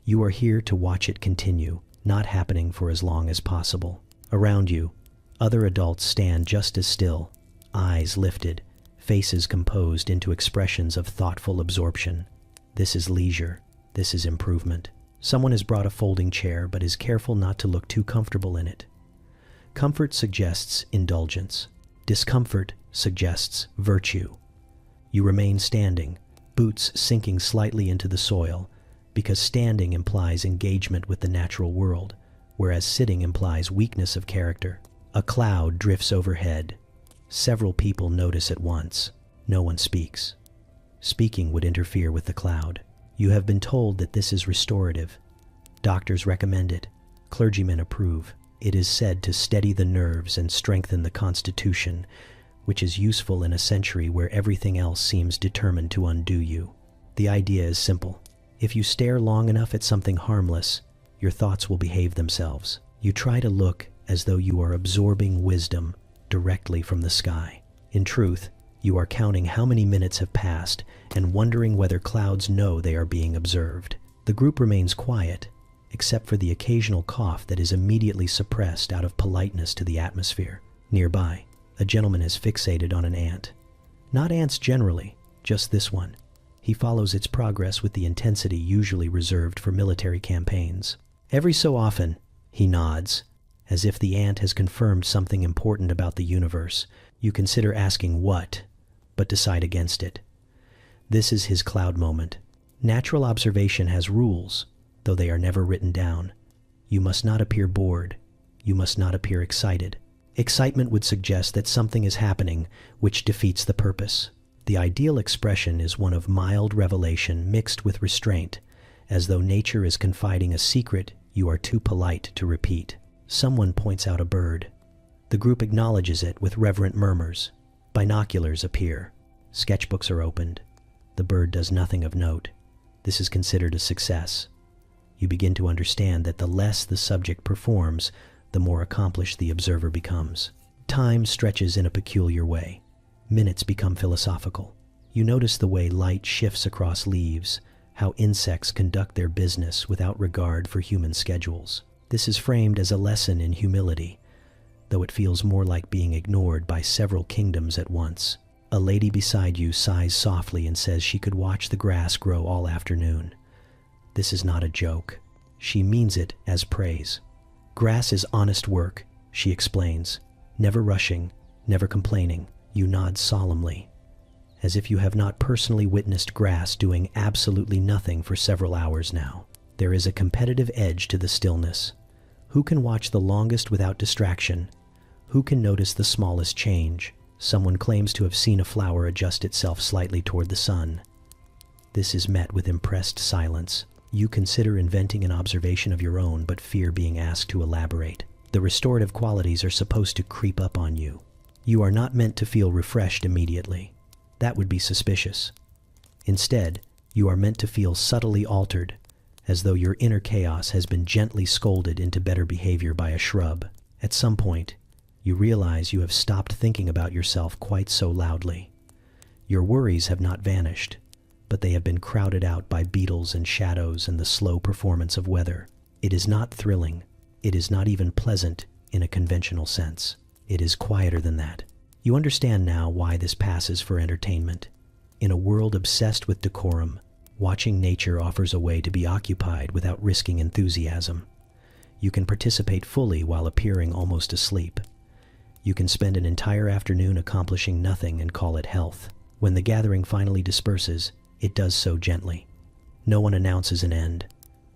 You are here to watch it continue, not happening for as long as possible. Around you, other adults stand just as still, eyes lifted, faces composed into expressions of thoughtful absorption. This is leisure. This is improvement. Someone has brought a folding chair but is careful not to look too comfortable in it. Comfort suggests indulgence. Discomfort suggests virtue. You remain standing, boots sinking slightly into the soil, because standing implies engagement with the natural world, whereas sitting implies weakness of character. A cloud drifts overhead. Several people notice at once. No one speaks. Speaking would interfere with the cloud. You have been told that this is restorative. Doctors recommend it. Clergymen approve. It is said to steady the nerves and strengthen the constitution, which is useful in a century where everything else seems determined to undo you. The idea is simple. If you stare long enough at something harmless, your thoughts will behave themselves. You try to look as though you are absorbing wisdom directly from the sky. In truth, you are counting how many minutes have passed and wondering whether clouds know they are being observed. The group remains quiet, except for the occasional cough that is immediately suppressed out of politeness to the atmosphere. Nearby, a gentleman is fixated on an ant. Not ants generally, just this one. He follows its progress with the intensity usually reserved for military campaigns. Every so often, he nods, as if the ant has confirmed something important about the universe. You consider asking what, but decide against it. This is his cloud moment. Natural observation has rules, though they are never written down. You must not appear bored. You must not appear excited. Excitement would suggest that something is happening which defeats the purpose. The ideal expression is one of mild revelation mixed with restraint, as though nature is confiding a secret you are too polite to repeat. Someone points out a bird. The group acknowledges it with reverent murmurs. Binoculars appear. Sketchbooks are opened. The bird does nothing of note. This is considered a success. You begin to understand that the less the subject performs, the more accomplished the observer becomes. Time stretches in a peculiar way. Minutes become philosophical. You notice the way light shifts across leaves, how insects conduct their business without regard for human schedules. This is framed as a lesson in humility, though it feels more like being ignored by several kingdoms at once. A lady beside you sighs softly and says she could watch the grass grow all afternoon. This is not a joke. She means it as praise. Grass is honest work, she explains. Never rushing, never complaining. You nod solemnly, as if you have not personally witnessed grass doing absolutely nothing for several hours now. There is a competitive edge to the stillness. Who can watch the longest without distraction? Who can notice the smallest change? Someone claims to have seen a flower adjust itself slightly toward the sun. This is met with impressed silence. You consider inventing an observation of your own, but fear being asked to elaborate. The restorative qualities are supposed to creep up on you. You are not meant to feel refreshed immediately. That would be suspicious. Instead, you are meant to feel subtly altered, as though your inner chaos has been gently scolded into better behavior by a shrub. At some point, you realize you have stopped thinking about yourself quite so loudly. Your worries have not vanished, but they have been crowded out by beetles and shadows and the slow performance of weather. It is not thrilling. It is not even pleasant in a conventional sense. It is quieter than that. You understand now why this passes for entertainment. In a world obsessed with decorum, watching nature offers a way to be occupied without risking enthusiasm. You can participate fully while appearing almost asleep. You can spend an entire afternoon accomplishing nothing and call it health. When the gathering finally disperses, it does so gently. No one announces an end.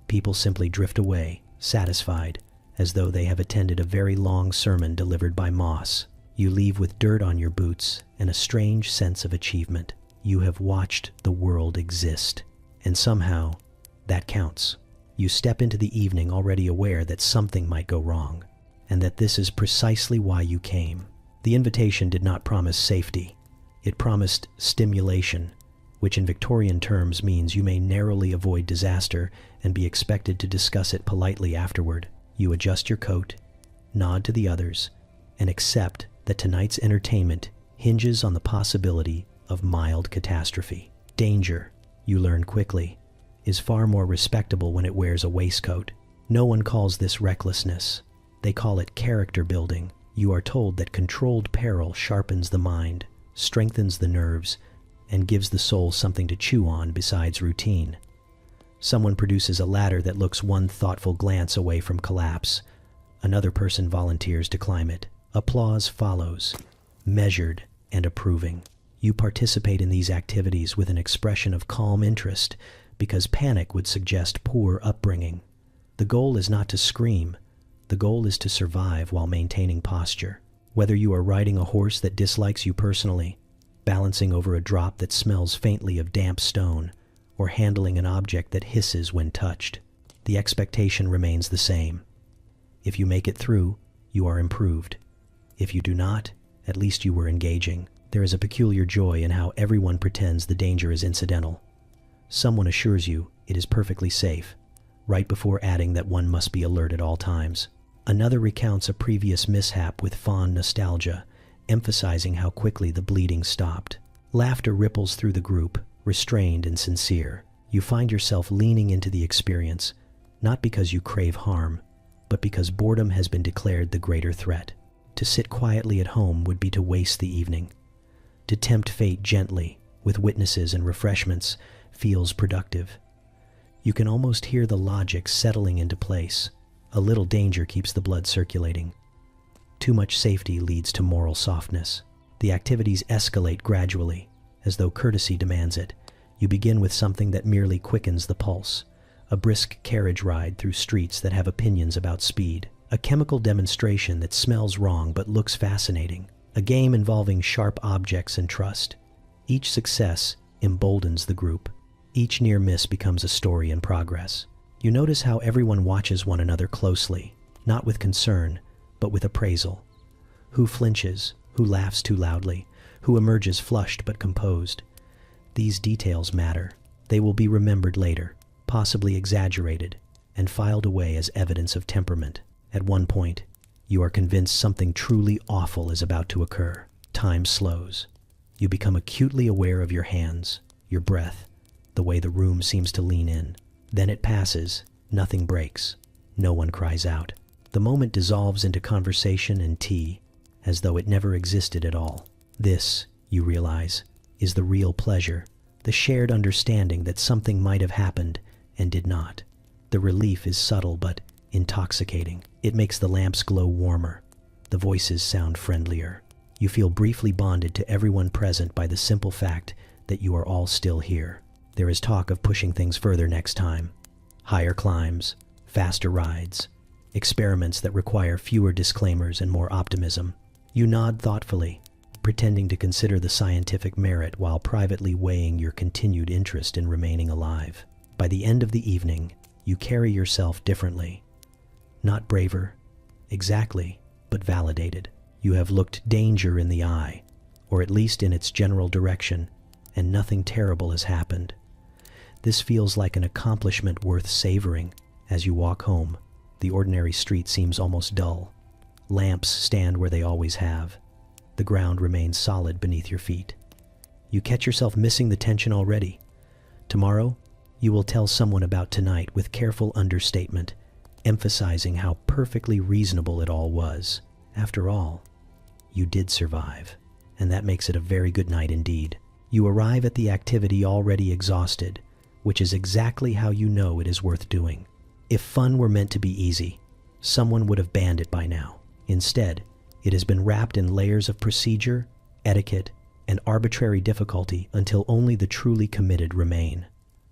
People simply drift away, satisfied, as though they have attended a very long sermon delivered by Moss. You leave with dirt on your boots and a strange sense of achievement. You have watched the world exist, and somehow, that counts. You step into the evening already aware that something might go wrong, and that this is precisely why you came. The invitation did not promise safety. It promised stimulation, which in Victorian terms means you may narrowly avoid disaster and be expected to discuss it politely afterward. You adjust your coat, nod to the others, and accept that tonight's entertainment hinges on the possibility of mild catastrophe. Danger, you learn quickly, is far more respectable when it wears a waistcoat. No one calls this recklessness. They call it character building. You are told that controlled peril sharpens the mind, strengthens the nerves, and gives the soul something to chew on besides routine. Someone produces a ladder that looks one thoughtful glance away from collapse. Another person volunteers to climb it. Applause follows, measured and approving. You participate in these activities with an expression of calm interest because panic would suggest poor upbringing. The goal is not to scream. The goal is to survive while maintaining posture. Whether you are riding a horse that dislikes you personally, balancing over a drop that smells faintly of damp stone, or handling an object that hisses when touched, the expectation remains the same. If you make it through, you are improved. If you do not, at least you were engaging. There is a peculiar joy in how everyone pretends the danger is incidental. Someone assures you it is perfectly safe, right before adding that one must be alert at all times. Another recounts a previous mishap with fond nostalgia, emphasizing how quickly the bleeding stopped. Laughter ripples through the group, restrained and sincere. You find yourself leaning into the experience, not because you crave harm, but because boredom has been declared the greater threat. To sit quietly at home would be to waste the evening. To tempt fate gently, with witnesses and refreshments, feels productive. You can almost hear the logic settling into place. A little danger keeps the blood circulating. Too much safety leads to moral softness. The activities escalate gradually, as though courtesy demands it. You begin with something that merely quickens the pulse, a brisk carriage ride through streets that have opinions about speed, a chemical demonstration that smells wrong but looks fascinating, a game involving sharp objects and trust. Each success emboldens the group. Each near miss becomes a story in progress. You notice how everyone watches one another closely, not with concern, but with appraisal. Who flinches? Who laughs too loudly? Who emerges flushed but composed? These details matter. They will be remembered later, possibly exaggerated, and filed away as evidence of temperament. At one point, you are convinced something truly awful is about to occur. Time slows. You become acutely aware of your hands, your breath, the way the room seems to lean in. Then it passes. Nothing breaks. No one cries out. The moment dissolves into conversation and tea, as though it never existed at all. This, you realize, is the real pleasure, the shared understanding that something might have happened and did not. The relief is subtle but intoxicating. It makes the lamps glow warmer. The voices sound friendlier. You feel briefly bonded to everyone present by the simple fact that you are all still here. There is talk of pushing things further next time. Higher climbs, faster rides, experiments that require fewer disclaimers and more optimism. You nod thoughtfully, pretending to consider the scientific merit while privately weighing your continued interest in remaining alive. By the end of the evening, you carry yourself differently. Not braver, exactly, but validated. You have looked danger in the eye, or at least in its general direction, and nothing terrible has happened. This feels like an accomplishment worth savoring. As you walk home, the ordinary street seems almost dull. Lamps stand where they always have. The ground remains solid beneath your feet. You catch yourself missing the tension already. Tomorrow, you will tell someone about tonight with careful understatement, emphasizing how perfectly reasonable it all was. After all, you did survive, and that makes it a very good night indeed. You arrive at the activity already exhausted, which is exactly how you know it is worth doing. If fun were meant to be easy, someone would have banned it by now. Instead, it has been wrapped in layers of procedure, etiquette, and arbitrary difficulty until only the truly committed remain.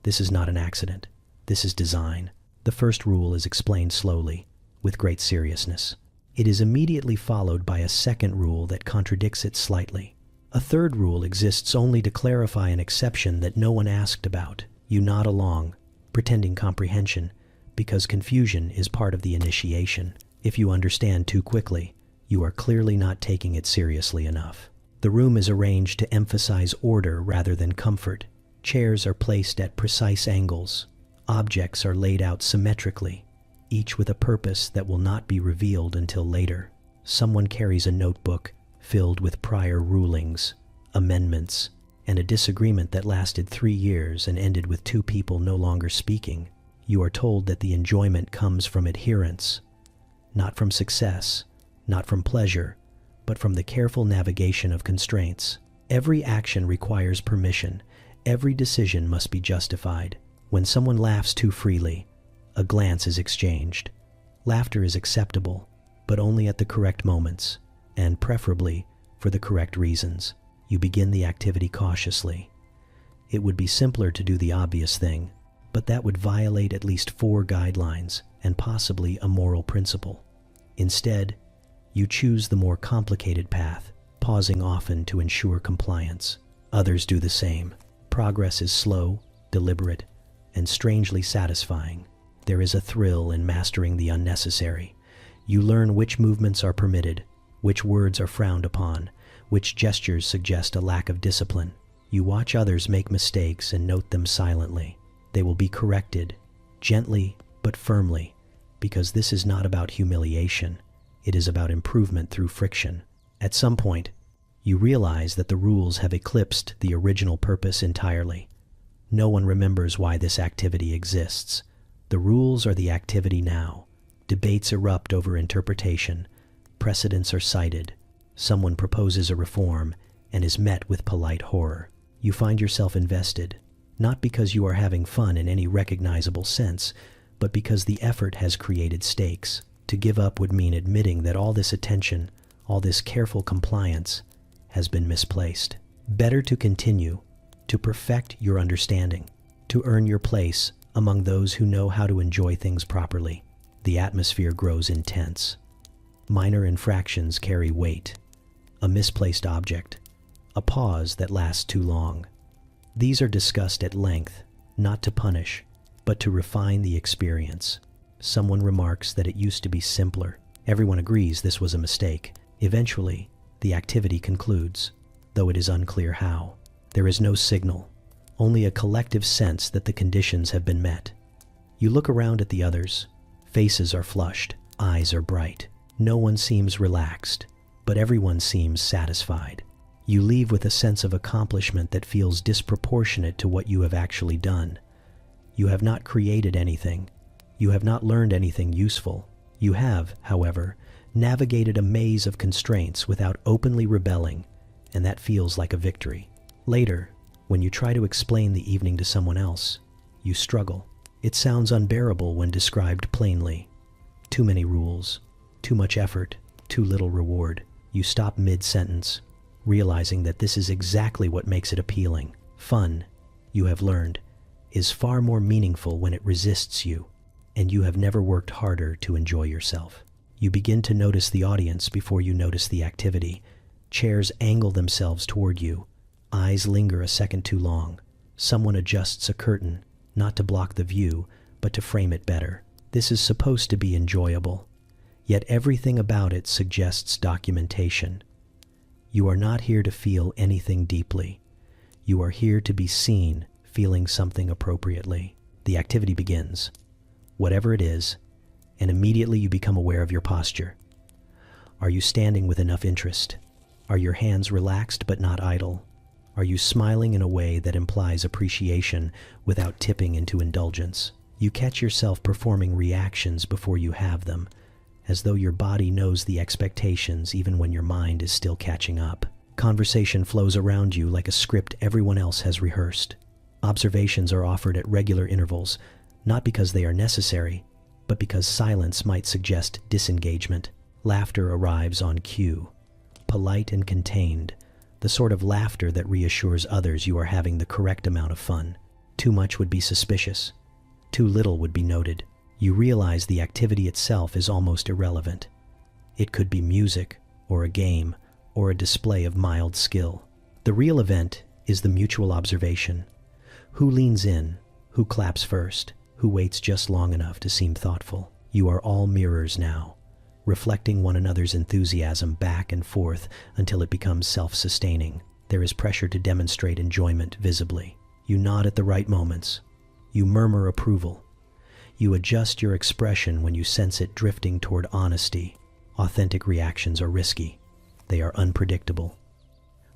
This is not an accident. This is design. The first rule is explained slowly, with great seriousness. It is immediately followed by a second rule that contradicts it slightly. A third rule exists only to clarify an exception that no one asked about. You nod along, pretending comprehension, because confusion is part of the initiation. If you understand too quickly, you are clearly not taking it seriously enough. The room is arranged to emphasize order rather than comfort. Chairs are placed at precise angles. Objects are laid out symmetrically, each with a purpose that will not be revealed until later. Someone carries a notebook filled with prior rulings, amendments, and a disagreement that lasted 3 years and ended with 2 people no longer speaking. You are told that the enjoyment comes from adherence, not from success, not from pleasure, but from the careful navigation of constraints. Every action requires permission. Every decision must be justified. When someone laughs too freely, a glance is exchanged. Laughter is acceptable, but only at the correct moments, and preferably for the correct reasons. You begin the activity cautiously. It would be simpler to do the obvious thing, but that would violate at least 4 guidelines and possibly a moral principle. Instead, you choose the more complicated path, pausing often to ensure compliance. Others do the same. Progress is slow, deliberate, and strangely satisfying. There is a thrill in mastering the unnecessary. You learn which movements are permitted, which words are frowned upon, which gestures suggest a lack of discipline. You watch others make mistakes and note them silently. They will be corrected, gently but firmly, because this is not about humiliation. It is about improvement through friction. At some point, you realize that the rules have eclipsed the original purpose entirely. No one remembers why this activity exists. The rules are the activity now. Debates erupt over interpretation. Precedents are cited. Someone proposes a reform and is met with polite horror. You find yourself invested, not because you are having fun in any recognizable sense, but because the effort has created stakes. To give up would mean admitting that all this attention, all this careful compliance, has been misplaced. Better to continue, to perfect your understanding, to earn your place among those who know how to enjoy things properly. The atmosphere grows intense. Minor infractions carry weight. A misplaced object, a pause that lasts too long. These are discussed at length, not to punish, but to refine the experience. Someone remarks that it used to be simpler. Everyone agrees this was a mistake. Eventually, the activity concludes, though it is unclear how. There is no signal, only a collective sense that the conditions have been met. You look around at the others. Faces are flushed, eyes are bright. No one seems relaxed, but everyone seems satisfied. You leave with a sense of accomplishment that feels disproportionate to what you have actually done. You have not created anything. You have not learned anything useful. You have, however, navigated a maze of constraints without openly rebelling, and that feels like a victory. Later, when you try to explain the evening to someone else, you struggle. It sounds unbearable when described plainly. Too many rules, too much effort, too little reward. You stop mid-sentence, realizing that this is exactly what makes it appealing. Fun, you have learned, is far more meaningful when it resists you, and you have never worked harder to enjoy yourself. You begin to notice the audience before you notice the activity. Chairs angle themselves toward you. Eyes linger a second too long. Someone adjusts a curtain, not to block the view, but to frame it better. This is supposed to be enjoyable, yet everything about it suggests documentation. You are not here to feel anything deeply. You are here to be seen, feeling something appropriately. The activity begins, whatever it is, and immediately you become aware of your posture. Are you standing with enough interest? Are your hands relaxed but not idle? Are you smiling in a way that implies appreciation without tipping into indulgence? You catch yourself performing reactions before you have them, as though your body knows the expectations even when your mind is still catching up. Conversation flows around you like a script everyone else has rehearsed. Observations are offered at regular intervals, not because they are necessary, but because silence might suggest disengagement. Laughter arrives on cue, polite and contained, the sort of laughter that reassures others you are having the correct amount of fun. Too much would be suspicious. Too little would be noted. You realize the activity itself is almost irrelevant. It could be music, or a game, or a display of mild skill. The real event is the mutual observation. Who leans in? Who claps first? Who waits just long enough to seem thoughtful? You are all mirrors now, reflecting one another's enthusiasm back and forth until it becomes self-sustaining. There is pressure to demonstrate enjoyment visibly. You nod at the right moments. You murmur approval. You adjust your expression when you sense it drifting toward honesty. Authentic reactions are risky. They are unpredictable.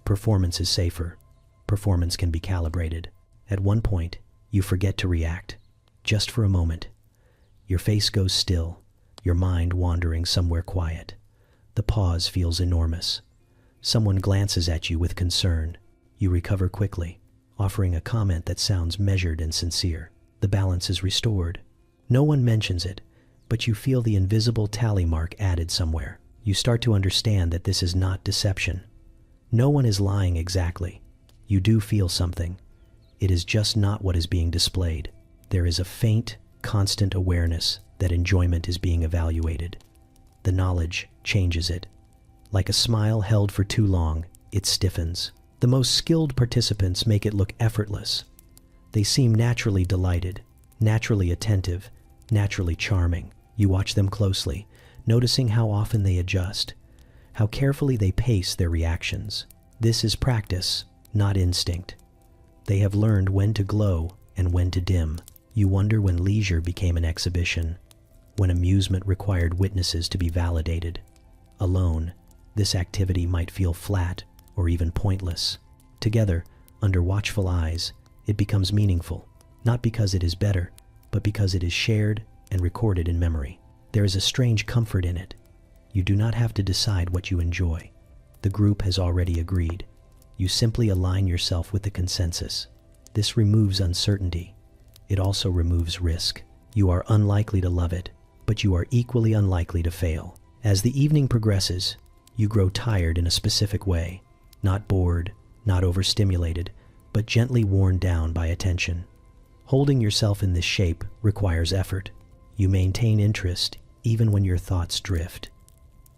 Performance is safer. Performance can be calibrated. At one point, you forget to react, just for a moment. Your face goes still, your mind wandering somewhere quiet. The pause feels enormous. Someone glances at you with concern. You recover quickly, offering a comment that sounds measured and sincere. The balance is restored. No one mentions it, but you feel the invisible tally mark added somewhere. You start to understand that this is not deception. No one is lying exactly. You do feel something. It is just not what is being displayed. There is a faint, constant awareness that enjoyment is being evaluated. The knowledge changes it. Like a smile held for too long, it stiffens. The most skilled participants make it look effortless. They seem naturally delighted, naturally attentive, naturally charming. You watch them closely, noticing how often they adjust, how carefully they pace their reactions. This is practice, not instinct. They have learned when to glow and when to dim. You wonder when leisure became an exhibition, when amusement required witnesses to be validated. Alone, this activity might feel flat or even pointless. Together, under watchful eyes, it becomes meaningful, not because it is better, but because it is shared and recorded in memory. There is a strange comfort in it. You do not have to decide what you enjoy. The group has already agreed. You simply align yourself with the consensus. This removes uncertainty. It also removes risk. You are unlikely to love it, but you are equally unlikely to fail. As the evening progresses, you grow tired in a specific way, not bored, not overstimulated, but gently worn down by attention. Holding yourself in this shape requires effort. You maintain interest even when your thoughts drift.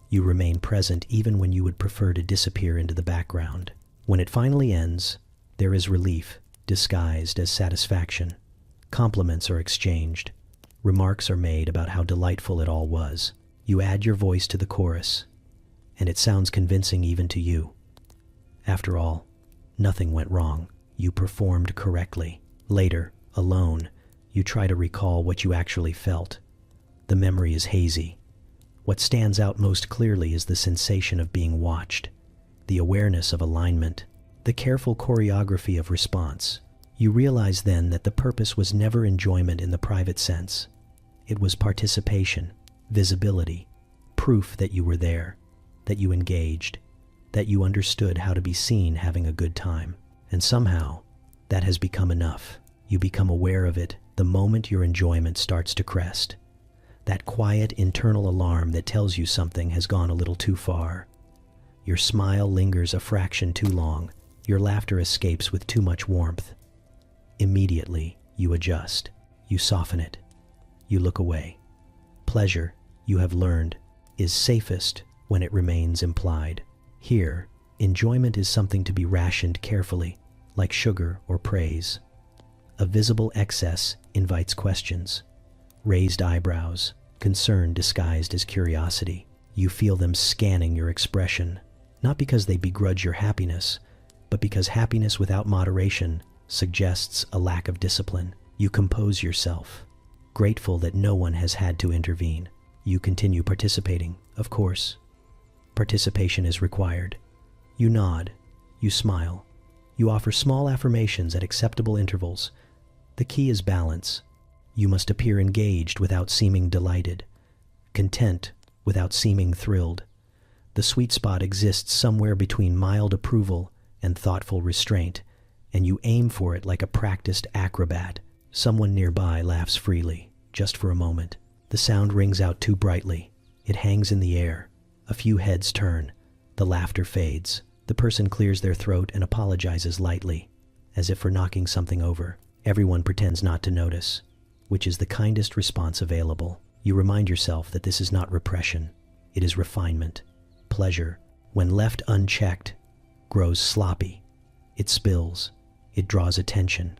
You remain present even when you would prefer to disappear into the background. When it finally ends, there is relief, disguised as satisfaction. Compliments are exchanged. Remarks are made about how delightful it all was. You add your voice to the chorus, and it sounds convincing even to you. After all, nothing went wrong. You performed correctly. Later, alone, you try to recall what you actually felt. The memory is hazy. What stands out most clearly is the sensation of being watched, the awareness of alignment, the careful choreography of response. You realize then that the purpose was never enjoyment in the private sense. It was participation, visibility, proof that you were there, that you engaged, that you understood how to be seen having a good time. And somehow, that has become enough. You become aware of it the moment your enjoyment starts to crest. That quiet internal alarm that tells you something has gone a little too far. Your smile lingers a fraction too long. Your laughter escapes with too much warmth. Immediately, you adjust. You soften it. You look away. Pleasure, you have learned, is safest when it remains implied. Here, enjoyment is something to be rationed carefully, like sugar or praise. A visible excess invites questions. Raised eyebrows, concern disguised as curiosity. You feel them scanning your expression, not because they begrudge your happiness, but because happiness without moderation suggests a lack of discipline. You compose yourself, grateful that no one has had to intervene. You continue participating, of course. Participation is required. You nod, you smile, you offer small affirmations at acceptable intervals. The key is balance. You must appear engaged without seeming delighted, content without seeming thrilled. The sweet spot exists somewhere between mild approval and thoughtful restraint, and you aim for it like a practiced acrobat. Someone nearby laughs freely, just for a moment. The sound rings out too brightly. It hangs in the air. A few heads turn. The laughter fades. The person clears their throat and apologizes lightly, as if for knocking something over. Everyone pretends not to notice, which is the kindest response available. You remind yourself that this is not repression. It is refinement. Pleasure, when left unchecked, grows sloppy. It spills. It draws attention.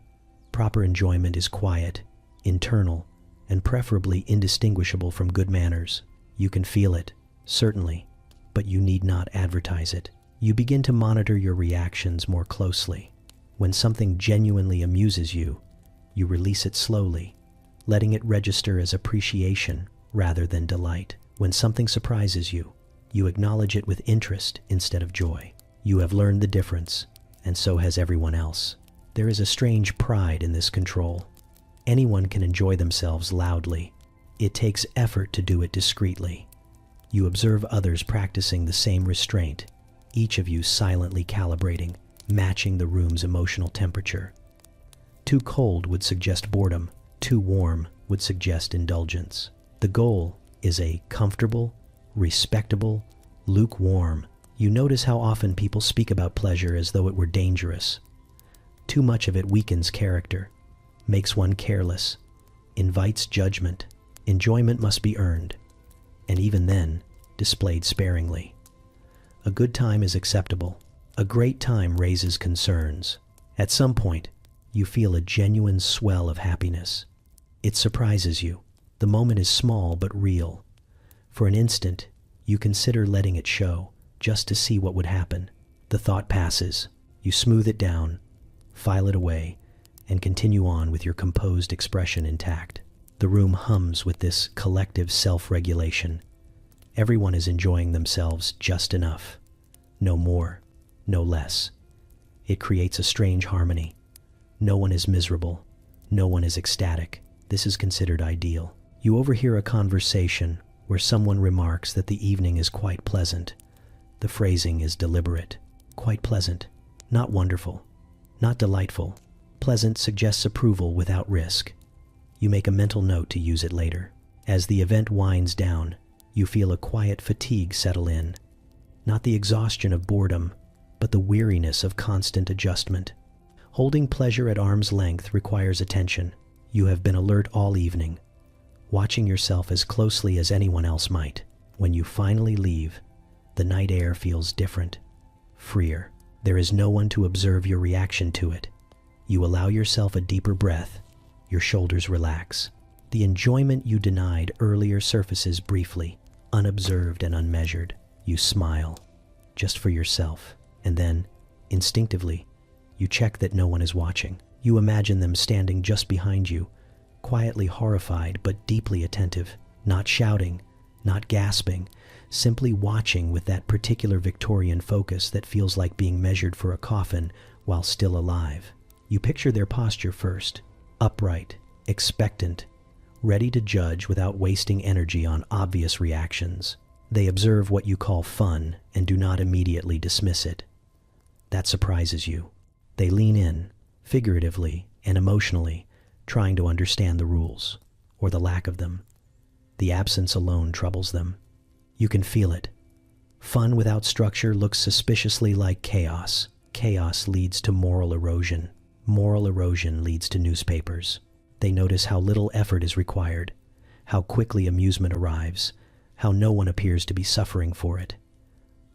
Proper enjoyment is quiet, internal, and preferably indistinguishable from good manners. You can feel it, certainly, but you need not advertise it. You begin to monitor your reactions more closely. When something genuinely amuses you, you release it slowly, letting it register as appreciation rather than delight. When something surprises you, you acknowledge it with interest instead of joy. You have learned the difference, and so has everyone else. There is a strange pride in this control. Anyone can enjoy themselves loudly. It takes effort to do it discreetly. You observe others practicing the same restraint, each of you silently calibrating, matching the room's emotional temperature. Too cold would suggest boredom. Too warm would suggest indulgence. The goal is a comfortable, respectable, lukewarm. You notice how often people speak about pleasure as though it were dangerous. Too much of it weakens character, makes one careless, invites judgment. Enjoyment must be earned, and even then, displayed sparingly. A good time is acceptable. A great time raises concerns. At some point, you feel a genuine swell of happiness. It surprises you. The moment is small but real. For an instant, you consider letting it show, just to see what would happen. The thought passes. You smooth it down, file it away, and continue on with your composed expression intact. The room hums with this collective self-regulation. Everyone is enjoying themselves just enough. No more, no less. It creates a strange harmony. No one is miserable. No one is ecstatic. This is considered ideal. You overhear a conversation where someone remarks that the evening is quite pleasant. The phrasing is deliberate. Quite pleasant. Not wonderful. Not delightful. Pleasant suggests approval without risk. You make a mental note to use it later. As the event winds down, you feel a quiet fatigue settle in. Not the exhaustion of boredom, but the weariness of constant adjustment. Holding pleasure at arm's length requires attention. You have been alert all evening, watching yourself as closely as anyone else might. When you finally leave, the night air feels different, freer. There is no one to observe your reaction to it. You allow yourself a deeper breath. Your shoulders relax. The enjoyment you denied earlier surfaces briefly, unobserved and unmeasured. You smile, just for yourself, and then, instinctively, you check that no one is watching. You imagine them standing just behind you, quietly horrified but deeply attentive, not shouting, not gasping, simply watching with that particular Victorian focus that feels like being measured for a coffin while still alive. You picture their posture first, upright, expectant, ready to judge without wasting energy on obvious reactions. They observe what you call fun and do not immediately dismiss it. That surprises you. They lean in, figuratively and emotionally, trying to understand the rules, or the lack of them. The absence alone troubles them. You can feel it. Fun without structure looks suspiciously like chaos. Chaos leads to moral erosion. Moral erosion leads to newspapers. They notice how little effort is required, how quickly amusement arrives, how no one appears to be suffering for it.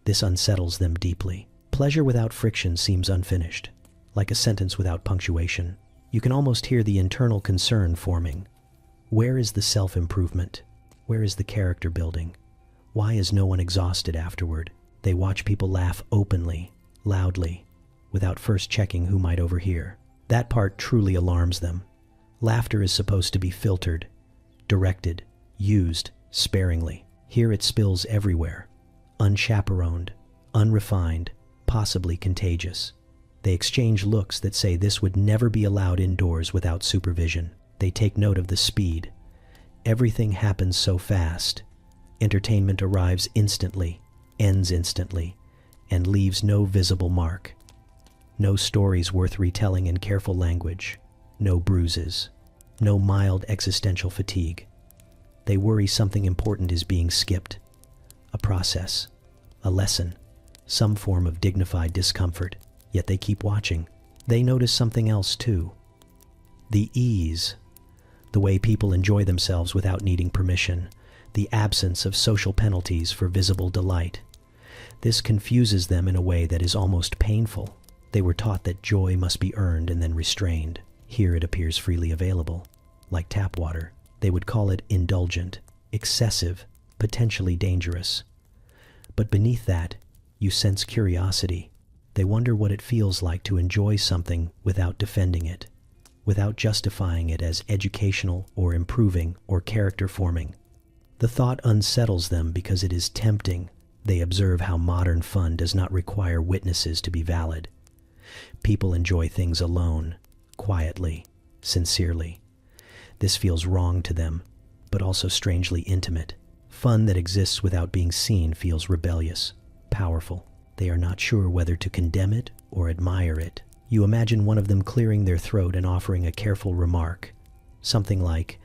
This unsettles them deeply. Pleasure without friction seems unfinished, like a sentence without punctuation. You can almost hear the internal concern forming. Where is the self-improvement? Where is the character building? Why is no one exhausted afterward? They watch people laugh openly, loudly, without first checking who might overhear. That part truly alarms them. Laughter is supposed to be filtered, directed, used sparingly. Here it spills everywhere, unchaperoned, unrefined, possibly contagious. They exchange looks that say this would never be allowed indoors without supervision. They take note of the speed. Everything happens so fast. Entertainment arrives instantly, ends instantly, and leaves no visible mark. No stories worth retelling in careful language. No bruises. No mild existential fatigue. They worry something important is being skipped. A process, a lesson, some form of dignified discomfort, yet they keep watching. They notice something else too. The ease, the way people enjoy themselves without needing permission, the absence of social penalties for visible delight. This confuses them in a way that is almost painful. They were taught that joy must be earned and then restrained. Here it appears freely available, like tap water. They would call it indulgent, excessive, potentially dangerous. But beneath that, you sense curiosity. They wonder what it feels like to enjoy something without defending it, without justifying it as educational or improving or character forming. The thought unsettles them because it is tempting. They observe how modern fun does not require witnesses to be valid. People enjoy things alone, quietly, sincerely. This feels wrong to them, but also strangely intimate. Fun that exists without being seen feels rebellious, powerful. They are not sure whether to condemn it or admire it. You imagine one of them clearing their throat and offering a careful remark, something like,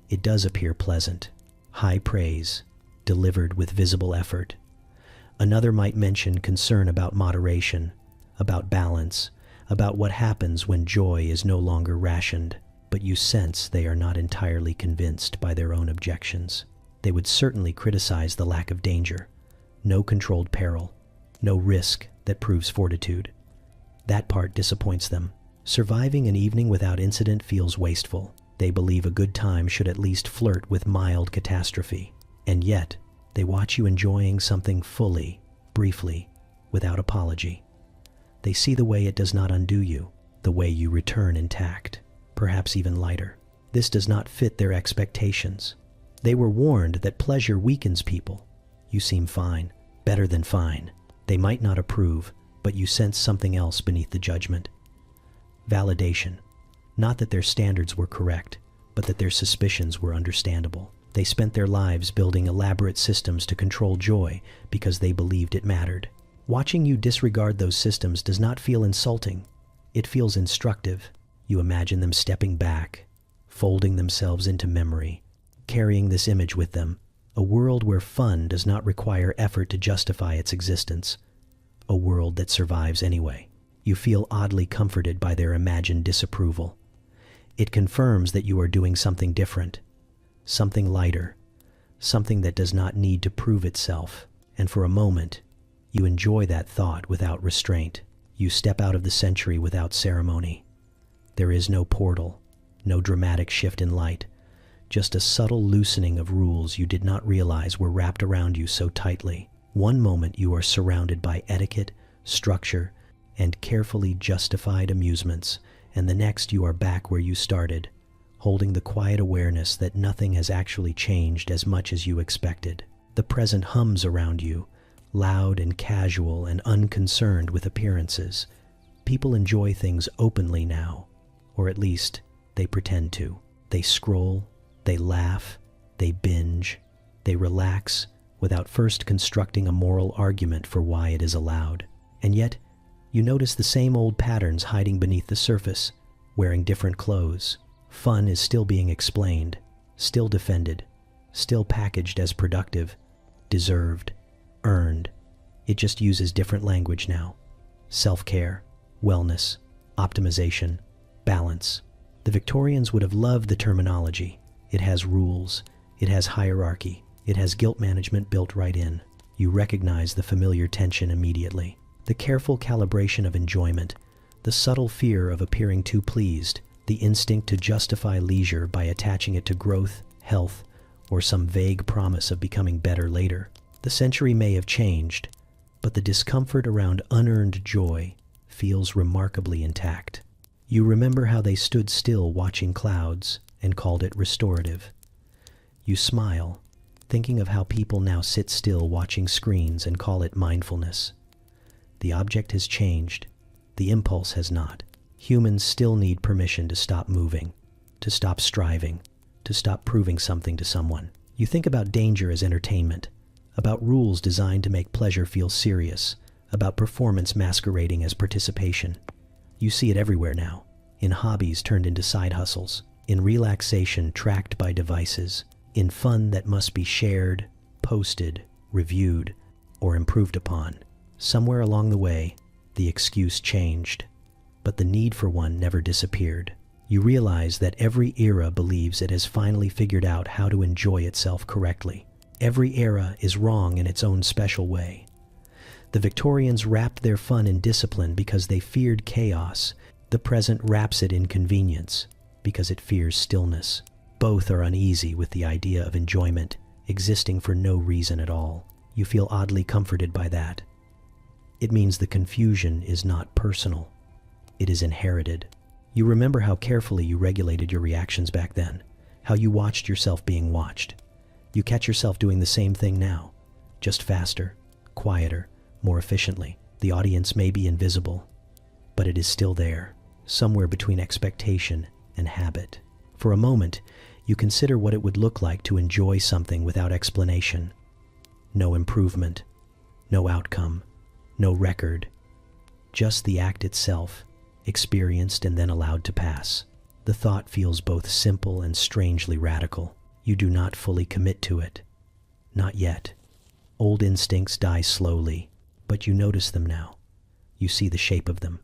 "It does appear pleasant," high praise, delivered with visible effort. Another might mention concern about moderation, about balance, about what happens when joy is no longer rationed, but you sense they are not entirely convinced by their own objections. They would certainly criticize the lack of danger, no controlled peril, no risk that proves fortitude. That part disappoints them. Surviving an evening without incident feels wasteful. They believe a good time should at least flirt with mild catastrophe. And yet, they watch you enjoying something fully, briefly, without apology. They see the way it does not undo you, the way you return intact, perhaps even lighter. This does not fit their expectations. They were warned that pleasure weakens people. You seem fine, better than fine. They might not approve, but you sense something else beneath the judgment. Validation. Not that their standards were correct, but that their suspicions were understandable. They spent their lives building elaborate systems to control joy because they believed it mattered. Watching you disregard those systems does not feel insulting. It feels instructive. You imagine them stepping back, folding themselves into memory, carrying this image with them, a world where fun does not require effort to justify its existence, a world that survives anyway. You feel oddly comforted by their imagined disapproval. It confirms that you are doing something different, something lighter, something that does not need to prove itself. And for a moment, you enjoy that thought without restraint. You step out of the century without ceremony. There is no portal, no dramatic shift in light, just a subtle loosening of rules you did not realize were wrapped around you so tightly. One moment you are surrounded by etiquette, structure, and carefully justified amusements, and the next you are back where you started, holding the quiet awareness that nothing has actually changed as much as you expected. The present hums around you, loud and casual and unconcerned with appearances. People enjoy things openly now, or at least they pretend to. They scroll, they laugh, they binge, they relax without first constructing a moral argument for why it is allowed. And yet, you notice the same old patterns hiding beneath the surface, wearing different clothes. Fun is still being explained, still defended, still packaged as productive, deserved, earned. It just uses different language now. Self-care, wellness, optimization, balance. The Victorians would have loved the terminology. It has rules, it has hierarchy, it has guilt management built right in. You recognize the familiar tension immediately. The careful calibration of enjoyment, the subtle fear of appearing too pleased, the instinct to justify leisure by attaching it to growth, health, or some vague promise of becoming better later. The century may have changed, but the discomfort around unearned joy feels remarkably intact. You remember how they stood still watching clouds and called it restorative. You smile, thinking of how people now sit still watching screens and call it mindfulness. The object has changed. The impulse has not. Humans still need permission to stop moving, to stop striving, to stop proving something to someone. You think about danger as entertainment, about rules designed to make pleasure feel serious, about performance masquerading as participation. You see it everywhere now, in hobbies turned into side hustles, in relaxation tracked by devices, in fun that must be shared, posted, reviewed, or improved upon. Somewhere along the way, the excuse changed, but the need for one never disappeared. You realize that every era believes it has finally figured out how to enjoy itself correctly. Every era is wrong in its own special way. The Victorians wrapped their fun in discipline because they feared chaos. The present wraps it in convenience because it fears stillness. Both are uneasy with the idea of enjoyment existing for no reason at all. You feel oddly comforted by that. It means the confusion is not personal. It is inherited. You remember how carefully you regulated your reactions back then, how you watched yourself being watched. You catch yourself doing the same thing now, just faster, quieter, more efficiently. The audience may be invisible, but it is still there, somewhere between expectation and habit. For a moment, you consider what it would look like to enjoy something without explanation. No improvement, no outcome, no record, just the act itself, experienced and then allowed to pass. The thought feels both simple and strangely radical. You do not fully commit to it. Not yet. Old instincts die slowly, but you notice them now. You see the shape of them.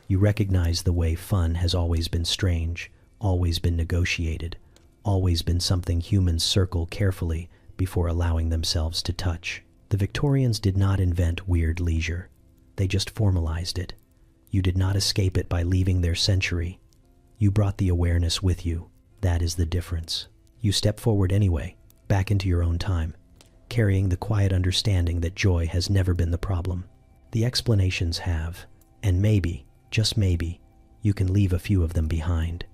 You recognize the way fun has always been strange, always been negotiated, always been something humans circle carefully before allowing themselves to touch. The Victorians did not invent weird leisure. They just formalized it. You did not escape it by leaving their century. You brought the awareness with you. That is the difference. You step forward anyway, back into your own time, carrying the quiet understanding that joy has never been the problem. The explanations have, and maybe, just maybe, you can leave a few of them behind.